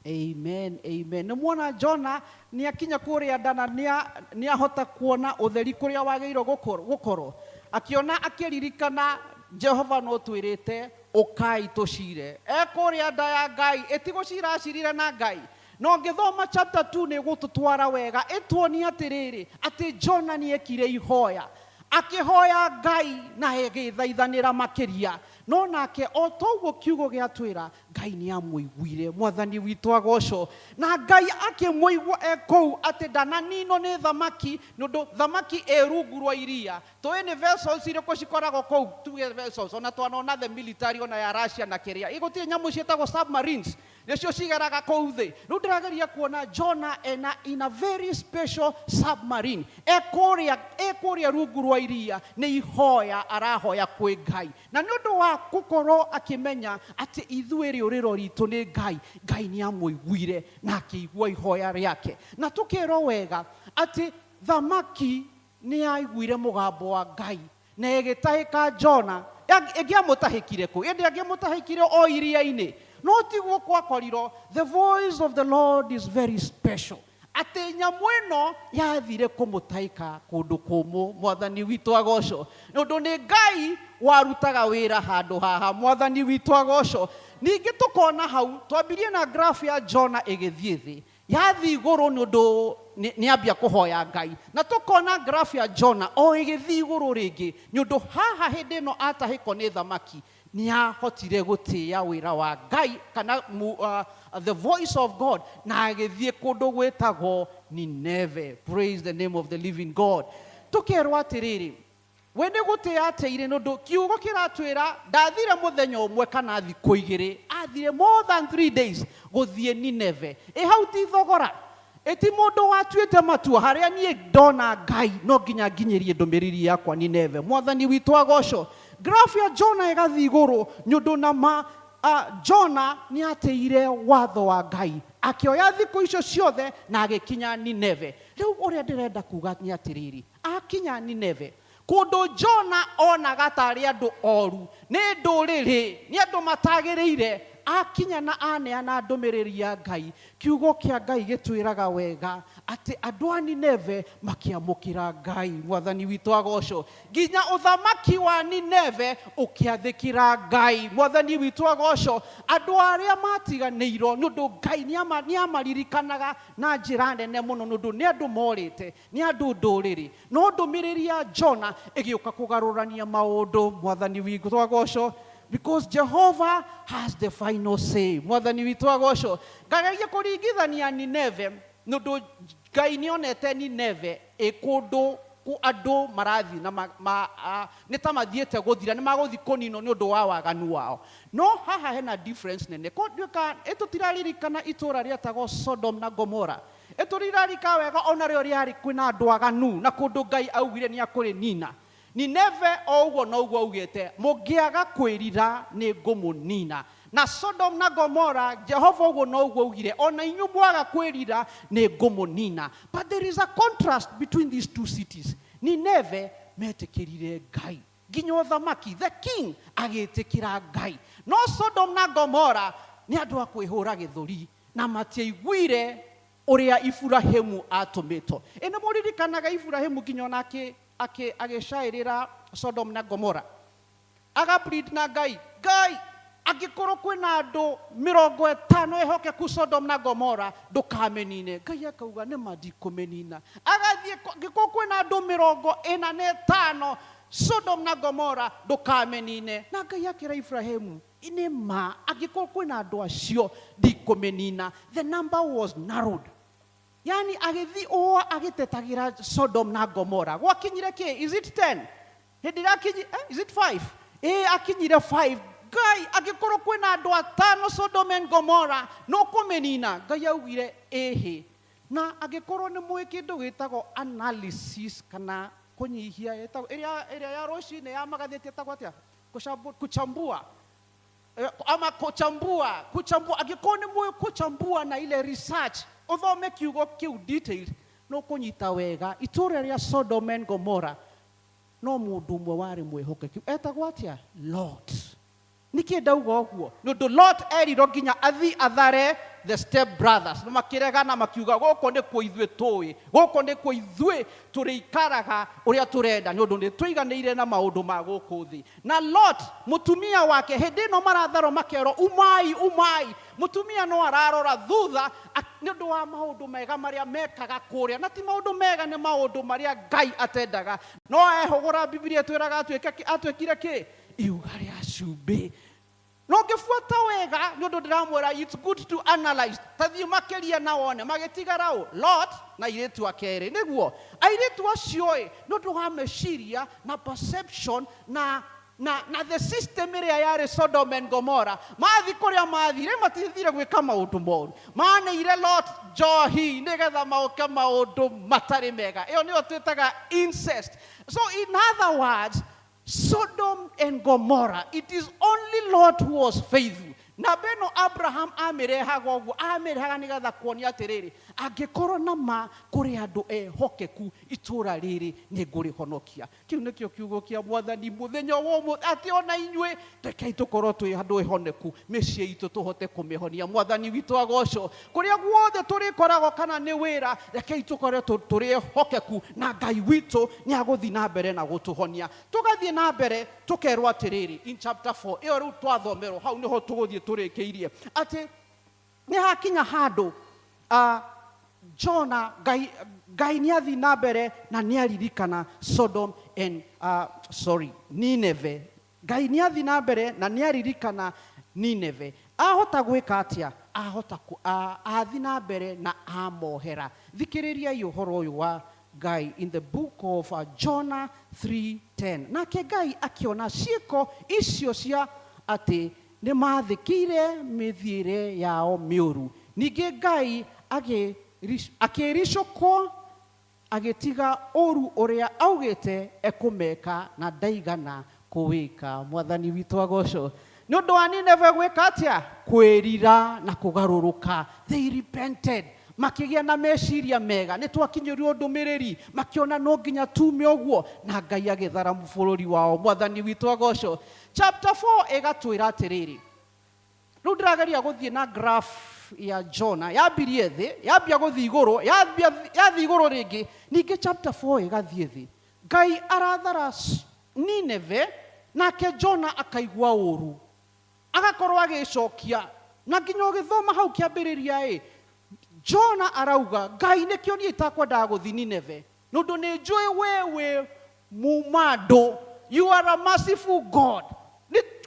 Amen, amen. Nĩ muona Jona ni akinya kuria ndana ni ahota kuona utheri kuria wagĩrĩirwo gukorwo, akiona akiririkana Jehova no twirite ukai tucire. Kuria nda ya Ngai itigucira acirire na Ngai. No ngithoma chapter 2 ni gututwara wega itwonia atiriri ati Jona ni ekire ihoya, akihoya Ngai na agithaithanira makiria. No nake o toguo kiugo giatwira Ngai ni amwiguire. Mwathani witu agocwo. Na Ngai akimwigua ekou ati ndananino ni thamaki, nundu thamaki rungu rwa iria. Toi ni vessels iriko cikoragwo kou, tuge vessels ona twanona the military ona ya Russia na kiria igutire nyamu cietagwo submarines nicio cigeraga kou thi. Riu ndirageria kuona Jona in a very special submarine ekuria rungu rwa iria, ni ihoya arahoya kwi Ngai. Na ni undu wa gukorwo akimenya ati ithuĩ rĩũrĩro ritũ nĩ Ngai, Ngai ni amwiguire na akĩigua ihoya riake. Na tukĩrwo wega ati thamaki ni aiguire mugambo wa Ngai na ĩgĩtahĩka Jona. Ĩngĩamũtahĩkire kũ? Ĩndĩ angĩamũtahĩkire o iria-inĩ. No tiguo kwakorirwo. The voice of the Lord is very special. Ati nyamu ĩno yathire kũmũtahĩka kũndũ kũmũ. Mwathani witu agocwo. Nĩũndũ nĩ Ngai warutaga wĩra handũ haha. Mwathani witu agocwo. Ningĩ tukona hau twambirie na graph ya Jona ĩgĩthiĩ thĩ, yathi igũrũ nĩũndũ nĩ ambia kũhoya Ngai. Na tukona graph ya Jona o ĩgĩthiĩ igũrũ rĩngĩ nĩũndũ haha hĩndĩ ĩno atahĩkwo nĩ thamaki ni ahotire gũtĩĩa wĩra wa Ngai kana the voice of God na agĩthiĩ kũndũ gwĩtagwo Nineve. Praise the name of the living God. Tukerwo atĩrĩrĩ, we nĩ gũtĩĩa atĩire nĩũndũ kiugo kĩratwĩra ndathire mũthenya ũmwe kana thikũ igĩrĩ, athire more than 3 days gũthiĩ Nineve. Hau ti thogora, eti mũndũ watuĩte matua harĩa niĩ ndona Ngai no nginya nginyĩrie ndũmĩrĩri yakwa Nineve. Mwathani witu agocwo. Graph ya Jona ĩgathiĩ igũrũ nĩũndũ na Jona ni ateire watho wa Ngai, akioya thikũ icio ciothe na agĩkinya Nineve. Rĩu ũrĩa ndĩrenda kuga nĩ atĩrĩrĩ, akinya Nineve kũndũ Jona onaga tarĩ andũ oru, nĩ ndũrĩrĩ, nĩ andũ matagĩrĩire, akinya na aneana ndũmĩrĩri ya Ngai. Kiugo kĩa Ngai gĩtwĩraga wega atĩ andũ a Nineve makĩamũkĩra Ngai. Mwathani witu agocwo. Nginya ũthamaki wa Nineve ũkĩathĩkĩra Ngai. Mwathani witu agocwo. Andũ arĩa matiganĩirwo nĩũndũ Ngai nĩamaririkanaga na njĩra nene mũno nĩũndũ nĩ andũ morĩte, nĩ andũ ndũrĩrĩ. No ndũmĩrĩri ya Jona ĩgĩũka kũgarũrania maũndũ. Mwathani witu agocwo. because Jehovah has the final say. Mwathani witũ agocwo. Ngaragia kũringithania Nineve, nũndũ Ngai nĩonete Nineve ĩkũndũ andũ marathi na nĩ ta mathiĩte gũthira, nĩ magũthi kũninwo nĩ ũndũ wa waganu wao. No haha hena difference nene. Kũnduĩka ĩtũtiraririkana itũũra rĩetagwo Sodom na Gomora. Ĩtũrirarika wega ona rĩo rĩarĩ kwĩna andũ aganu na kũndũ Ngai augire nĩ akũrĩnina. Nineve o ũguo no ũguo augĩte, mũngĩaga kwĩrira nĩ ngũmũnina. Na Sodom na Gomora, Jehova ũguo no ũguo augire, ona inyuĩ mwaga kwĩrira nĩ ngũmũnina. But there is a contrast between these two cities. Nineve metĩkĩrire Ngai. Nginya ũthamaki, the king, agĩtĩkĩra Ngai. No Sodom na Gomora nĩ andũ a kwĩhũra gĩthũri na matiaiguire ũrĩa Iburahĩmu atũmĩtwo. Ĩnĩ mũririkanaga Iburahĩmu nginya ona agĩcaĩrĩra Sodom na Gomora. Agaplead na Ngai, Ngai, angĩkorwo kwĩna andũ 50 ehokeku Sodom na Gomora, ndũkamenine. Ngai akauga nĩma ndikũmenina. Agathiĩ angĩkorwo kwĩna andũ 45 Sodom na Gomora, ndũkamenine. Na Ngai akĩra Iburahĩmu, nĩma angĩkorwo kwĩna andũ acio ndikũmenina. The number was narrowed. Yani agithi o agitetagira Sodom na Gomora. Gwakinyire ke? Is it 10? Is it 5? Akinyire 5. Ngai agikorwo kwina andu 5 Sodom and Gomora no kumenina. Ngai augire ehe. Na agikorwo ni mwe kindu gitagwo analysis kana kunyihia etagwo ĩrĩa ya rũcinĩ ya magathĩti etagwo atia? Kuchambua. Ama kuchambua. Agikorwo ni mwe kuchambua na ile research. Uthome kiugo kiu detailed no kunyita wega itũũra rĩa Sodom and Gomora no mũndũ ũmwe warĩ mwĩhokeku etagwo atia? Lot. Nĩkĩ ndauga ũguo? Nĩũndũ Lot erirwo nginya athi athare the step brothers na makĩregana makiuga gũkũ nĩ kuo ithuĩ tũĩ, gũkũ nĩ kuo ithuĩ tũrĩikaraga ũrĩa tũrenda nĩ ũndũ nĩ tũiganĩire na maũndũ ma gũkũ thĩ. Na Lot mũtumia wake hĩndĩ ĩno maratharwo makerwo umai, mũtumia no ararora thutha nĩ ũndũ wa maũndũ mega marĩa mekaga kũrĩa, na ti maũndũ mega, nĩ maũndũ marĩa Ngai atendaga. No ehũgũra Biblia twĩraga atuĩkire kĩ? Iuga rĩa cumbĩ. No ngĩbuata wega nĩ ũndũ ndĩramwĩra it's good to analyze. Tathiĩ makĩria na wone magĩtigara ũ? Lot na airĩtu akerĩ. Nĩguo airĩtu acio nĩ ũndũ wa meciria na perception na the system ĩrĩa yarĩ Sodom and Gomora, mathi kũrĩa mathire matithire gwĩka maũndũ moru, maneire Lot njohi nĩgetha maũke maũndũ matarĩ mega. Ĩyo nĩyo twĩtaga incest. So in other words, Sodom and Gomorrah, it is only Lot who was faithful. Na beno Abraham amerehaga ũguo, amerehaga nĩgetha kuonia atĩrĩrĩ, angĩkorwo na ma kũrĩ andũ ehokeku itũũra rĩrĩ nĩ ngũrĩhonokia. Kĩu nĩkĩo kiugo kĩa Mwathani mũthenya wa ũmũthĩ, atĩ ona inyuĩ rekei tũkorwo twĩ andũ ehoneku, mĩciĩ itũ tũhote kũmĩhonia. Mwathani witũ agocwo. Kũrĩa guothe tũrĩkoragwo kana nĩ wĩra, rekei tũkorwo tũrĩ ehokeku na Ngai witũ nĩ agũthiĩ na mbere na gũtũhonia. Tũgathiĩ na mbere tũkerwo atĩrĩrĩ in chapter 4, ĩyo rĩu twathomerwo hau nĩho tũgũthiĩ tũrĩkĩirie atĩ nĩ hakinya handũ Jona Ngai nĩ athiĩ na mbere na nĩ aririkana Sodom and Nineve. Ngai nĩ athiĩ na mbere na nĩ aririkana Nineve. Ahota gwĩka atĩa? Athiĩ na mbere na amohera. Thikĩrĩriai ũhoro ũyũ wa Ngai in the book of Jonah 3:10. Nake Ngai akiona ciĩko icio cia atĩ nĩ mathĩkĩire mĩthiĩre yao mĩũru. Ningĩ Ngai akĩricũkwo agĩtiga ũru ũrĩa augĩte ekũmeka na ndaigana kũwĩka. Mwathani witũ agocwo. Nĩ ũndũ wa Nineve gwĩka atĩa? Kwĩrira na kũgarũrũka. They repented. Makĩgĩa na meciria mega, nĩ twakinyĩrio ndũmĩrĩri, makĩona no nginya tume ũguo, na Ngai agĩthara bũrũri wao. Mwathani witũ agocwo. Chapter 4 ĩgatwĩra atĩrĩrĩ. Rĩu ndĩrageria gũthiĩ na graph ya Jonah, yambirie thĩ, yambia gũthiĩ igũrũ, yathiĩ igũrũ rĩngĩ, ningĩ chapter 4 ĩgathiĩ thĩ. Ngai arathara Nineve, nake Jonah akaigua ũru, agakorwo agĩcokia, na nginya ũgĩthoma hau kĩambĩrĩria Jonah arauga Ngai nĩkĩo niĩ itakwendaga gũthiĩ Nineve, nũndũ nĩ njũĩ we mumandũ, you are a merciful God.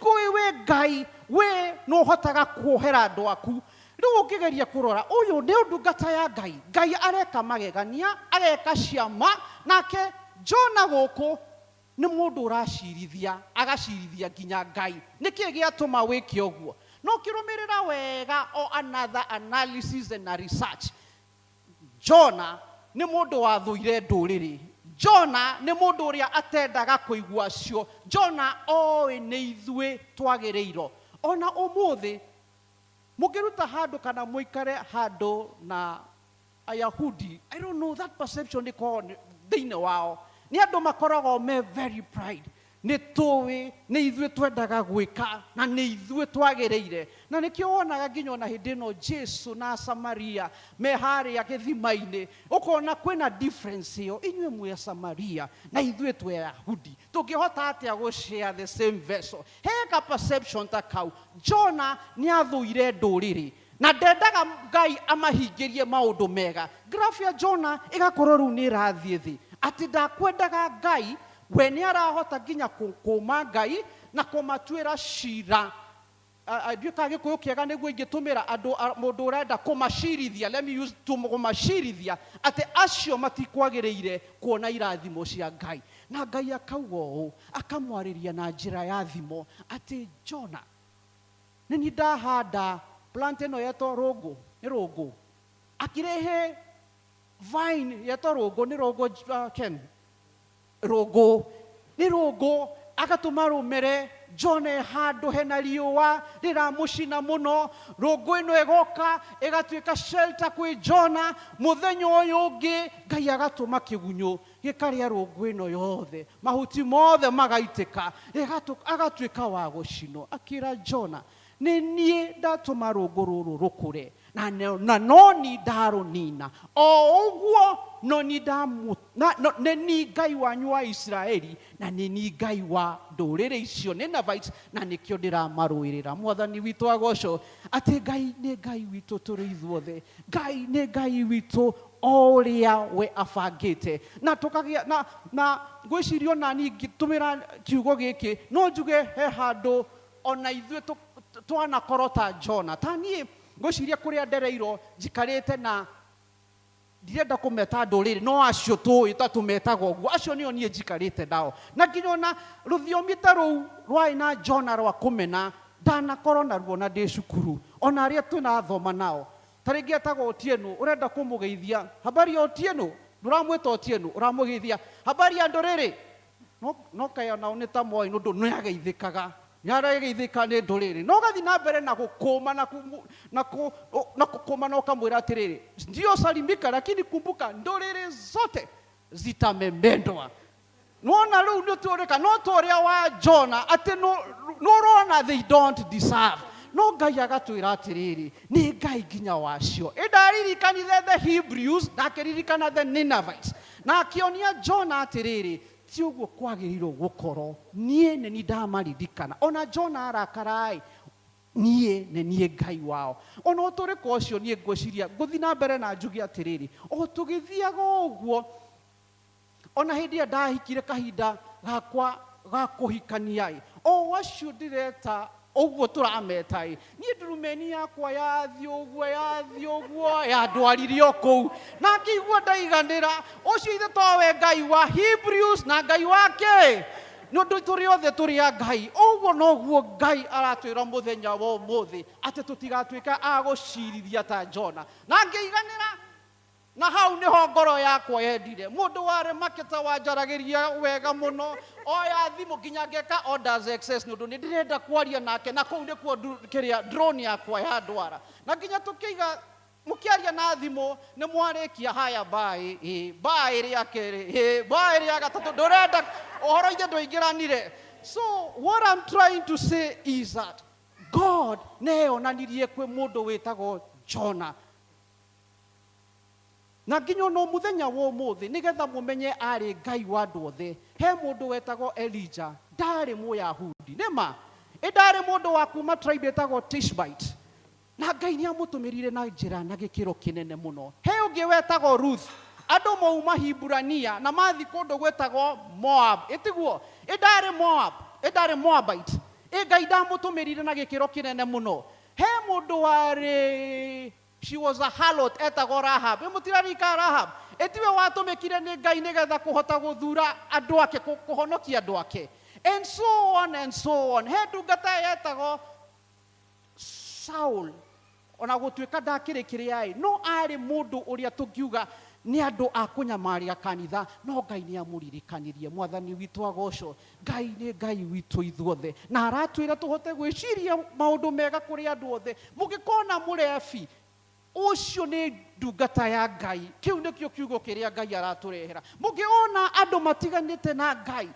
Nĩtũĩ we Ngai we no hotaga kuohera andũ aku. Rĩu ũngĩgeria kũrora ũyũ nĩ ũndungata ya Ngai. Ngai areka magegania, ageka ciama, nake Jona gũkũ nĩ mũndũ ũracirithia, agacirithia nginya Ngai. Nĩkĩĩ gĩatũma wĩke ũguo? No kĩrũmĩrĩra wega o another analysis and research. Jona nĩ mũndũ wathũire ndũrĩrĩ. Jona nĩ mũndũ ũrĩa atendaga kũigua cio. Jona oĩ nĩ ithuĩ twagĩrĩirwo. Ona ũmũthĩ mũngĩruta handũ kana mũikare handũ na Ayahudi, I don't know, that perception ĩkoragwo thĩinĩ wao. Nĩ andũ makoragwo me very pride. Nĩ tũĩ, nĩ ithuĩ twendaga gwĩka, na nĩ ithuĩ twagĩrĩire. Na nĩkĩo wonaga nginya ona hĩndĩ ĩno Jesu na Samaria me harĩa gĩthima-inĩ. Ũkona kwĩna difference ĩyo. Inyuĩ mwĩ Samaria na ithuĩ twĩ Ayahudi. Tũngĩhota atĩa gũ-share the same vessel? Heka perception ta kau. Jona nĩ athũire ndũrĩrĩ. Na ndendaga Ngai amahingĩrie maũndũ mega. Graph ya Jona ĩgakorwo rĩu nĩ ĩrathiĩ thĩ. Atĩ ndakwendaga Ngai, we nĩ arahota nginya kũma Ngai na kũmatuĩra cira. Nduĩka gĩkũyũ kĩega nĩguo ingĩtũmĩra andũ mũndũ ũrenda kũmacirithia, let me use kũmacirithia, atĩ acio matikwagĩrĩire kuona irathimo cia Ngai. Na Ngai akauga ũũ, akamwarĩria na njĩra ya thimo, atĩ Jona, nĩ niĩ ndahanda plant ĩno yetwo rũngũ, nĩ rũngũ. Akĩrehe vine yetwo rũngũ, nĩ rũngũ Ken. Rũngũ, nĩ rũngũ, agatũma rũmere. Jona handũ hena riũa rĩramũcina mũno. Rũngũ ĩno ĩgoka ĩgatuĩka shelter kwĩ Jona. Mũthenya ũyũ ũngĩ Ngai agatũma kĩgunyũ gĩkarĩa rũngũ ĩno yothe, mahuti mothe magaitĩka, agatuĩka wa gũcinwo. Akĩra Jona, nĩ niĩ ndatũma rũngũ rũrũ rũkũre, na no ni ndarũnina. O ũguo no ni nĩ ni Ngai wanyu wa Isiraeli, na nĩ ni Ngai wa ndũrĩrĩ icio Ninevites, na nĩkĩo ndĩramarũĩrĩra. Mwathani witũ agocwo, atĩ Ngai nĩ Ngai witũ tũrĩ ithuothe. Ngai nĩ Ngai witũ o ũrĩa we abangĩte. Na tũkagĩa na ngwĩciria ona niĩ ngĩtũmĩra kiugo gĩkĩ no njuge he handũ ona ithuĩ twanakorwo ta Jona. Ta niĩ ngwĩciria kũrĩa ndereirwo njikarĩte na ndirenda kũmeta ndũrĩrĩ, no acio tũĩ ta tũmetaga ũguo, acio nĩo niĩ njikarĩte nao. Na nginya ona rũthiomi ta rũu rwarĩ na Jona rwa kũmena, ndanakorwo naruo na ndĩ cukuru. Ona arĩa twĩnathoma nao, ta rĩngĩ etagwo Otieno, ũrenda kũmũgeithia, habari ya Otieno, ndũramwĩta Otieno, ũramũgeithia, habari ya ndũrĩrĩ. No kaĩ onao nĩ ta moĩ nũndũ nĩageithĩkaga. Nĩarageithĩka nĩ ndũrĩrĩ. No gathiĩ na mbere na gũkũma na kũkũma na ũkamwĩra atĩrĩrĩ, ndio salimika, lakini kumbuka ndũrĩrĩ zote zitamemendwa. Nuona rĩu nĩ tũrĩka, no tũrĩa wa Jona, atĩ nũrona they don't deserve. No Ngai agatwĩra atĩrĩrĩ, nĩ Ngai nginya wacio. Ndaririkanire the Hebrews, ndakĩririkana the Ninevites. Na akĩonia Jona atĩrĩrĩ, ti ũguo kwagĩrĩirwo gũkorwo. Niĩ nĩ niĩ ndamaririkana. Ona Jona arakarai, niĩ nĩ niĩ Ngai wao. Ona ũtũrĩka ũcio niĩ ngwĩciria ngũthiĩ na mbere na njuge atĩrĩrĩ, o tũgĩthiaga ũguo, ona hĩndĩ ĩrĩa ndahikire kahinda gakwa ga kũhikania, o acio ndĩreta ũguo tũrameta, niĩ ndurumeni yakwa yathi ũguo yandwarire o kũu, na ngĩigua ndaiganĩra. Ũcio ithe towe Ngai wa Hebrews na Ngai wake, nĩũndũ tũrĩ othe tũrĩ a Ngai. Ũguo noguo Ngai aratwĩra mũthenya wa ũmũthĩ, atĩ tũtigatuĩka a gũcirithia ta Jona. Na ngĩiganĩra, na hau nĩho ngoro yakwa yendire. Mũndũ warĩ maketa wanjaragĩria wega mũno, oya thimũ nginya ngeka orders excess nĩũndũ nĩ ndĩrenda kwaria nake, na kũu nĩkuo kĩrĩa drone yakwa yandwara. Na nginya tũkĩiga mũkĩaria na thimũ nĩ mwarĩkia haya bye rĩa kerĩ, bye rĩa gatatũ, ndũrenda ũhoro ithe ndũingĩranire. So what I'm trying to say is that God neyonanirie kwĩ mũndũ wĩtagwo Jona. Na nginya no mũthenya wa ũmũthĩ nĩgetha mũmenye arĩ Ngai wa andũ othe, he mũndũ wetagwo Elijah, ndarĩ Mũyahudi nĩma, ndarĩ mũndũ wa kuma tribe wetagwo Tishbite, na Ngai nĩamũtũmĩrire na njĩra na gĩkĩro kĩnene mũno. He ũngĩ wetagwo Ruth, andũ mauma Hibrania na mathi kũndũ gwetagwo Moab, ĩtiguo ndarĩ Moab, ndarĩ Moabite, Ngai ndamutumirire na gikiro kinene muno. He mundu wari, she was a harlot etagwo Rahab. Mutirarika Rahab. Etiwe watumikire ni Ngai nigetha kuhota guthura andu ake, kuhonokia andu ake. And so on and so on. He ndungata yetagwo Saul. Ona gutuika ndakiri kiria no ari mundu uria tungiuga ni andu a kunyamaria kanitha, no Ngai ni amuririkanirie. Mwathani witu agocwo. Ngai ni Ngai witu ithuothe, na aratwira tuhote gwiciria maundu mega kuri andu othe. Mugikona murebi ucio ni ndungata ya Ngai, kiu nikio kiugo kiria Ngai araturehera. Mugiona andu matiganite na Ngai,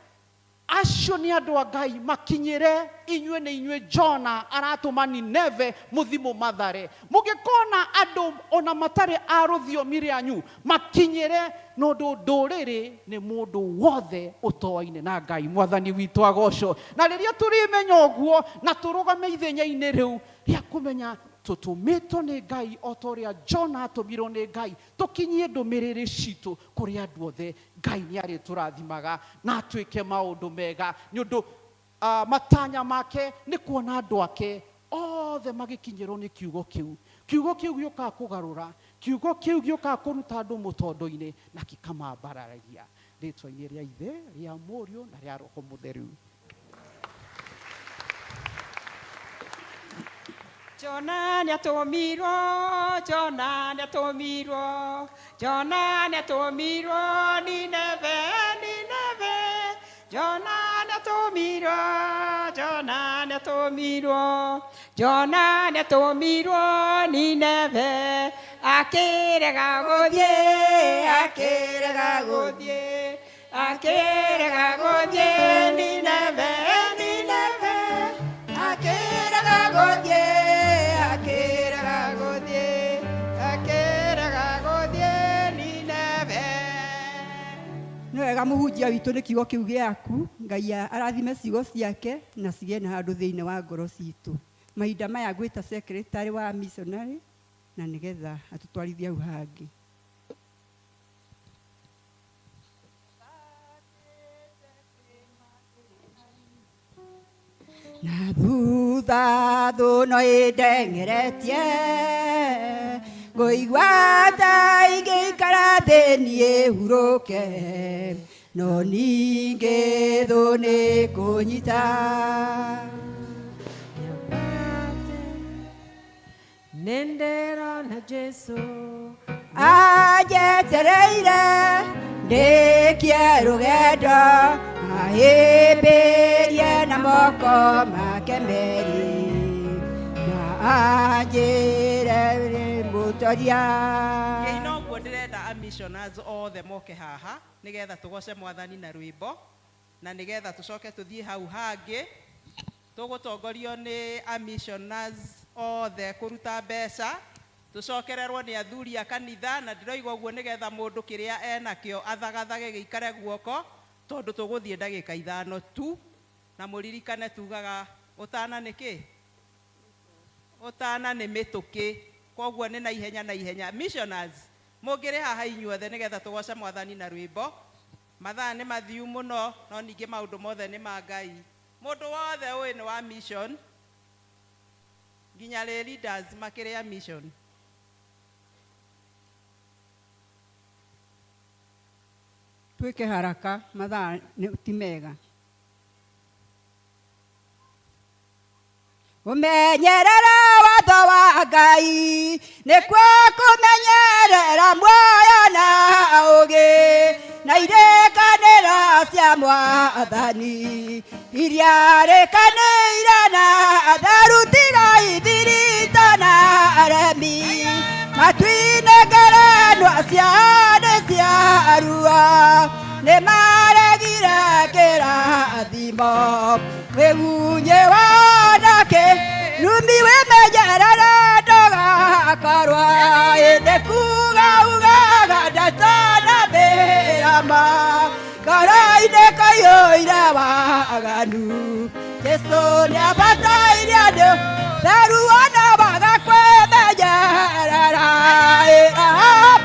acio ni andu a Ngai makinyire inywe ni inywe Jona aratuma Nineve muthimo mathare. Mugikona andu ona matare a ruthiomi rianyu makinyire nondu nduriri ni mundu wothe utoaine na Ngai. Mwathani witu agocwo. Na riria turimenya uguo na turugame ithenya-ini riu ria kumenya tutumitwo ni Ngai otoria Jona atumirwo ni Ngai, tukinyie ndumiriri citu kuri andu othe. Ngai ni ari turathimaga na twike maundu mega ni undu matanya make ni kuona andu ake othe magikinyirwo ni kiugo kiu. Kiugo kiu gioka kugarura, kiugo kiu gioka kuruta andu mutondo-ini na kikamambararagia. Ritwa-ini ria Ithe, ria Murio na ria Roho Mutheru. Jona nĩatũmirwo, Jona nĩatũmirwo, Jona nĩatũmirwo Nineve, Nineve. Jona nĩatũmirwo, Jona nĩatũmirwo, Jona nĩatũmirwo Nineve. Akĩrega gũthiĩ, akĩrega gũthiĩ, akĩrega gũthiĩ Nineve, Nineve. Akĩrega gũthiĩ, akĩrega gũthiĩ, akĩrega gũthiĩ Nineve. Nĩ wega mũhunjia witũ nĩ kiugo kĩu gĩaku. Ngai arathime ciugo ciake na cigĩe na handũ thĩinĩ wa ngoro citũ. Mahinda maya ngwĩta secretary wa missionary na nĩgetha atũtwarithie hau hangĩ. Na thutha thũno ĩndengeretie, ngũigua ta ingĩikara thĩ niĩ hurũke, no ningĩ thũ nĩ kũnyita. Nĩndĩrona Jesũ anjetereire ndĩkie rũgendo, ahĩmbĩrie na moko make merĩ, na anjĩre mũtoria. Ino guo ndirenda missionaries othe moke haha nigetha tugoce Mwathani na rwimbo, na nigetha tucoke tuthie hau hangi tugutongorio ni missionaries othe kuruta mbeca, tucokererwo ni athuri a kanitha. Na ndiroiga uguo nigetha mundu kiria enakio athagathage giikare guoko, tondu tuguthie ndagika 5 tu. Na muririkane tugaga utana niki, utana ni mituki, koguo ni na ihenya na ihenya. Missionaries mungire haha inyuothe nigetha tugoce Mwathani na rwimbo. Mathaa ni mathiu muno, no ningi maundu mothe ni ma Ngai. Mundu wothe uyu ni wa mission, nginya leaders makiria mission. Twĩke haraka, mathaa ti mega. Ũmenyerera watho wa Ngai nĩkuo kũmenyerera muoyo na ũũgĩ, na irĩkanĩro cia Mwathani iria rĩkanĩire na atharuti Ngai thiritũ na aremi, matu-inĩ ngerenwa ciao nĩ cia ruo, nĩ maregire kĩrathimo. Wĩgunye wanake rumi wĩmenyerere ndũgakorwo ĩndĩ kuga ugaga ndatanamĩrama, ngoro-inĩ kũiyũire waganu. Jesũ nĩabataire andũ theru ona waga kwĩmenyerera,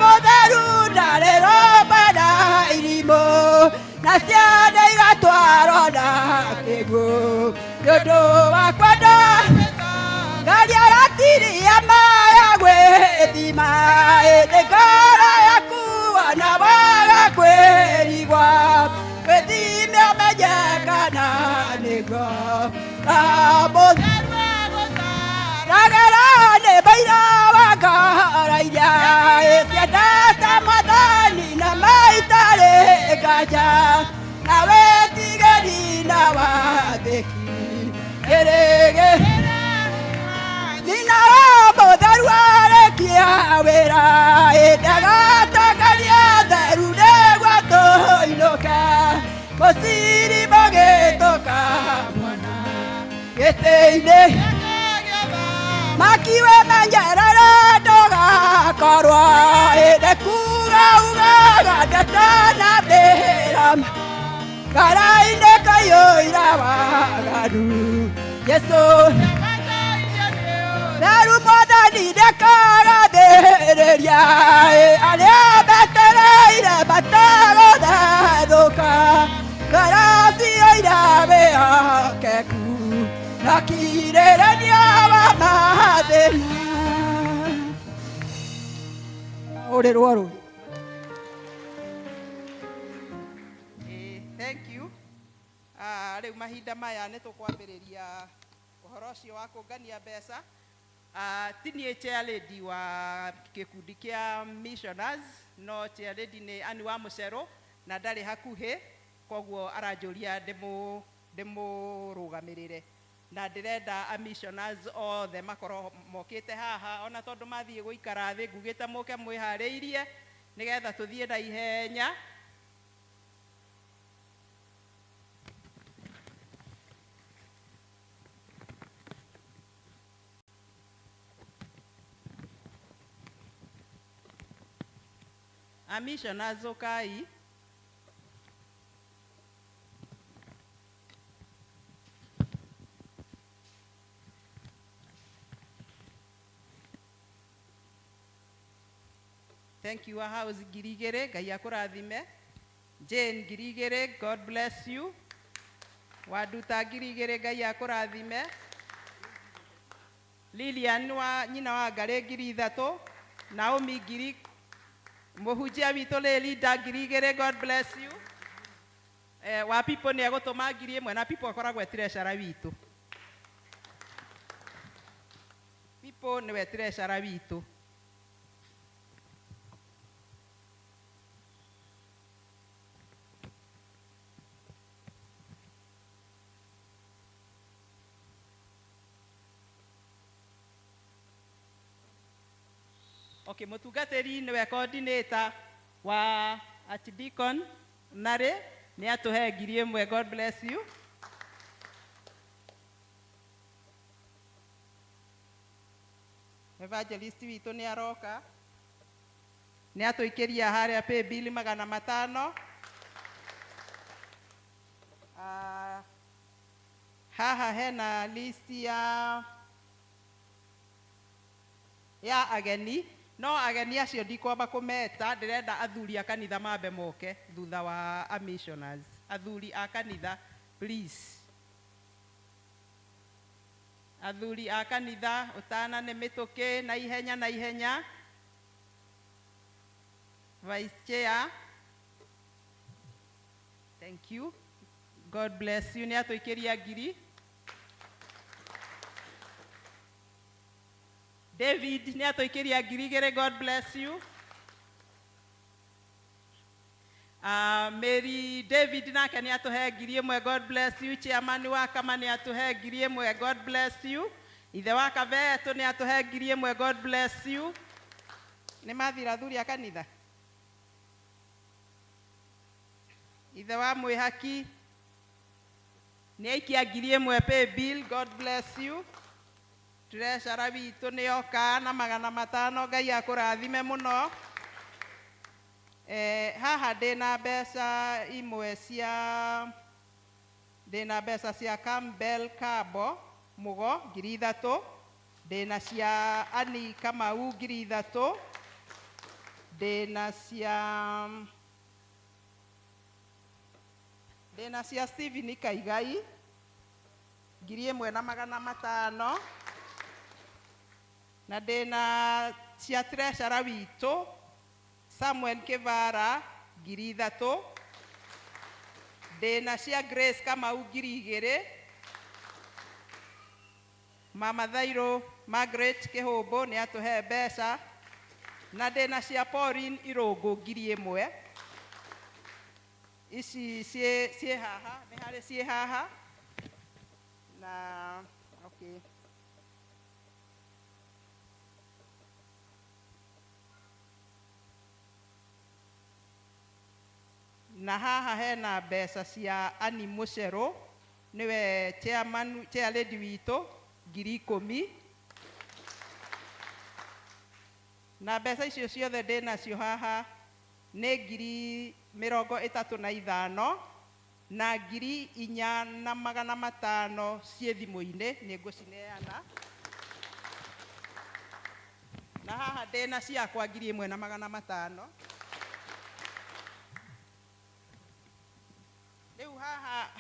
mũtheru ndarĩ rũmwe na irimũ, na ciana igatwarwo na kĩguũ nĩ ũndũ raja nawe tigeri na watheki gerege nina mũtheru arĩkia wĩra ĩndagatacaria theru nĩguo tũinũka mũciri mũgĩtũka mwana gĩtĩ-inĩ makiwe menyerere ndũgakorwo ĩndĩ kuga ugaga ndetanambĩra ngara-inĩ kaiyũira waganu Yesu theru mwathani ndakagathĩrĩria arĩa metereire matagũtherũka ngara cioira wĩhokeku na kirĩrĩria wa mathĩna ũrĩ rũo Thank you. Rĩu mahinda maya nĩ tũkwambĩrĩria ũhoro ũcio wa kũngania mbeca. Tiniĩ chair lady wa gĩkundi kĩa missioners, no chair lady nĩ Ann wa Mũcerũ na ndarĩ hakuhĩ, koguo aranjũria ndĩmũrũgamĩrĩre. Na ndĩrenda a missioners othe makorwo mokĩte haha, ona tondũ mathiĩ gũikara thĩ ngugĩte mũke mwĩharĩirie nĩgetha tũthiĩ na ihenya. A missioners ũkai. Thank you, house Girigere, Ngai akũrathime. Jane Girigere, God bless you. Waduta Girigere, Ngai akũrathime. Lilian wa nyina wa Ngare ngiri ithatũ. Naomi Giri, mũhunjia witũ Linda Girigere, God bless you. Wa people nĩ egũtũma ngiri ĩmwe na people akoragwo treasurer witũ. People nĩwe treasurer witũ. Okay, mũtungatĩri nĩwe coordinator wa Archdeacon Nare, nĩ atũhe ngiri ĩmwe. God bless you. Evangelist witũ nĩ aroka, nĩ atũikĩria harĩa pay bill 500. Haha hena list ya ageni. No ageni acio ndikwamba kũmeta, ndĩrenda athuri a kanitha mambe moke thutha wa a missioners. Athuri a kanitha, please. Athuri a kanitha, ũtana nĩ mĩtũkĩ na ihenya na ihenya. Vice Chair. Thank you. God bless you. Nĩ atũikĩria ngiri. David nĩ atũikĩria ngiri igĩrĩ. God bless you. Mary David nake nĩ atũhe ngiri ĩmwe. God bless you. Chairman wa Kama nĩ atũhe ngiri ĩmwe. God bless you. Ithe wa Kavetũ nĩ atũhe ngiri ĩmwe. God bless you. Nĩ mathira athuri a kanitha. Ithe wa Mwĩhaki nĩ aikia ngiri ĩmwe pay bill. God bless you. Treasurer witũ nĩ oka na 500. Ngai akũrathime mũno. Haha ndĩna mbeca cia Campbell Kabo Mugo ngiri 3. Ndĩna cia Ani Kamau ngiri 3. Ndĩna cia Stephen Kaigai ngiri 1,500. Na ndĩna cia treasurer witũ Samuel Kivara ngiri 3. Ndĩna cia Grace Kamau ngiri 2. Mama Thairũ Margaret Kĩhũmbũ nĩ atũhe mbeca. Na ndĩna cia Pauline Irũngũ ngiri 1. ici ciĩ haha, nĩ harĩ ciĩ haha. Na, okay. Na haha hena mbeca cia Annie Mucheru, niwe chair lady witũ, 10,000. Na mbeca icio ciothe ndĩnacio haha nĩ 35,000 na 4,500 ciĩ thimũ-inĩ, nĩ ngũcineana. Na haha ndĩna ciakwa 1,500. Rĩu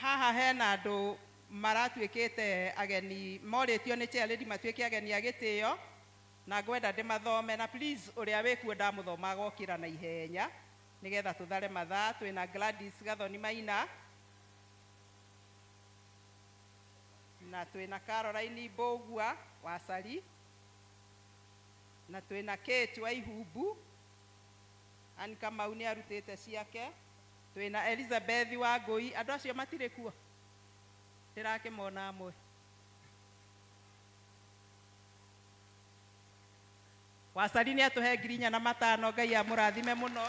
haha hena andũ maratuĩkĩte ageni, morĩtio nĩ chair lady matuĩke ageni a gĩtĩo, na ngwenda ndĩmathome, na please ũrĩa wĩkuo ndamũthomaga okĩra na ihenya nĩgetha tũthare mathaa. Twĩna Gladys Gathoni Maina, na twĩna Caroline Mbũgua Wasari, na twĩna Kate Waihumbu, Ann Kamau nĩ arutĩte ciake, twĩna Elizabeth Wangui. Andũ acio matirĩ kuo, ndirakĩmona amwe. Wasari nĩ atũhe 4,500, Ngai amũrathime mũno.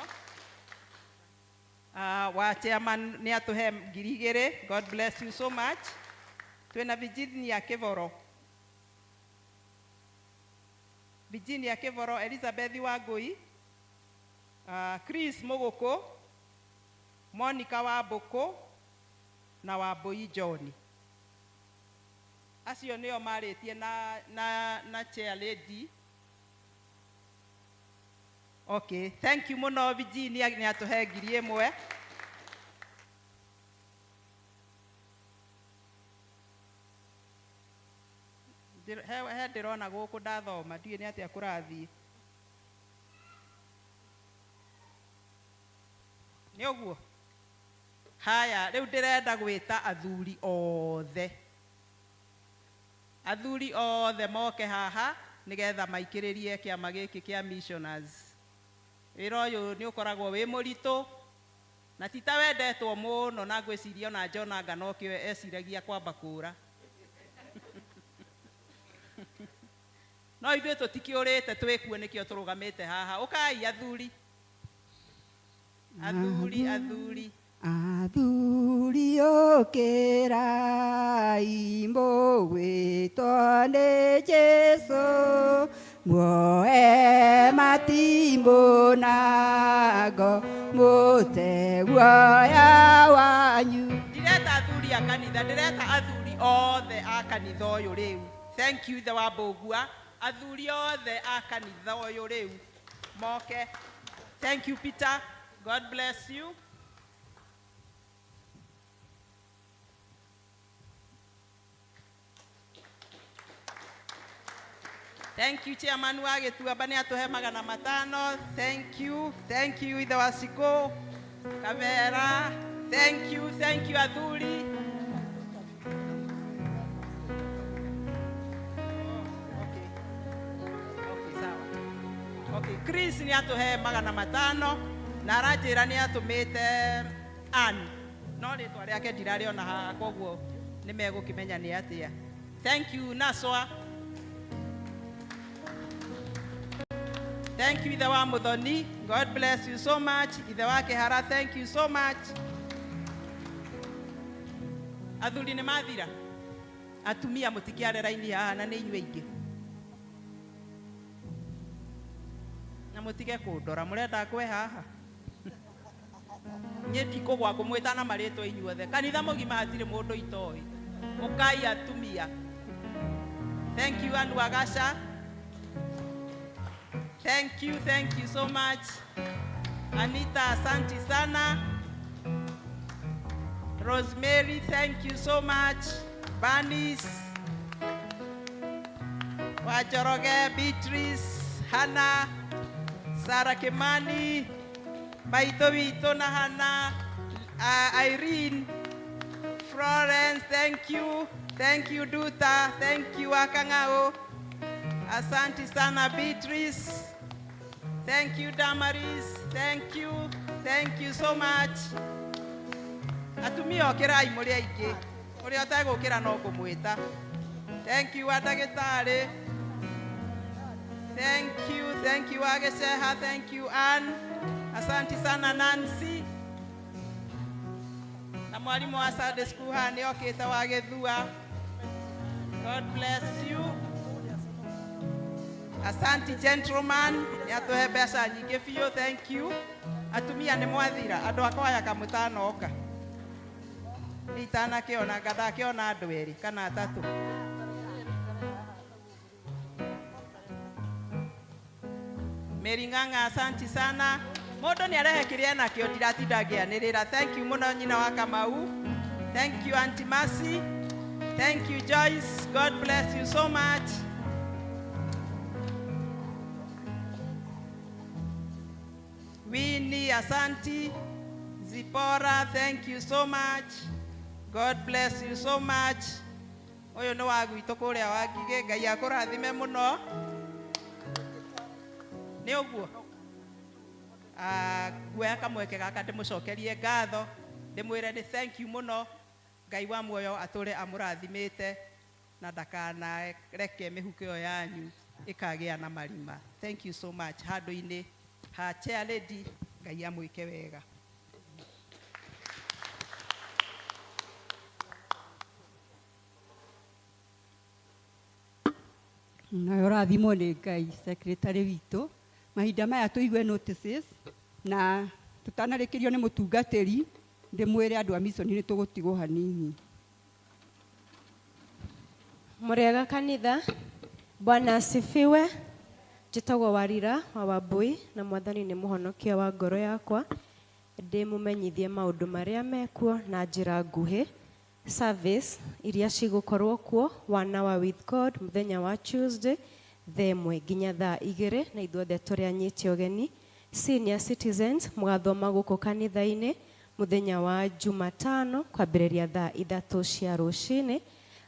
Wa chairman nĩ atũhe 2,000, God bless you so much. Twĩna Virginia Kĩvoro, Elizabeth Wangui, Chris Mũgũkũ, Monica Wambũkũ na Wambũi John. Acio nĩo marĩtie na chair lady. Okay, thank you mũno Virginia, nĩ atũhe 1,000. He ndĩrona gũkũ ndathoma, ndiũĩ nĩ atĩa kũrathiĩ. Nĩ ũguo? Haya, rĩu ndĩrenda gwĩta athuri othe. Athuri othe moke haha nĩgetha maikĩrĩrie kĩama gĩkĩ kĩa Missioners. Wĩra ũyũ nĩ ũkoragwo wĩ mũritũ, na ti ta wendetwo mũno, na ngwĩciria ona John anga no kĩo eciragia kwamba kũra. No ithuĩ tũtikĩũrĩte, twĩkuo nĩkĩo tũrũgamĩte haha. Ũkai athuri. Athuri. Athuri ũkĩrai mũgwĩtwo nĩ Jesũ, muoe matimũ na ngo mũte guoya wanyu. Ndireta athuri a kanitha, ndireta athuri othe a kanitha ũyũ rĩu. Thank you the Wambũgua. Athuri othe a kanitha ũyũ rĩu moke. Thank you Peter, God bless you. Thank you chairman wa Gĩtuamba nĩ atũhe 500. Thank you Ithe Waciko Kavera. Thank you athuri. Okay, Chris nĩ atũhe 500 na aranjĩra nĩ atũmĩte Ann, no rĩtwa rĩake ndirarĩona haha, koguo nĩ megũkĩmenya nĩ atĩa. Thank you Naswa. Thank you Ithe wa Muthoni, God bless you so much. Ithe wa Kĩhara, thank you so much. Athuri nĩ mathira, atumia mũtikĩare raini haha na nĩ inyuĩ aingĩ. Na mũtige kũndora, mũrenda ngwe haha. Niĩ ndikũgwa ngũmwĩta na marĩtwa inyuothe. Kanitha mũgima hatirĩ mũndũ itoĩ. Ũkai atumia. Thank you Ann Wagasha. Thank you so much. Anita, asante sana. Rosemary, thank you so much. Banis, Wajoroge, Beatrice, Hannah, Sarah Kimani, Maito Vito na Hannah, Irene, Florence, thank you. Thank you Duta, thank you Akangao. Asante sana Beatrice. Thank you Damaris. Thank you so much. atumia okirai muri aingi uri otegukira no ngumwita. Thank you adagitari. Thank you Agesheha, thank you Ann. Asante sana Nancy. Na mwalimu wa Sunday school hani okita wa Githua. God bless you. Asante gentleman, yatuhe mbeca nyingi biũ, thank you. Atumia nĩ mwathira, andũ akwa aya kamũtano oka. Nitana kiona ngatha kiona andũ erĩ kana atatũ. Meringanga, asante sana. Mũndũ nĩ arehe kĩrĩa nakĩo ndiratinda ngĩanĩrĩra. Thank you mũno nyina wa Kamau. Thank you Auntie Mercy. Thank you Joyce. God bless you so much. Winnie, asante. Zipora, thank you so much. God bless you so much. Oyo no wa gwitũ kũrĩa Wangige, Ngai akũrathime mũno. Nĩ ũguo. Guoya kamweke gaka ndĩmũcokerie ngatho. Ndĩmwĩre nĩ thank you mũno. Ngai wa muoyo atũre amũrathimĩte na ndakana reke mĩhuko ĩyo yanyu ĩkagĩa na marima. Thank you so much. Handũ-inĩ ha chair lady, Ngai amwĩke wega. Na ũrathimwo nĩ Ngai secretary witũ. Mahinda maya tũigue notices na tutanarĩkĩrio nĩ mũtungatĩri, ndĩmwĩre andũ a mission nĩ tũgũtigwo hanini. Mũrĩega kanitha, Bwana asifiwe. Njĩtagwo Warira wa Wambui na Mwathani nĩ mũhonokia wa ngoro yakwa. Ndĩmũmenyithie maũndũ marĩa mekuo na njĩra nguhĩ. Service iria cigũkorwo kuo 1 hour with God mũthenya wa Tuesday thaa 1 nginya thaa 2 na ithuothe tũrĩ anyiti ũgeni. Senior citizens mũgathoma gũkũ kanitha-inĩ mũthenya wa Jumatano kwambĩrĩria thaa 3 cia rũcinĩ.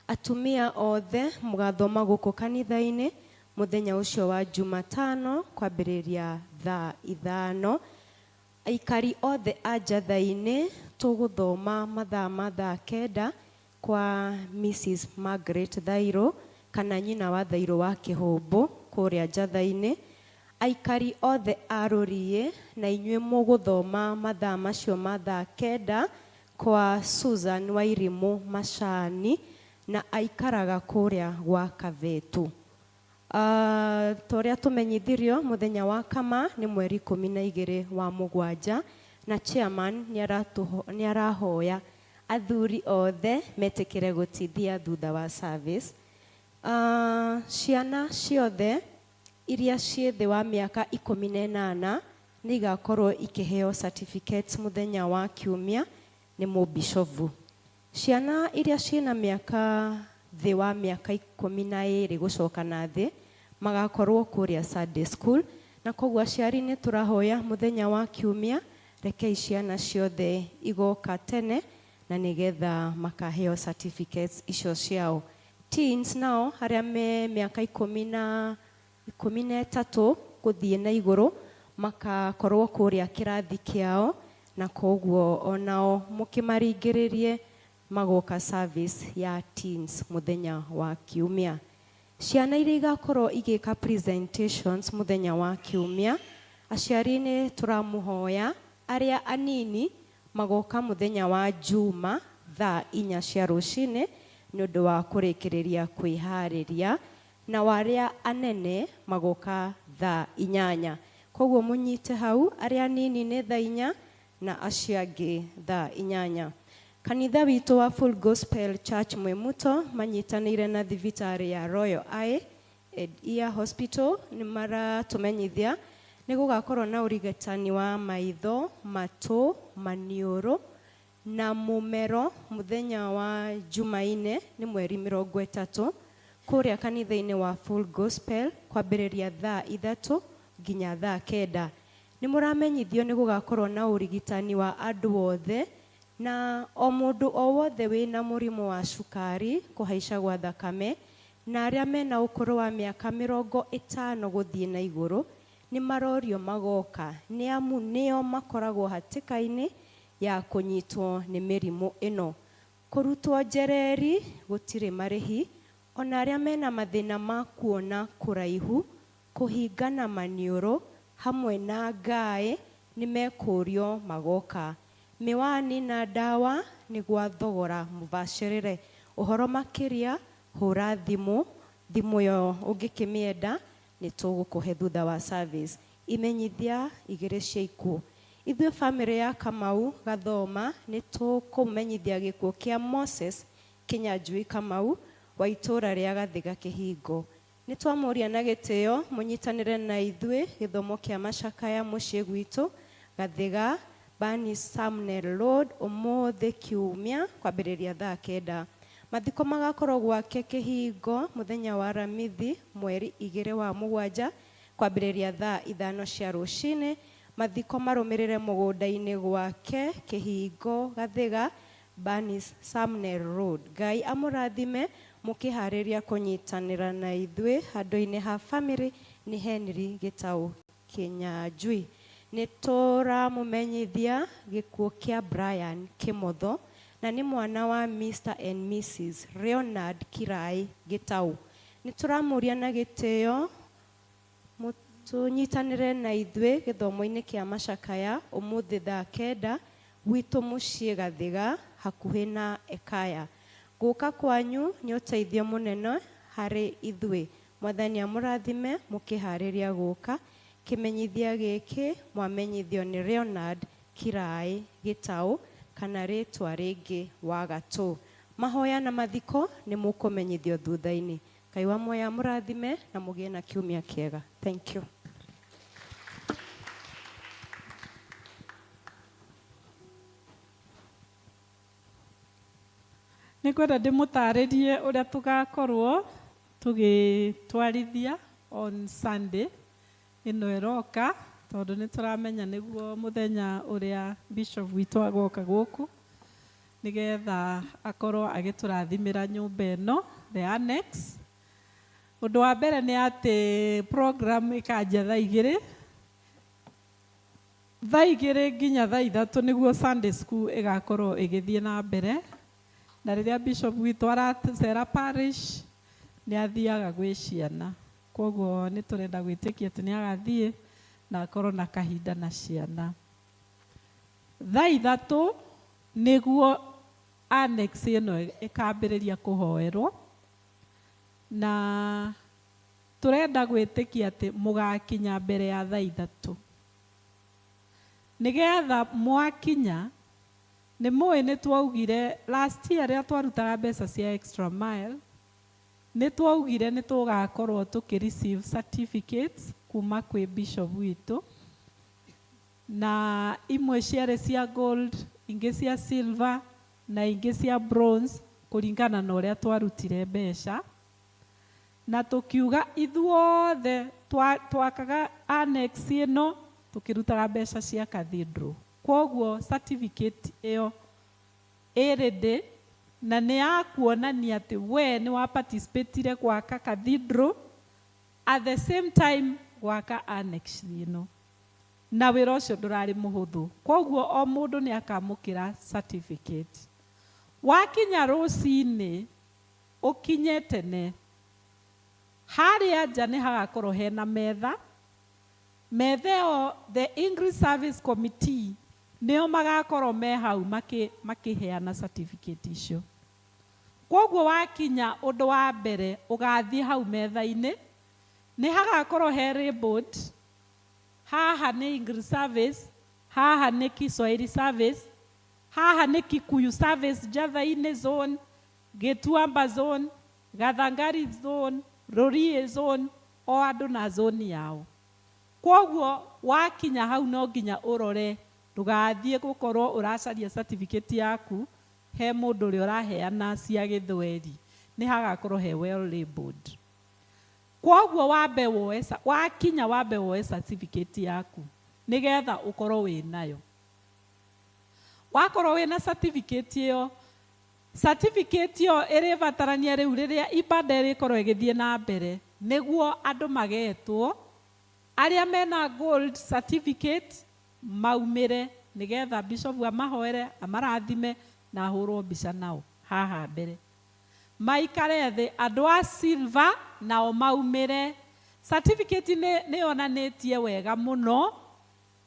Atumia othe mũgathoma gũkũ kanitha-inĩ mũthenya ũcio wa Jumatano kwambĩrĩria thaa 5. Aikari othe a njatha-inĩ tũgũthoma mathaa ma thaa 9 kwa Mrs. Margaret Thairũ kana nyina wa Thairũ wa Kĩhũmbũ kũrĩa njatha-inĩ. Aikari othe a Rũriĩ na inyuĩ mũgũthoma mathaa macio ma thaa 9 kwa Susan Wairimũ Macani na aikaraga kũrĩa gwa Kavetu. Tũrĩa tũmenyithirio mũthenya wa kama nĩ mweri 12 wa Mũgwanja na chairman nĩ arahoya athuri othe metĩkĩre gũtithia thutha wa service. Ciana ciothe iria ciĩ thĩ wa mĩaka 18 nĩ igakorwo ikĩheo certificates mũthenya wa Kiumia nĩ mũbishofu. Ciana iria ciĩna mĩaka thĩ wa mĩaka 12 gũcoka na thĩ magakorwo kũrĩa Sunday school, na koguo aciari nĩ tũrahoya mũthenya wa Kiumia rekei ciana ciothe igoka tene na nĩgetha makaheo certificates icio ciao. Teens nao arĩa me mĩaka 13 gũthiĩ na igũrũ makakorwo kũrĩa kĩrathi kĩao, na koguo onao mũkĩmaringĩrĩrie magoka service ya teens mũthenya wa Kiumia. Ciana iria igakorwo igĩka presentations mũthenya wa Kiumia, aciari nĩ tũramũhoya arĩa anini magoka mũthenya wa Juma thaa 4 cia rũcinĩ nĩ ũndũ wa kũrĩkĩrĩria kwĩharĩria, na warĩa anene magoka thaa 8. Koguo mũnyite hau, arĩa anini nĩ thaa 4 na acio angĩ thaa 8. Kanitha witũ wa Full Gospel Church Mwemuto manyitanĩire na thibitarĩ ya Royal Eye and Ear Hospital nĩ maratũmenyithia nĩ gũgakorwo na ũrigitani wa maitho, matũ, maniũrũ na mũmero mũthenya wa Jumaine nĩ mweri 30 kũrĩa kanitha-inĩ wa Full Gospel kwambĩrĩria thaa 3 nginya thaa 9. Nĩ mũramenyithio nĩ gũgakorwo na ũrigitani wa andũ othe na o mũndũ o wothe wĩna mũrimũ wa cukari, kũhaica gwa thakame na arĩa mena ũkũrũ wa mĩaka 50 gũthiĩ na igũrũ nĩ marorio magoka, nĩ amu nĩo makoragwo hatĩka-inĩ ya kunyitwo nĩ mĩrimũ ĩno. Kũrutwo njereri gũtirĩ marĩhi, ona arĩa mena mathĩna ma kuona kũraihu, kũhingana maniũrũ hamwe na ngaĩ nĩ mekũrio magoka. Miwani na dawa nĩ gwa thogora mũbacĩrĩre. Ũhoro makĩria hũra thimũ yo ũngĩkĩmĩenda nĩ tũgũkũhe thutha wa service. Imenyithia 2 cia ikuũ. Ithuĩ family ya Kamau Gathoma nĩ tũkũmenyithia gĩkuũ kĩa Moses Kinyanjui Kamau wa itũũra rĩa Gathiga Kĩhingo. Nĩ twamũria na gĩtĩo mũnyitanĩre na ithuĩ gĩthomo kĩa macakaya mũciĩ gwitũ Gathiga Bani Samuel Road ũmũthĩ kiumia kwambĩrĩria thaa 9. Mathiko magakorwo gwake Kĩhingo mũthenya wa Aramithi mweri 2/7 kwambĩrĩria thaa 5 cia rũcinĩ. Mathiko marũmĩrĩre mũgũnda-inĩ gwake Kĩhingo Gathiga Bani Samuel Road. Ngai amũrathime mũkĩharĩria kũnyitanĩra na ithuĩ handũ-inĩ ha family nĩ Henry Gĩtaũ Kinyanjui. Nĩ tũramũmenyithia gĩkuũ kĩa Brian Kĩmotho na nĩ mwana wa Mr and Mrs Leonard Kirai Gĩtaũ. Nĩ tũramũria na gĩtĩo tũnyitanĩre na ithuĩ gĩthomo-inĩ kĩa macakaya ũmũthĩ thaa 9 gwitũ mũciĩ Gathiga hakuhĩ na Ekaya. Gũka kwanyu nĩ ũteithio mũnene harĩ ithuĩ. Mwathani amũrathime mũkĩharĩria gũka. Kĩmenyithia gĩkĩ mwamenyithio nĩ Leonard Kirai Gĩtaũ kana rĩtwa rĩngĩ wa Gatũ. Mahoya na mathiko nĩ mũkũmenyithio thutha-inĩ. Ngai wa muoyo amũrathime na mũgĩe na kiumia kĩega. Thank you. Nĩngwenda ndĩmũtarĩrie ũrĩa tũgakorwo tũgĩtwarithia on Sunday ĩno ĩroka, tondũ nĩ tũramenya nĩguo mũthenya ũrĩa Bishop witũ agoka gũkũ nĩgetha akorwo agĩtũrathimĩra nyũmba ĩno the annex. Ũndũ wa mbere nĩ atĩ program ĩkanjia thaa 2, thaa 2 nginya thaa 3 nĩguo Sunday school ĩgakorwo ĩgĩthiĩ na mbere. Na rĩrĩa Bishop witũ aracera parish nĩ athiaga gwĩ ciana, koguo nĩ tũrenda gwĩtĩkia atĩ nĩ agathiĩ na akorwo na kahinda na ciana. Thaa 3 nĩguo annex ĩno ĩkambĩrĩria kũhoerwo, na tũrenda gwĩtĩkia atĩ mũgakinya mbere ya thaa 3 nĩgetha mwakinya. Nĩ mũĩ nĩ twaugire last year rĩrĩa twarutaga mbeca cia extra mile, nĩ twaugire nĩ tũgakorwo tũkĩ-receive certificates kuma kwĩ Bishop witũ, na imwe ciarĩ cia gold, ingĩ cia silver na ingĩ cia bronze kũringana na ũrĩa twarutire mbeca. Na tũkiuga ithuothe twakaga annex ĩno tũkĩrutaga mbeca cia cathedral. Koguo certificate ĩyo ĩrĩndĩ na nĩ ya kuonania atĩ we nĩ wa participatire gwaka cathedral at the same time gwaka annex ĩno, na wĩra ũcio ndũrarĩ mũhũthũ. Koguo o mũndũ nĩ akamũkĩra certificate. Wakinya rũcinĩ ũkinye tene, harĩa nja nĩ hagakorwo hena metha. Metha ĩyo the English Service Committee nĩo magakorwo me hau makĩheana certificate icio. Koguo wakinya ũndũ wa mbere ũgathiĩ hau metha-inĩ, nĩ hagakorwo he labeled, haha nĩ English Service, haha nĩ Kiswahili Service, haha nĩ Kikuyu Service Njatha-inĩ zone, Gĩtuamba zone, Gathangari zone, Rũriĩ zone, o andũ na zone yao. Koguo wakinya hau no nginya ũrore, ndũgathiĩ gũkorwo ũracaria certificate yaku he mũndũ ũrĩa ũraheana cia Gĩthweri, nĩ hagakorwo he well labeled. Koguo wakinya wambe woe certificate yaku nĩgetha ũkorwo wĩ nayo. Wakorwo wĩ na certificate ĩyo, certificate ĩyo ĩrĩbatarania rĩu rĩrĩa ibada ĩrĩkorwo ĩgĩthiĩ na mbere, nĩguo andũ magetwo arĩa mena gold certificate maumĩre nigetha bishop amahoere amarathime na ahũrwo mbica nao haha mbere. Maikare thĩ, andũ a silver nao maumĩre. Certificate nĩ yonanĩtie wega mũno,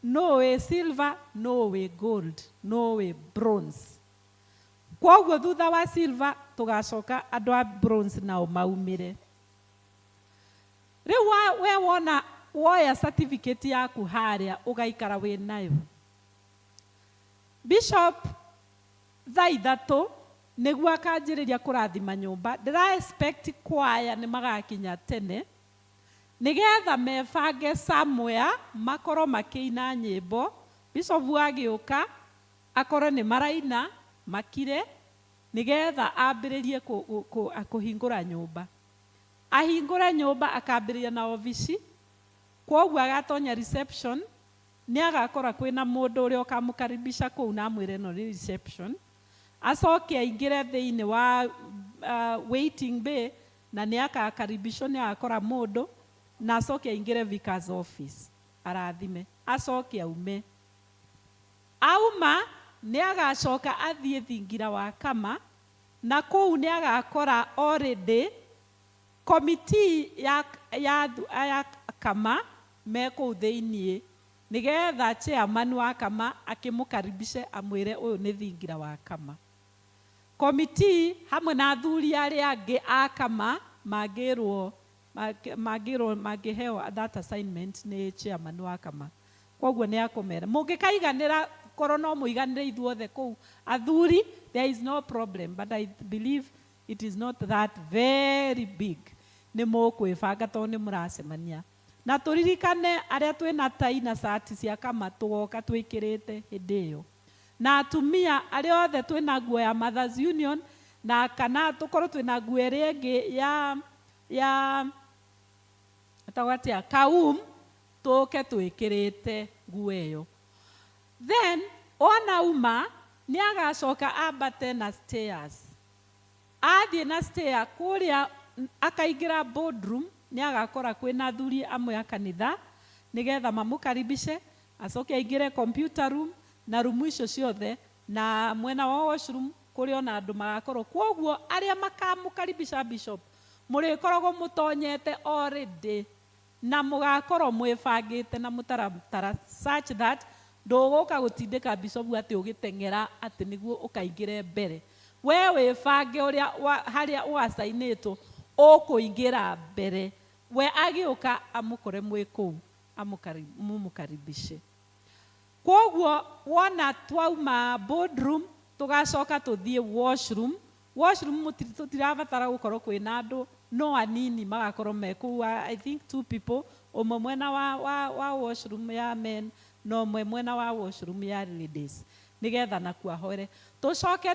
no wĩ silver, no wĩ gold, no wĩ bronze. Kwoguo thutha wa silver tũgacoka andũ a bronze nao maumĩre. Rĩu we wona woya certificate yaku harĩa ũgaikara wĩ nayo. Bishop thaa ithatũ nĩguo akanjĩrĩria kũrathima nyũmba. Ndĩra expect kwaya nĩ magakinya tene nigetha mebange somewhere makorwo makĩina nyĩmbo. Bishop agĩũka akorwo nĩ maraina makire nigetha ambĩrĩrie kũhingũra nyũmba. Ahingũre nyũmba akambĩrĩria na ofici. Kwoguo agatonya reception nĩ agakora kwĩna mũndũ ũrĩa ũkamũkaribisha kũu na amwĩre no nĩ reception. Acoke aingĩre thĩinĩ wa waiting bay na nĩ akakaribishwo nĩ agakora mũndũ na acoke aingĩre vicar's office arathime, acoke aume. Auma nĩ agacoka athiĩ thingira wa kama na kũu nĩ agakora already committee ya kama me kũu thĩinĩ nigetha chairman wa kama akĩmũkaribishe amwĩre ũyũ nĩ thingira wa kama. Committee hamwe na athuri arĩa angĩ a kama mangĩheo that assignment nĩ chairman wa kama. Kwoguo nĩ akũmera mũngĩkaiganĩra korwo no mũiganĩre ithuothe kũu athuri, there is no problem, but I believe it is not that very big. Nĩ mũkwĩbanga tondũ nĩ mũracemania. Na tũririkane arĩa twĩna tai na sati cia kama tũgoka twĩkĩrĩte hĩndĩ ĩyo. Na atumia arĩa othe twĩna nguo ya Mothers Union na kana tũkorwo twĩna nguo ĩrĩa ĩngĩ ya atagwatia kaum tũke twĩkĩrĩte nguo ĩyo. Then ona uma nĩ agacoka ambate na stairs. Athiĩ na stair kũrĩa akaingĩra boardroom nĩ agakora kwĩna athuri amwe a kanitha nigetha mamũkaribishe. Acoke aingĩre computer room na rumu icio ciothe na mwena wa washroom kũrĩa ona andũ magakorwo. Kwoguo arĩa makamũkaribisha bishop mũrĩkoragwo mũtonyete already na mũgakorwo mwĩbangĩte na mũtaratara such that ndũgũka gũtindĩka bishop atĩ ũgĩteng'era atĩ nĩguo ũkaingĩre mbere. We wĩbange ũrĩa harĩa ũasainĩtwo ũkũingĩra mbere. We agĩũka amũkore mwĩ kũu mũmũkaribishe. Kwoguo wona twauma boardroom tũgacoka tũthiĩ washroom. Washroom tũtirabatara gũkorwo kwĩna andũ no anini magakorwo me kũu. I think 2 people, ũmwe mwena wa washroom ya men no ũmwe mwena wa washroom ya ladies nigetha nakuo ahoere. Tũcoke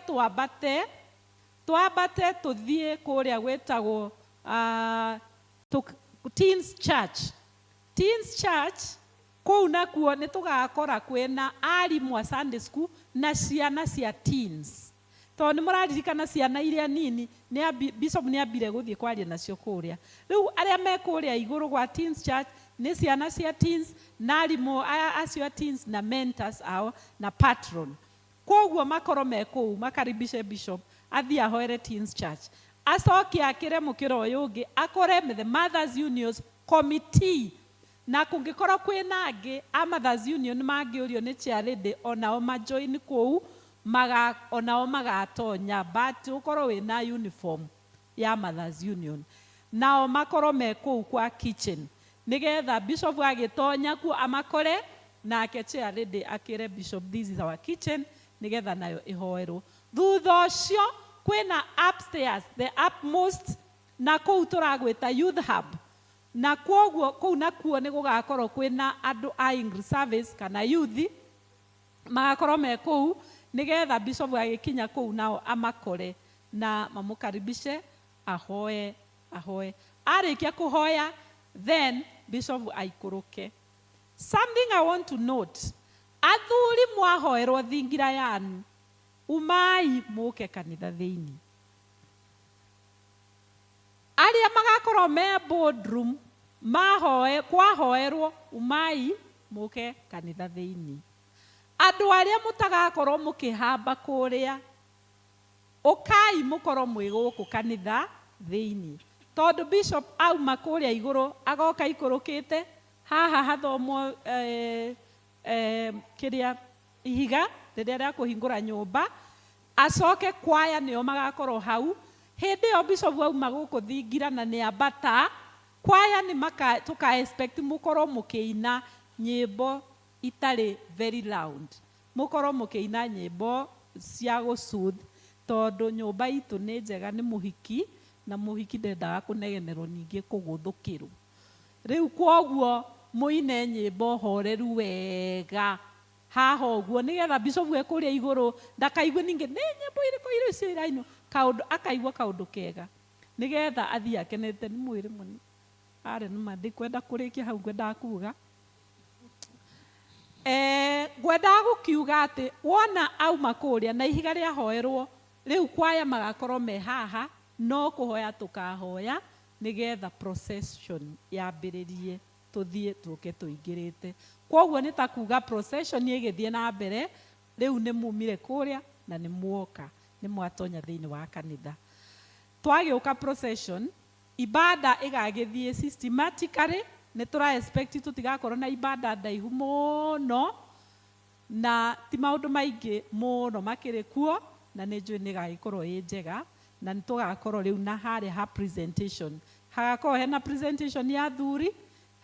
twambate tũthiĩ kũrĩa gwĩtagwo Teens Church. Teens Church kũu nakuo nĩ tũgakora kwĩna arimũ a Sunday school na ciana cia teens. Tondũ nĩ mũraririkana ciana iria nini bishop nĩ ambire gũthiĩ kwaria nacio kũrĩa. Rĩu arĩa me kũrĩa igũrũ gwa Teens Church nĩ ciana cia teens na arimũ acio teens na mentors ao na patron. Kwoguo makorwo me kũu makaribishe bishop athiĩ ahoere Teens Church. Acoke akĩre mũkĩra ũyũ ũngĩ akore the Mothers Union committee. Na kũngĩkorwo kwĩna angĩ a Mothers Union mangĩũrio nĩ chairlady onao majoin kũu onao magatonya but ũkorwo wĩna uniform ya Mothers Union. Nao makorwo me kũu kwa kitchen nigetha bishop agĩtonya kuo amakore nake chairlady akĩre bishop this is our kitchen nigetha nayo ĩhoerwo. Thutha ũcio kwĩna upstairs the upmost na kũu tũragwĩta youth hub. Na kwoguo kũu nakuo nĩ gũgakorwo kwĩna andũ a English service kana youth magakorwo me kũu nigetha bishop agĩkinya kũu nao amakore na mamũkaribishe ahoe. Arĩkia kũhoya then bishop aikũrũke. Something I want to note, athuri mwahoerwo thingira yanyu umai mũke kanitha thĩinĩ. Arĩa magakorwo me boardroom kwahoerwo umai mũke kanitha thĩinĩ. andũ arĩa mũtagakorwo mũkĩhamba kũrĩa, ũkai mũkorwo mwĩ gũkũ kanitha thĩinĩ, tondũ bishop auma kũrĩa igũrũ agoka ikũrũkĩte haha hathomwo kĩrĩa ihiga rĩrĩa rĩa kũhingũra nyũmba, acoke kwaya nĩo magakorwo hau. Hĩndĩ ĩyo bishop auma gũkũ thingira na nĩ ambata, kwaya nĩ tũka expect mũkorwo mũkĩina nyĩmbo itarĩ very loud, mũkorwo mũkĩina nyĩmbo cia gũsoothe, tondũ nyũmba itũ nĩ njega nĩ mũhiki, na mũhiki ndendaga kũnegenerwo ningĩ kũgũthũkĩrwo. Rĩu kwoguo mũine nyĩmbo horeru wega haha ũguo, nĩgetha bishop ekũrĩa igũrũ ndakaigue ningĩ nĩ nyĩmbo irĩkũ irĩ cio irainwo, akaigua kaũndũ kega, nĩgetha athiĩ akenete. Nĩ mwĩrĩ mũni arĩ nĩma ndikwenda kũrĩkia hau ngwendaga kuga. Ngwendaga gũkiuga atĩ wona auma kũrĩa na ihiga rĩahoerwo, rĩu kwaya magakorwo me haha, no kũhoya tũkahoya nĩgetha procession yambĩrĩrie, tũthiĩ tũke tũingĩrĩte. Kwoguo nĩ ta kuga procession ĩgĩthiĩ na mbere, rĩu nĩ mumire kũrĩa na nĩ muoka, nĩ mwatonya thĩinĩ wa kanitha. Twagĩũka procession, ibada ĩgagĩthiĩ systematically, nĩ tũra expect tũtigakorwo na ibada ndaihu mũno, na ti maũndũ maingĩ mũno makĩrĩ kuo, na nĩ njũĩ nĩ gagĩkorwo ĩ njega, na nĩ tũgakorwo rĩu na harĩa ha presentation. Hagakorwo hena presentation ya athuri,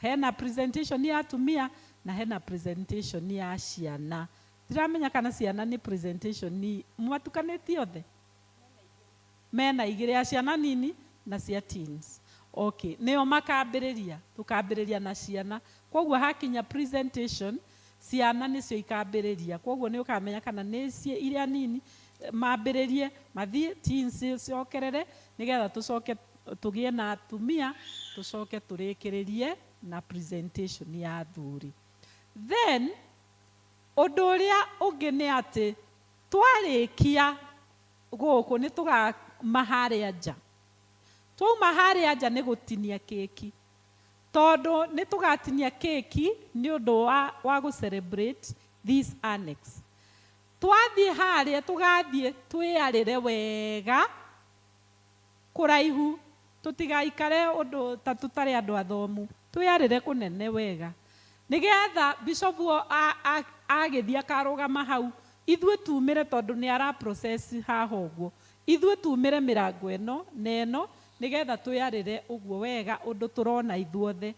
hena presentation ya atumia, na hena presentation ya ciana. Ndiramenya kana ciana nĩ presentation ni mwatukanĩtie othe? Mena igĩrĩ, ya ciana nini na cia teens. Okay, nĩo makambĩrĩria, tũkambĩrĩria na ciana. Kwoguo hakinya presentation, ciana nĩcio ikambĩrĩria. Kwoguo nĩ ũkamenya kana nĩ iria nini mambĩrĩrie, mathiĩ teens cokerere, nĩgetha tũcoke tũgĩe na atumia, tũcoke tũrĩkĩrĩrie na presentation ya athuri. Then, ũndũ ũrĩa ũngĩ nĩ atĩ, twarĩkia gũkũ nĩ tũgauma harĩa nja. Twauma harĩa nja nĩ gũtinia keki. Tondũ nĩ tũgatinia keki nĩ ũndũ wa gũ-celebrate this annex. Twathiĩ harĩa tũgathiĩ twĩarĩre wega kũraihu, tũtigaikare ũndũ ta tũtarĩ andũ athomu, twĩarĩre kũnene wega, nĩgetha bishop agĩthiĩ akarũgama hau, ithuĩ tumĩre, tondũ nĩ ara process haha ũguo, ithuĩ tumĩre mĩrango ĩno na ĩno, nĩgetha twĩarĩre ũguo wega ũndũ tũrona ithuothe,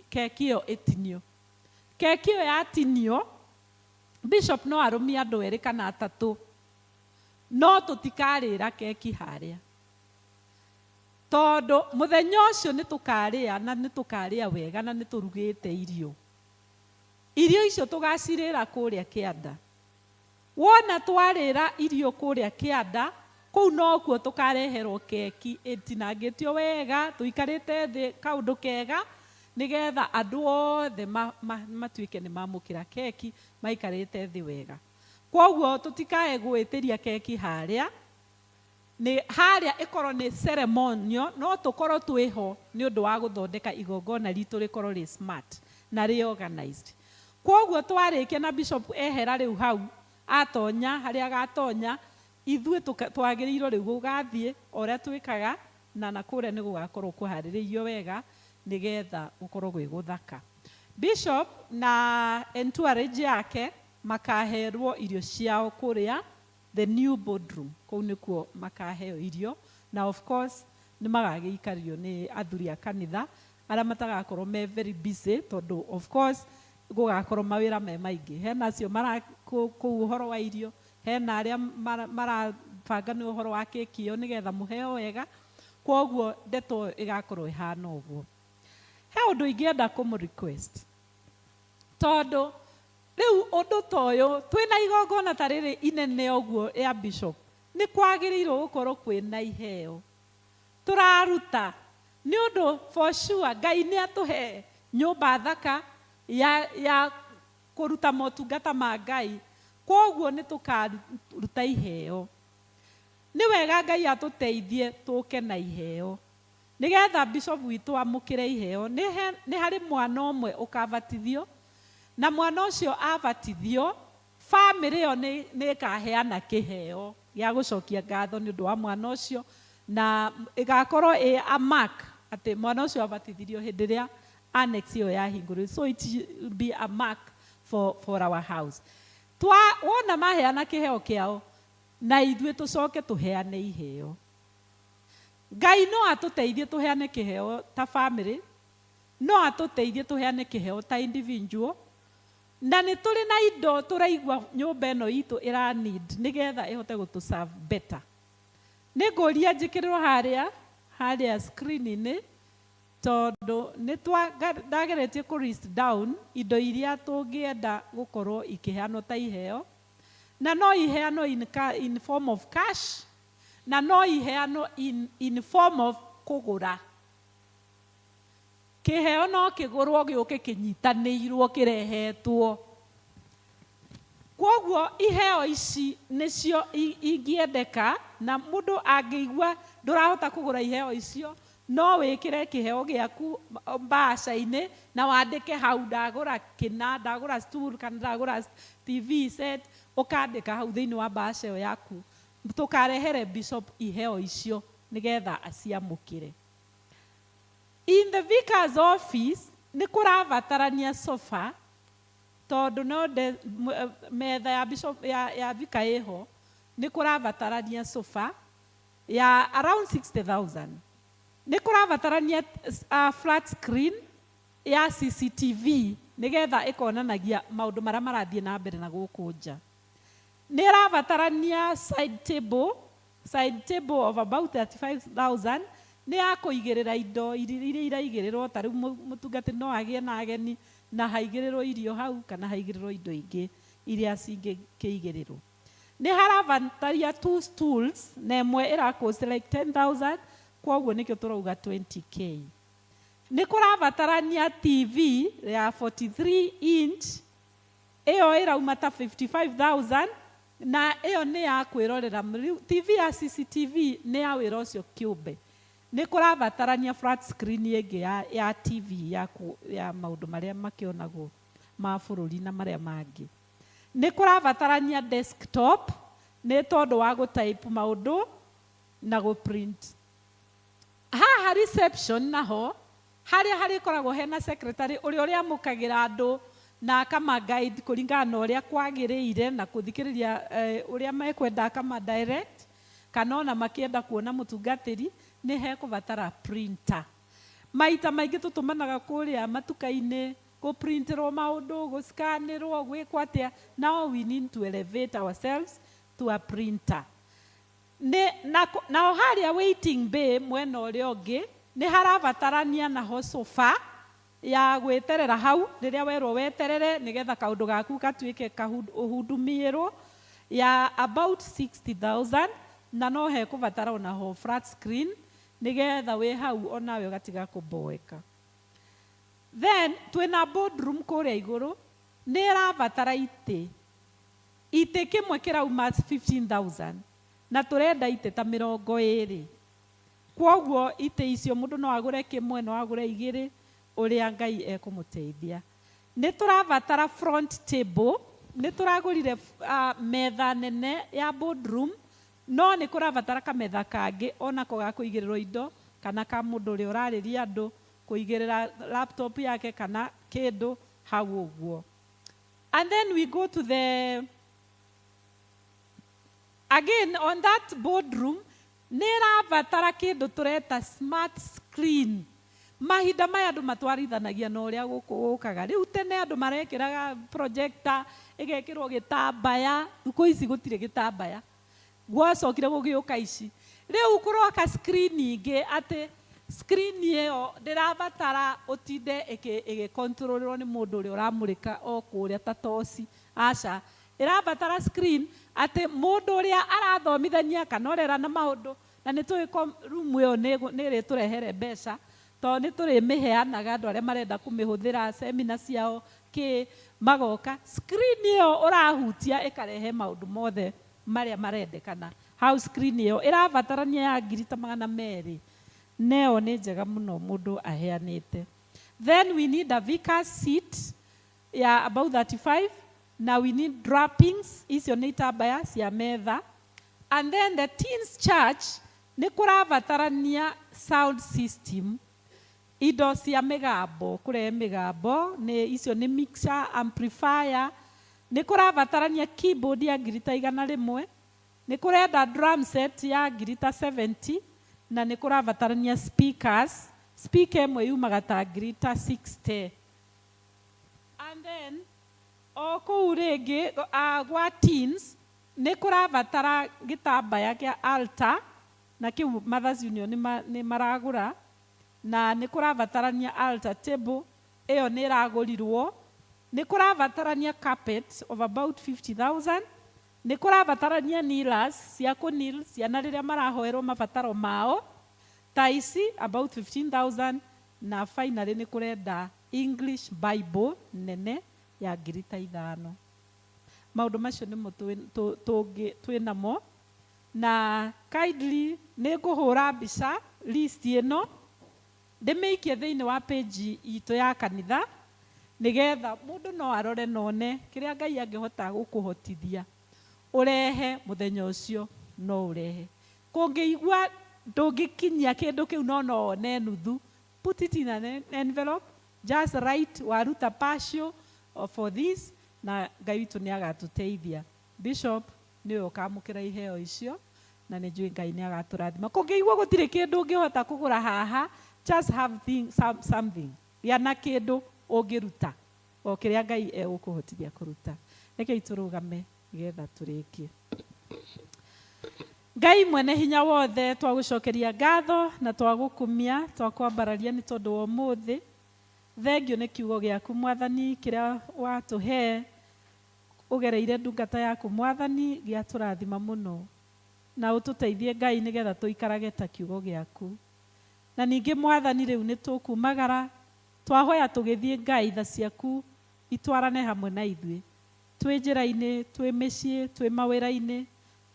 keki ĩyo ĩtinio. Keki ĩyo yatinio, bishop no arũmie andũ erĩ kana atatũ, no tũtikarĩra keki harĩa, tondũ mũthenya ũcio nĩ tũkarĩa na nĩ tũkarĩa wega na nĩ tũrugĩte irio. Irio icio tũgacirĩra kũrĩa kĩanda. Wona twarĩra irio kũrĩa kĩanda, kũu nokuo tũkareherwo keki ĩtinangĩtio wega, tũikarĩte thĩ kaũndũ kega, nĩgetha andũ othe matuĩke nĩ mamũkĩra keki maikarĩte thĩ wega. Kwoguo tũtikae gwĩtĩria keki harĩa, harĩa ĩkorwo nĩ ceremonial, no tũkorwo twĩho nĩ ũndũ wa gũthondeka igongona ritũ rĩkorwo rĩ smart na rĩ organized. Kwoguo twarĩkia na bishop ehera rĩu hau, atonya harĩa agatonya, ithuĩ twagĩrĩirwo rĩu gũgathiĩ ũrĩa twĩkaga, na nakũrĩa nĩ gũgakorwo kũharĩrĩirio wega, nĩgetha gũkorwo gwĩ gũthaka. Bishop na entourage yake makaherwo irio ciao kũrĩa the new boardroom, kũu nĩkuo makaheo irio, na of course nĩ magagĩikario nĩ athuri a kanitha arĩa matagakorwo me very busy, tondũ of course gũgakorwo mawĩra me maingĩ. Hena acio kũu ũhoro wa irio, hena arĩa marabanga nĩ ũhoro wa keki ĩyo nĩgetha mũheo wega, kwoguo ndeto ĩgakorwo ĩhana ũguo. He ũndũ ingĩenda kũmũ-request, tondũ rĩu ũndũ ta ũyũ, twĩna igongona ta rĩrĩ inene ũguo ya bishop, nĩ kwagĩrĩirwo gũkorwo kwĩna iheo tũraruta, nĩ ũndũ for sure Ngai nĩ atũhe nyũmba thaka ya kũruta motungata ma Ngai, kwoguo nĩ tũkaruta iheo. Nĩ wega Ngai atũteithie tũke na iheo, nĩgetha bishop witũ amũkĩre iheo. Nĩ harĩ mwana ũmwe ũkabatithio, na mwana ũcio abatithio family yo nĩ ĩkaheana kĩheo gĩa gũcokia ngatho nĩ ũndũ wa mwana ũcio, na ĩgakorwo ĩ a mark atĩ mwana ũcio abatithirio hĩndĩ ĩrĩa annex ĩyo yahingũrĩtwo. So it will be a mark for our house. Wona maheana kĩheo kĩao, na ithuĩ tũcoke tũheane iheo. Ngai no atũteithie tũheane kĩheo ta family, no atũteithie tũheane kĩheo ta individual, na nĩ tũrĩ na indo tũraigua nyũmba ĩno itũ ĩra need nĩgetha ĩhote gũtũ serve better. Nĩ ngũria njĩkĩrĩrwo harĩa screen-inĩ, tondũ ndageretie kũ list down indo iria tũngĩenda gũkorwo ikĩheanwo ta iheo, na no iheanwo in form of cash, na no iheanwo in form of kũgũra. Kĩheo no kĩgũrwo gĩũke kĩnyitanĩirwo kĩrehetwo. Kwoguo iheo ici nĩcio ingĩendeka, na mũndũ angĩigua ndũrahota kũgũra iheo icio, no wĩkĩre kĩheo gĩaku mbaca-inĩ na wandĩke hau ndagũra kĩna, ndagũra stool kana ndagũra TV set, ũkandĩka hau thĩinĩ wa mbaca ĩyo yaku. Tũkarehere bishop iheo icio nĩgetha aciamũkĩre. In the vicar's office nĩ kũrabatarania sofa, tondũ no metha ya bishop ya vicar ĩho, nĩ kũrabatarania sofa ya around 60,000. Nĩ kũrabatarania flat screen ya CCTV nĩgetha ĩkonanagia maũndũ marĩa marathiĩ na mbere na gũkũ nja. Nĩ ĩrabatarania side table of about 35,000 nĩ ya kũigĩrĩra indo iria iraigĩrĩrwo, ta rĩu mũtungatĩri no agĩe na ageni na haigĩrĩrwo irio hau kana haigĩrĩrwo indo ingĩ iria cingĩkĩigĩrĩrwo. Nĩ harabataria 2 stools na ĩmwe ĩra-cost like 10,000, kwoguo nĩkĩo tũrauga 20k. Nĩ kũrabatarania TV ya 43 inch, ĩyo ĩrauma ta 55,000, na ĩyo nĩ ya kwĩrorera. TV ya CCTV nĩ ya wĩra ũcio kĩũmbe. Nĩ kũrabatarania flat screen ĩngĩ ya TV ya maũndũ marĩa makĩonagwo ma bũrũri na marĩa mangĩ. Nĩ kũrabatarania desktop, nĩ tondũ wa gũtype maũndũ na gũprint. Haha reception naho, harĩa harĩkoragwo hena secretary ũrĩa ũrĩamũkagĩra andũ na akama guide kũringana na ũrĩa kwagĩrĩire na kũthikĩrĩria ũrĩa mekwenda akama direct, kana ona makĩenda kuona mũtungatĩri, nĩ hekũbatara printer. Maita maingĩ tũtũmanaga kũrĩa matuka-inĩ, gũprinterwo maũndũ, gũscanĩrwo, gwĩkwo atĩa. Now we need to elevate ourselves to a printer. Nao harĩa waiting bay mwena ũrĩa ũngĩ, nĩ harabatarania naho sofa ya gwĩterera hau rĩrĩa werwo weterere nĩgetha kaũndũ gaku gatuĩke ũhundumiĩrwo, ya about 60,000, na no hekũbatara onaho flat screen nĩgetha wĩ hau onawe ũgatiga kũmboeka. Then twĩna boardroom kũrĩa igũrũ, nĩ ĩrabatara itĩ kĩmwe kĩrauma 15,000 na tũrenda itĩ ta 20. Kwoguo itĩ icio mũndũ no agũre kĩmwe, no agũre igĩrĩ, ũrĩa Ngai ekũmũteithia. Nĩ tũrabatara front table, nĩ tũragũrire metha nene ya boardroom, no nĩ kũrabatara kametha kangĩ onako ga kũigĩrĩrwo indo, kana ka mũndũ ũrĩa ũrarĩria andũ kũigĩrĩra laptop yake kana kĩndũ hau ũguo. And then we go to again on that boardroom, nĩ ĩrabatara kĩndũ tũreta smart screen. Mahinda maya andũ matwarithanagia na ũrĩa gũkaga. Rĩu tene andũ marekĩraga projector, ĩgekĩrwo gĩtambaya, thikũ ici gũtirĩ gĩtambaya, gwacokire gũgĩũka ici. Rĩu kũroka screen ingĩ atĩ screen ĩyo ndĩrabatara ũtinde ĩgĩcontrolwo nĩ mũndũ ũrĩa ũramũrĩka o kũrĩa ta toci. Aca, ĩrabatara screen atĩ mũndũ ũrĩa arathomithania kana ũrera na maũndũ, na nĩ tũĩ room ĩyo nĩ ĩrĩtũrehere mbeca, tondũ nĩ tũrĩmĩheanaga andũ arĩa marenda kũmĩhũthĩra seminar ciao magoka. Screen ĩyo ũrahutia ĩkarehe maũndũ mothe marĩa marendekana. Hau screen ĩyo ĩrabatarania ya 200,000. Neo nĩ njega mũno mũndũ aheanĩte. Then we need a vicar's seat ya about 35, na we need droppings icio nĩ itambaya cia metha. And then the teens church nĩ kũrabatarania sound system, indo cia mĩgambo, kũrehe mĩgambo, icio nĩ mixer, amplifier, nĩ kũrabatarania keyboard ya ngirita 100, nĩ kũrenda drum set ya ngirita 70, na nĩ kũrabatarania speakers, speaker ĩmwe yumaga ta ngirita 60. And then o kũu rĩngĩ gwa teens nĩ kũrabatara gĩtambaya kĩa altar, na kĩu Mothers Union nĩ maragũra, na nĩ kũrabatarania altar table, ĩyo nĩ ĩragũrirwo. Nĩ kũrabatarania carpet of about 50,000. Nĩ kũrabatarania kneelers cia kũnil ciana rĩrĩa marahoerwo mabataro mao, ta ici about 15,000, na finally nĩ kũrenda English Bible nene ya ngirita 5. Maũndũ macio nĩmo twĩnamo, na kindly nĩ ngũhũra mbica list ĩno ndĩmĩikie thĩinĩ wa page itũ ya kanitha, nĩgetha mũndũ no arore none kĩrĩa Ngai angĩhota gũkũhotithia ũrehe mũthenya ũcio, no ũrehe. Kũngĩigua ndũngĩkinyia kĩndũ kĩu no one nuthu, put it in an envelope, just write waruta partial for this, na Ngai witũ nĩ agatũteithia. Bishop nĩwe ũkamũkĩra iheo icio, na nĩ njũĩ Ngai nĩ agatũrathima. Kũngĩigua gũtirĩ kĩndũ ũngĩhota kũgũra haha, just have something, gĩa na kĩndũ ũngĩruta o kĩrĩa Ngai egũkũhotithia kũruta. Rekei tũrũgame nĩgetha tũrĩkie. Ngai mwene hinya wothe, twagũcokeria ngatho na twagũkumia, twakwambararia nĩ tondũ wa ũmũthĩ. Thengio nĩ kiugo gĩaku Mwathani, kĩrĩa watũhe ũgereire ndungata yaku Mwathani, gĩatũrathima mũno, na ũtũteithie Ngai nĩgetha tũikarage ta kiugo gĩaku. Na ningĩ Mwathani, rĩu nĩ tũkumagara, twahoya tũgĩthiĩ Ngai, tha ciaku itwarane hamwe na ithuĩ, twĩ njĩra-inĩ, twĩ mĩciĩ, twĩ mawĩra-inĩ.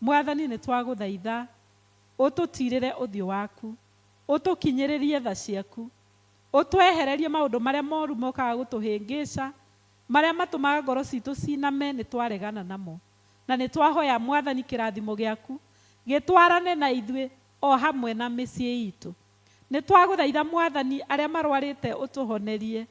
Mwathani, nĩ twagũthaitha ũtũtirĩre ũthiũ waku, ũtũkinyĩrĩrie tha ciaku, ũtwehererie maũndũ marĩa moru mokaga gũtũhĩngĩca, marĩa matũmaga ngoro citũ ciname, nĩ twaregana namo. Na nĩ twahoya Mwathani kĩrathimo gĩaku gĩtwarane na ithuĩ o hamwe na mĩciĩ itũ. Nĩ twagũthaitha Mwathani, arĩa marwarĩte ũtũhonerie.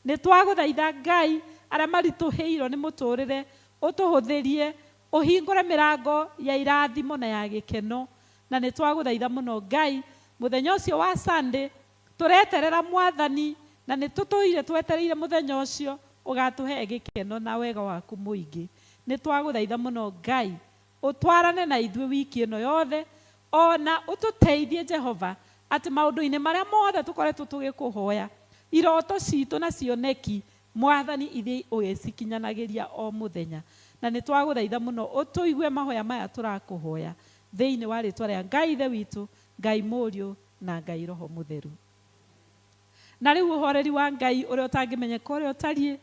Nĩ twagũthaitha Ngai, arĩa maritũhĩirwo nĩ mũtũrĩre ũtũhũthĩrie, ũhingũre mĩrango ya irathimo na ya gĩkeno. Na nĩ twagũthaitha mũno Ngai, mũthenya ũcio wa Sunday tũreterera Mwathani, na nĩ tũtũire twetereire mũthenya ũcio, ũgatũhe gĩkeno na wega waku mũingĩ. Nĩ twagũthaitha mũno Ngai, ũtwarane na ithuĩ wiki ĩno yothe, ona ũtũteithie Jehova, atĩ maũndũ-inĩ marĩa mothe tũkoretwo tũgĩkũhoya, iroto citũ na cioneki, Mwathani ithiĩ ũgĩcikinyanagĩria o mũthenya. Na nĩ twagũthaitha mũno ũtũigue mahoya maya tũrakũhoya thĩinĩ wa rĩtwa rĩa Ngai Ithe witũ, Ngai Mũriũ na Ngai Roho Mũtheru. Na rĩu ũhoreri wa Ngai ũrĩa ũtangĩmenyeka ũrĩa ũtariĩ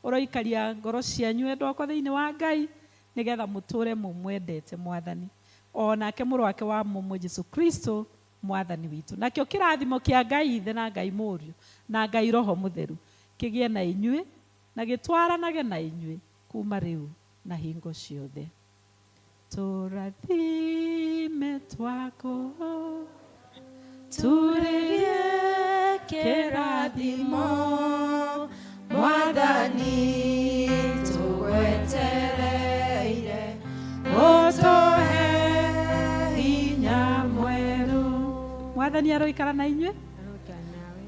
ũroikaria ngoro cianyu endwa thĩinĩ wa Ngai, nĩgetha mũtũre mũmwendete Mwathani, o nake mũrũ wake wa mũmwe Jesũ Kristo Mwathani witũ. Nakĩo kĩrathimo kĩa Ngai Ithe na Ngai Mũriũ na Ngai Roho Mũtheru kĩgĩe na inyuĩ na gĩtwaranage na inyuĩ kuma rĩu na hingo ciothe. Tũrathime twako turĩrie kĩrathimo Mwathani, tũgwetereire ũtũhe hinya mwerũ. Mwathani aroikara na inyuĩ,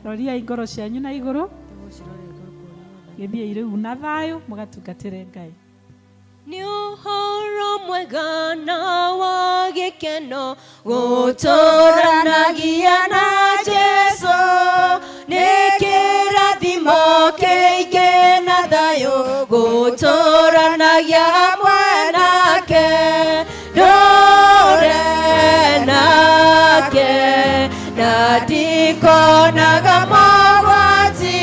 roriai ngoro cianyu na igũrũ, gĩthiĩ rĩu na thayũ mũgatungatĩre Ngai. Nĩ ũhoro mwega na wa gĩkeno gũtũranagia na Jesũ, nĩ kĩrathimo kĩingĩ na thayũ gũtũranagia hamwe nake, ndũre nake na ndikonaga mogwati,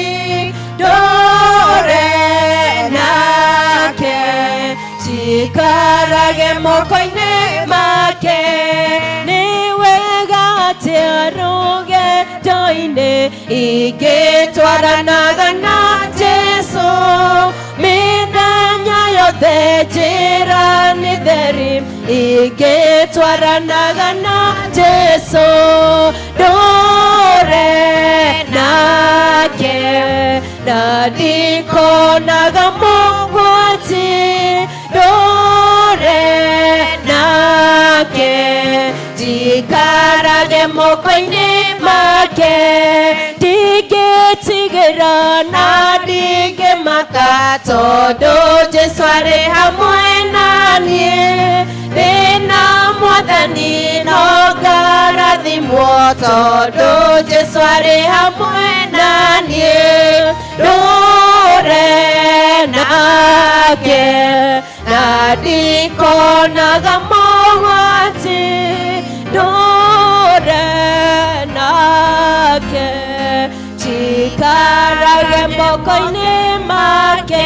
ndũre nake cikarage moko-inĩ make, nĩ wega atĩ rũgendo-inĩ ingĩtwaranaga na Jesũ, mĩthenya yothe ciothe njĩra nĩ theri ingĩtwaranaga na Jesu ndũre nake na ndikonaga mũgwati ndũre nake njikarage moko-inĩ make ndingĩtigĩra na ndingĩmaka tondũ Jesu arĩ hamwe naniĩ ndĩna Mwathani no ngarathimwo tondũ Jesu arĩ hamwe naniĩ ndũre nake na ndikonaga mũgwati ndũre nake njikarage moko-inĩ make